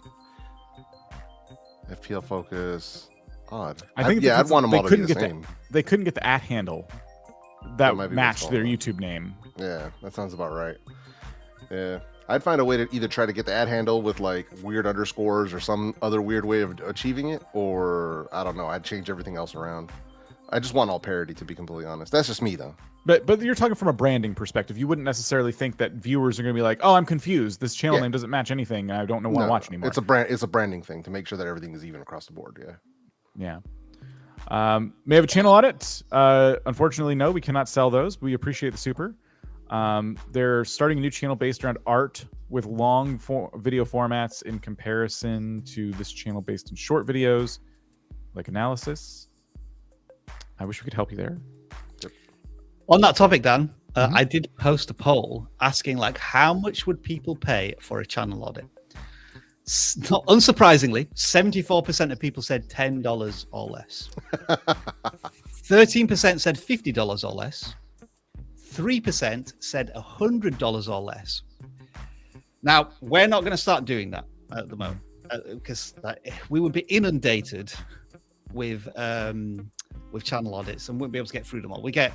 FPL Focus, odd. I think I'd want them all to be the same. They couldn't get the @ handle that matched their YouTube name. Yeah, that sounds about right. Yeah. I'd find a way to either try to get the @ handle with like weird underscores or some other weird way of achieving it, or I don't know, I'd change everything else around. I just want all parity, to be completely honest. That's just me though. But you're talking from a branding perspective. You wouldn't necessarily think that viewers are going to be like, "Oh, I'm confused. This channel name doesn't match anything. I don't know what to watch anymore." It's a branding thing to make sure that everything is even across the board. Yeah. May I have a channel audit? Unfortunately, no. We cannot sell those. We appreciate the super. They're starting a new channel based around art with long video formats in comparison to this channel based in short videos, like analysis. I wish we could help you there. On that topic, Dan, I did post a poll asking, like, how much would people pay for a channel audit? Not unsurprisingly, 74% of people said $10 or less. 13% said $50 or less. 3% said $100 or less. Now, we're not going to start doing that at the moment because we would be inundated with channel audits and wouldn't be able to get through them all. We get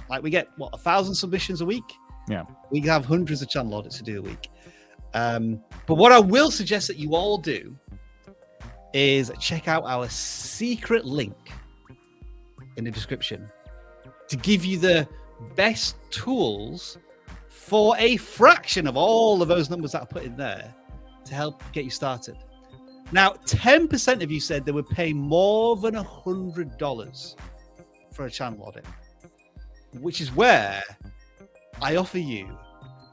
what, 1,000 submissions a week? Yeah. We have hundreds of channel audits to do a week. But what I will suggest that you all do is check out our secret link in the description to give you the best tools for a fraction of all of those numbers that I put in there to help get you started. Now, 10% of you said they would pay more than $100 for a channel audit, which is where I offer you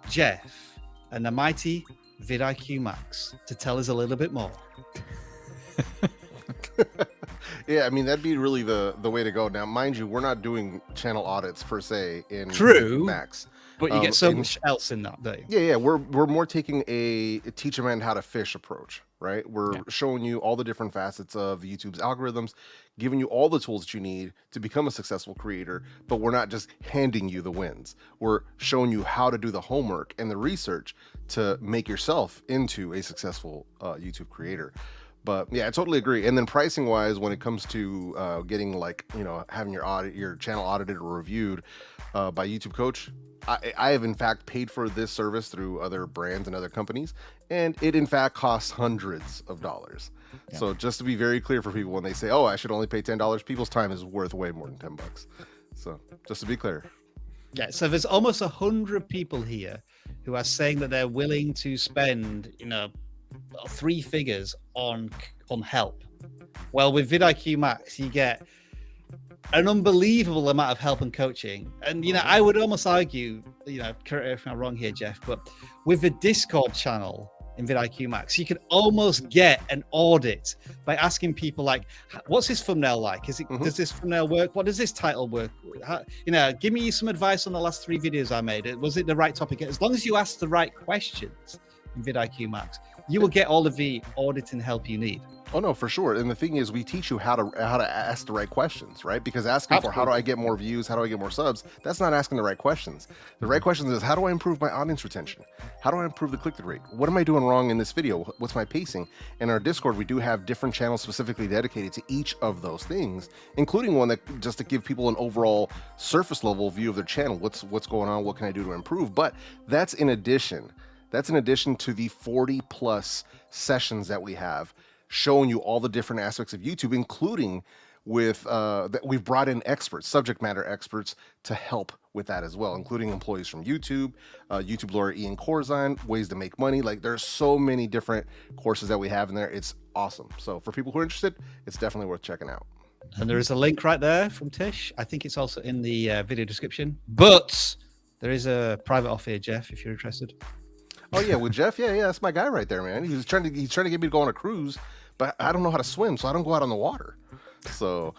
Jeff and the mighty vidIQ Max to tell us a little bit more. Yeah, I mean, that'd be really the way to go. Now, mind you, we're not doing channel audits per se in Max. But you get so much else in that, don't you? Yeah, we're more taking a teach a man how to fish approach, right? We're showing you all the different facets of YouTube's algorithms, giving you all the tools that you need to become a successful creator, but we're not just handing you the wins. We're showing you how to do the homework and the research to make yourself into a successful YouTube creator. But yeah, I totally agree. And then pricing wise, when it comes to getting like, you know, having your channel audited or reviewed by YouTube Coach, I have in fact paid for this service through other brands and other companies, and it in fact costs hundreds of dollars. Yeah. So just to be very clear for people when they say, oh, I should only pay $10, people's time is worth way more than $10. So just to be clear. Yeah, so there's almost 100 people here who are saying that they're willing to spend, you know, 3 figures on help. Well, with vidIQ Max, you get an unbelievable amount of help and coaching. And, you know, I would almost argue, you know, correct me if I'm wrong here, Jeff, but with the Discord channel in vidIQ Max, you can almost get an audit by asking people like, what's this thumbnail like? Is it, does this thumbnail work? What does this title work? How, you know, give me some advice on the last 3 videos I made. Was it the right topic? As long as you ask the right questions in vidIQ Max, you will get all of the auditing help you need. Oh no, for sure. And the thing is, we teach you how to ask the right questions, right? Because asking for how do I get more views, how do I get more subs, that's not asking the right questions. The right questions is, how do I improve my audience retention? How do I improve the click-through rate? What am I doing wrong in this video? What's my pacing? In our Discord, we do have different channels specifically dedicated to each of those things, including one that just to give people an overall surface level view of their channel. What's going on? What can I do to improve? But that's in addition. That's in addition to the 40+ sessions that we have, showing you all the different aspects of YouTube, including with that we've brought in experts, subject matter experts, to help with that as well, including employees from YouTube, YouTube lawyer Ian Corzine, ways to make money. Like, there's so many different courses that we have in there. It's awesome. So for people who are interested, it's definitely worth checking out. And there is a link right there from Tish. I think it's also in the video description, but there is a private offer here, Jeff, if you're interested. Oh yeah, with Jeff, yeah, that's my guy right there, man. He's trying to get me to go on a cruise, but I don't know how to swim, so I don't go out on the water. So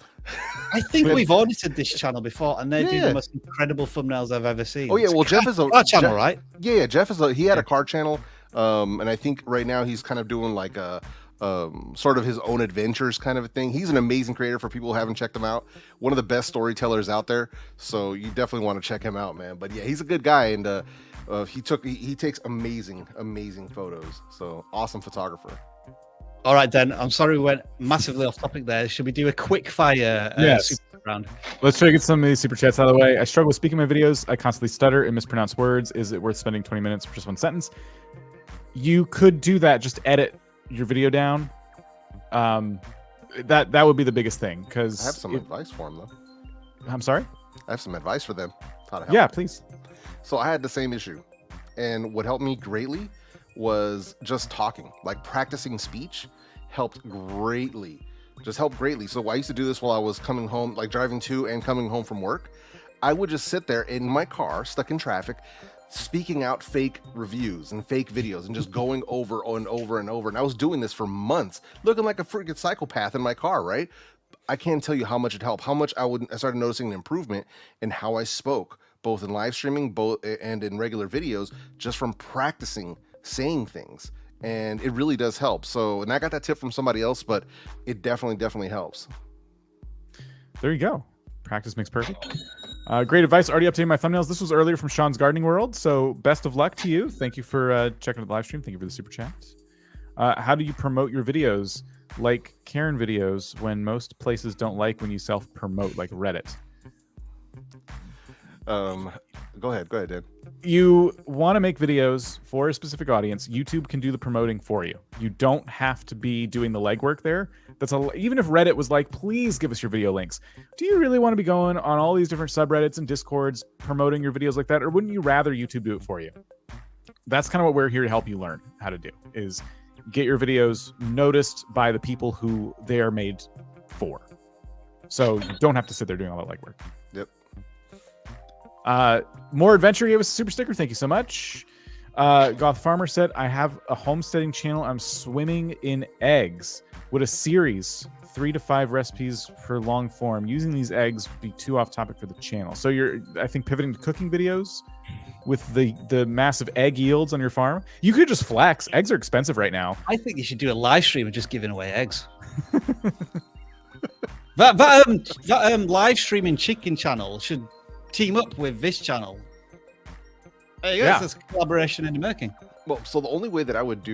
I think we've audited this channel before, and they do the most incredible thumbnails I've ever seen. Oh yeah, well Jeff is a car channel, right? Yeah, Jeff is he had a car channel, and I think right now he's kind of doing like a sort of his own adventures kind of a thing. He's an amazing creator for people who haven't checked him out. One of the best storytellers out there. So you definitely want to check him out, man. But yeah, he's a good guy, and he takes amazing photos. So awesome photographer. All right, then. I'm sorry we went massively off topic there. Should we do a quick fire super round? Let's try to get some of these super chats out of the way. I struggle with speaking my videos. I constantly stutter and mispronounce words. Is it worth spending 20 minutes for just one sentence? You could do that. Just edit your video down. That would be the biggest thing, because I have some advice for them, though. I'm sorry? I have some advice for them. How to help. Yeah, please. So I had the same issue, and what helped me greatly was just talking. Like, practicing speech helped greatly. So I used to do this while I was coming home, like driving to and coming home from work. I would just sit there in my car, stuck in traffic, speaking out fake reviews and fake videos and just going over and over and over. And I was doing this for months, looking like a freaking psychopath in my car, right? I can't tell you how much it helped, how much I started noticing an improvement in how I spoke, both in live streaming, and in regular videos, just from practicing saying things. And it really does help. So, and I got that tip from somebody else, but it definitely helps. There you go. Practice makes perfect. Great advice. Already updating my thumbnails. This was earlier from Sean's Gardening World. So best of luck to you. Thank you for checking out the live stream. Thank you for the super chat. How do you promote your videos like Karen videos when most places don't like when you self-promote, like Reddit? Go ahead, Dan. You want to make videos for a specific audience. YouTube can do the promoting for you. You don't have to be doing the legwork there. Even if Reddit was like, please give us your video links. Do you really want to be going on all these different subreddits and Discords promoting your videos like that? Or wouldn't you rather YouTube do it for you? That's kind of what we're here to help you learn how to do, is get your videos noticed by the people who they are made for. So you don't have to sit there doing all that legwork. Yep. More Adventure gave us a super sticker. Thank you so much. Goth Farmer said, I have a homesteading channel. I'm swimming in eggs. Would a series 3 to 5 recipes for long form using these eggs be too off topic for the channel? So you're, I think, pivoting to cooking videos. with the massive egg yields on your farm. You could just flex. Eggs are expensive right now. I think you should do a live stream of just giving away eggs. that live streaming chicken channel should team up with this channel. There you go. Yeah. There's a collaboration in the making. Well, so the only way that I would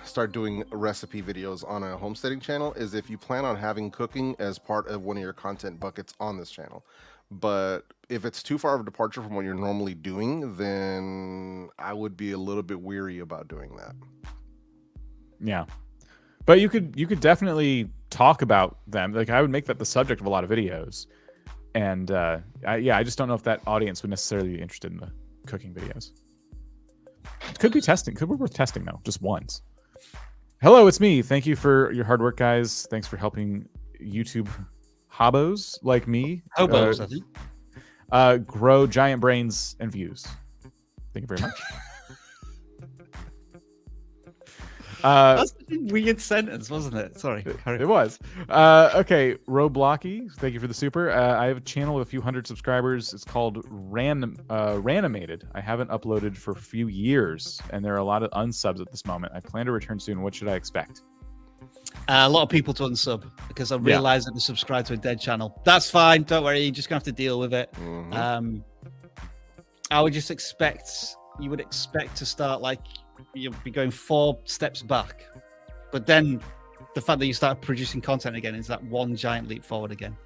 start doing recipe videos on a homesteading channel is if you plan on having cooking as part of one of your content buckets on this channel. But if it's too far of a departure from what you're normally doing, then I would be a little bit weary about doing that. Yeah. But you could definitely talk about them. Like, I would make that the subject of a lot of videos. And I just don't know if that audience would necessarily be interested in the cooking videos. It could be testing. Could be worth testing though, just once. Hello, it's me. Thank you for your hard work, guys. Thanks for helping YouTube hobos like me Hobos, I think. grow giant brains and views. Thank you very much. That's a weird sentence, wasn't it? Sorry. It was. Okay, Roblocky, thank you for the super. I have a channel with a few hundred subscribers. It's called Ranimated. I haven't uploaded for a few years, and there are a lot of unsubs at this moment. I plan to return soon. What should I expect? A lot of people to unsub because I realized that they subscribed to a dead channel. That's fine. Don't worry. You're just going to have to deal with it. Mm-hmm. I would just expect, you would expect to start like, you'll be going 4 steps back, but then the fact that you start producing content again is that one giant leap forward again.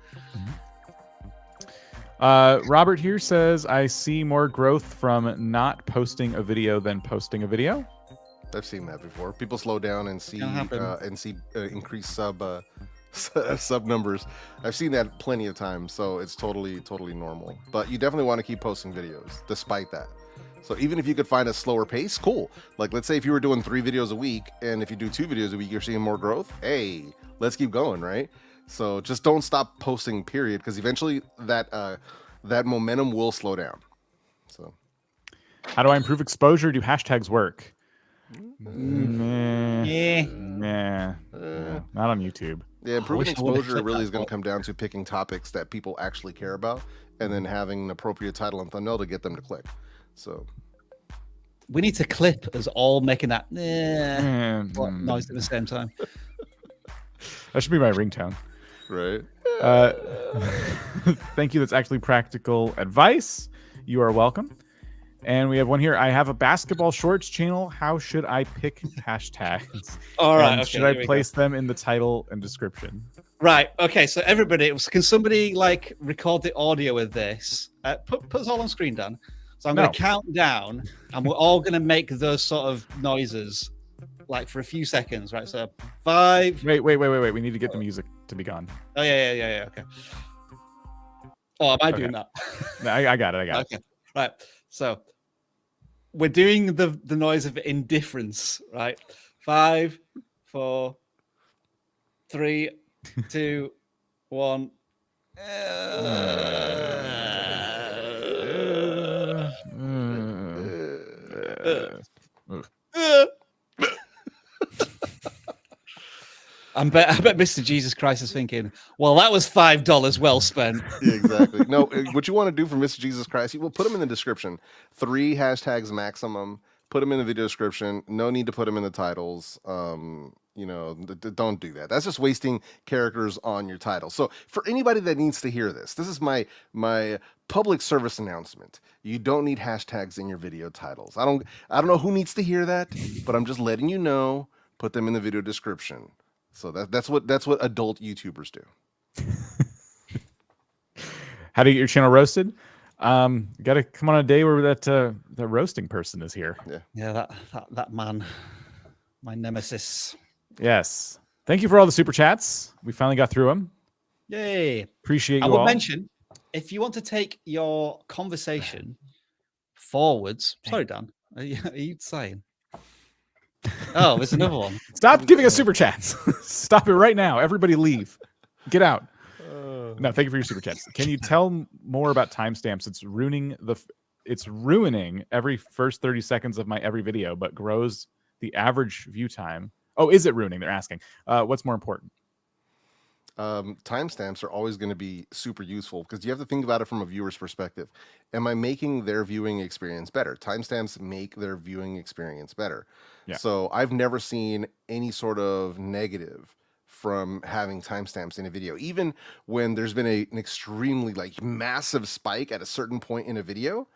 Robert here says, I see more growth from not posting a video than posting a video. I've seen that before. People slow down and see increased sub numbers. I've seen that plenty of times, so it's totally normal. But you definitely want to keep posting videos despite that. So even if you could find a slower pace, cool. Like, let's say if you were doing 3 videos a week, and if you do 2 videos a week, you're seeing more growth. Hey, let's keep going, right? So just don't stop posting, period, because eventually that momentum will slow down. So, how do I improve exposure? Do hashtags work? Yeah. Not on YouTube. Yeah, improving exposure really is going to come down to picking topics that people actually care about, and then having an appropriate title and thumbnail to get them to click. So we need to clip us all making that noise at the same time. That should be my ringtone. Right. Thank you. That's actually practical advice. You are welcome. And we have one here. I have a basketball shorts channel. How should I pick hashtags? All right. And should I place them in the title and description? Right. Okay. So everybody, can somebody like record the audio with this? Put us all on screen, Dan. So I'm going to count down, and we're all going to make those sort of noises, like for a few seconds, right? So 5. Wait. We need to get the music to be gone. Oh yeah. Okay. Oh, am I doing that? I got it. Okay. Right. So we're doing the noise of indifference, right? 5, 4, 3, 2, 1. I bet Mr. Jesus Christ is thinking, well, that was $5 well spent. Yeah, exactly. No, what you want to do for Mr. Jesus Christ, you will put them in the description. 3 hashtags maximum. Put them in the video description. No need to put them in the titles. Don't do that. That's just wasting characters on your title. So for anybody that needs to hear this, this is my public service announcement. You don't need hashtags in your video titles. I don't know who needs to hear that, but I'm just letting you know. Put them in the video description. So that's what adult YouTubers do. How to get your channel roasted? You got to come on a day where that roasting person is here. Yeah, that man, my nemesis. Yes. Thank you for all the super chats. We finally got through them. Yay! Appreciate you I will all. mention, if you want to take your conversation forwards. Sorry, Dan. Are you saying? Oh, there's another one. Stop giving us super chats. Stop it right now. Everybody leave. Get out. No, thank you for your super chats. Can you tell more about timestamps? It's ruining every first 30 seconds of my every video, but grows the average view time. Oh, is it ruining? They're asking. What's more important? timestamps are always going to be super useful because you have to think about it from a viewer's perspective. Am I making their viewing experience better? Timestamps make their viewing experience better. Yeah. So I've never seen any sort of negative from having timestamps in a video, even when there's been an extremely like massive spike at a certain point in a video.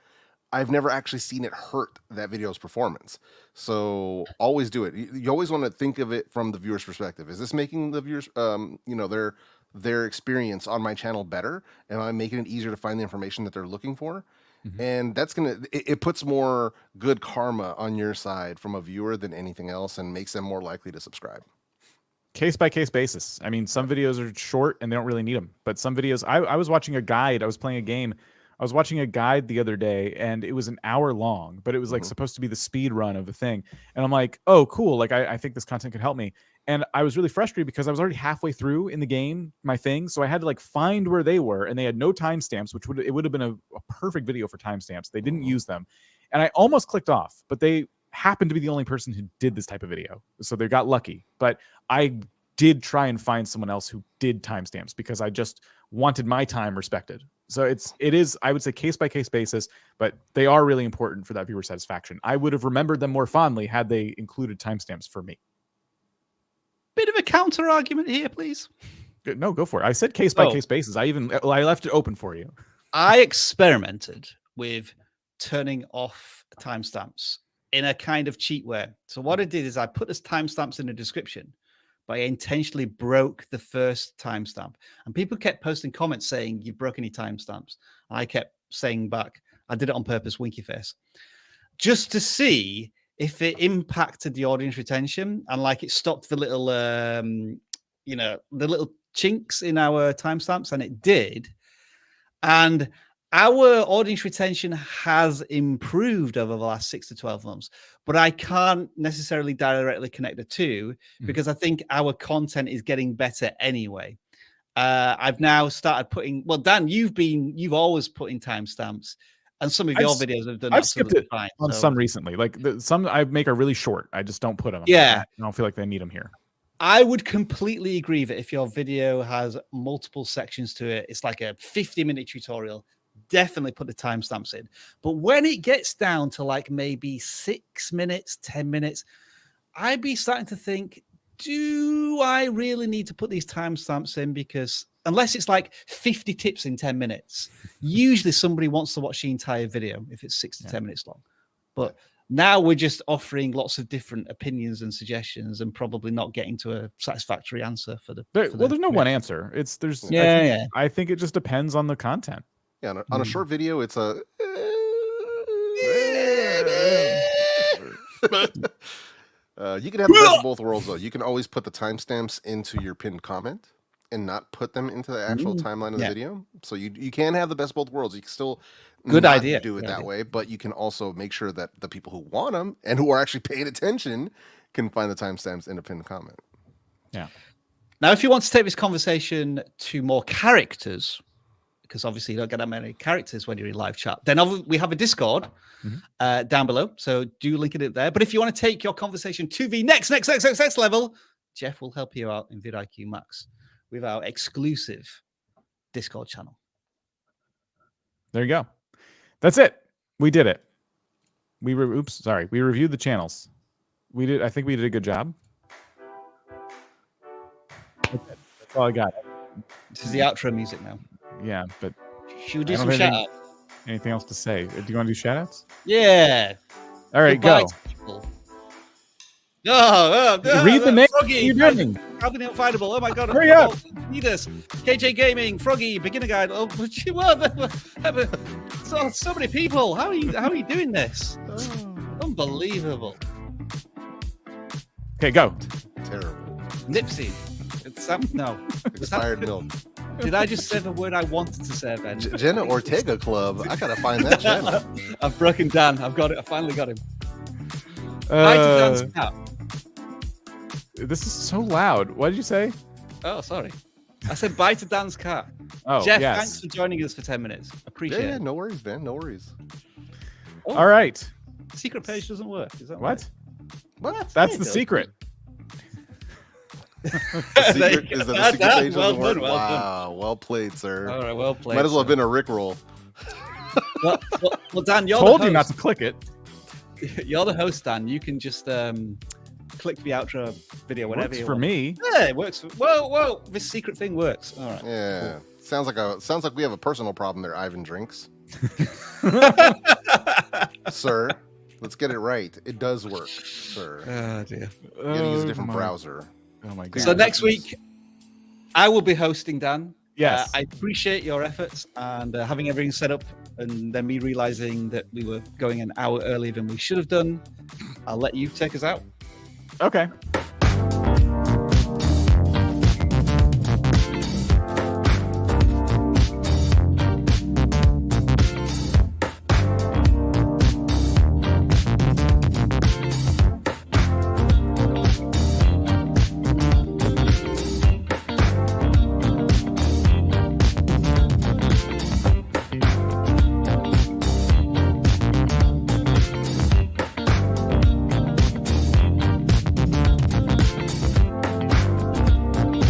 I've never actually seen it hurt that video's performance. So always do it. You always want to think of it from the viewer's perspective. Is this making the viewers, their experience on my channel better? Am I making it easier to find the information that they're looking for? And that's it puts more good karma on your side from a viewer than anything else, and makes them more likely to subscribe. Case by case basis. I mean, some videos are short and they don't really need them, but some videos. I was watching a guide. I was playing a game. I was watching a guide the other day, and it was an hour long, but it was like supposed to be the speed run of the thing. And I'm like, oh, cool. Like, I think this content could help me. And I was really frustrated because I was already halfway through in the game, my thing. So I had to like find where they were, and they had no timestamps, which would have been a perfect video for timestamps. They didn't use them. And I almost clicked off, but they happened to be the only person who did this type of video. So they got lucky. But I did try and find someone else who did timestamps because I just wanted my time respected. So it is, I would say, case by case basis, but they are really important for that viewer satisfaction. I would have remembered them more fondly had they included timestamps for me. Bit of a counter argument here, please. No, go for it. I said case by case basis. I left it open for you. I experimented with turning off timestamps in a kind of cheat way. So what I did is I put this timestamps in the description, but I intentionally broke the first timestamp. And people kept posting comments saying, you broke any timestamps. I kept saying back, I did it on purpose, winky face, just to see if it impacted the audience retention and like it stopped the little, the little chinks in our timestamps, and it did. And our audience retention has improved over the last 6 to 12 months, but I can't necessarily directly connect the two because I think our content is getting better anyway. I've now started putting, well, Dan, you've always put in timestamps, and some of your videos have done. I've skipped it fine, on some recently. Like some I make are really short. I just don't put them. Yeah, I don't feel like they need them here. I would completely agree that if your video has multiple sections to it, it's like a 50-minute tutorial. Definitely put the timestamps in. But when it gets down to like maybe 6 minutes, 10 minutes, I'd be starting to think, do I really need to put these timestamps in? Because unless it's like 50 tips in 10 minutes, usually somebody wants to watch the entire video if it's 6 to 10 minutes long. But now we're just offering lots of different opinions and suggestions and probably not getting to a satisfactory answer for the. There's no one answer. I think it just depends on the content. Yeah, on a short video, it's a you can have the best of both worlds, though. You can always put the timestamps into your pinned comment and not put them into the actual timeline of the video. So you can have the best of both worlds. You can still do it that way, but you can also make sure that the people who want them and who are actually paying attention can find the timestamps in a pinned comment. Yeah. Now, if you want to take this conversation to more characters, because obviously you don't get that many characters when you're in live chat, then we have a Discord down below. So do link it there. But if you want to take your conversation to the next level, Jeff will help you out in vidIQ Max with our exclusive Discord channel. There you go. That's it. We did it. We reviewed the channels. I think we did a good job. That's all I got. This is the outro music now. Yeah, but should we do some shout outs? Anything else to say? Do you want to do shout outs? Yeah. All right, go. Read the name. Froggy, you're doing. Calvin Unfindable. Oh my god. Hurry up. Need us. KJ Gaming, Froggy, Beginner Guide. Oh, so many people. How are you doing this? Unbelievable. Okay, go. Terrible. Nipsey. No. Expired milk. Did I just say the word I wanted to say, Ben? Jenna Ortega Club. I gotta find that channel. I've broken Dan. I've got it. I finally got him. Bye to Dan's cat. This is so loud. What did you say? Oh, sorry. I said bye to Dan's cat. Oh, Jeff, yes. thanks for joining us for 10 minutes. Appreciate it. No worries, Ben. No worries. Oh, all right. Secret page doesn't work. Is that what? What? That's the secret. Secret, is that the secret page well doesn't work? done, well done. Wow, well played, sir. All right, well played. Might as well have sir. been a Rickroll. Well, Dan, you're Told the you not host. to click it. You're the host, Dan. You can just click the outro video whenever Works you for want. me. Yeah, it works. Whoa! This secret thing works. All right. Yeah, sounds like we have a personal problem there. Ivan Drinks, sir. Let's get it right. It does work, sir. Oh dear. You gotta use a different browser. Oh my god. So next week, I will be hosting, Dan. Yes. I appreciate your efforts and having everything set up, and then me realizing that we were going an hour earlier than we should have done. I'll let you take us out. Okay.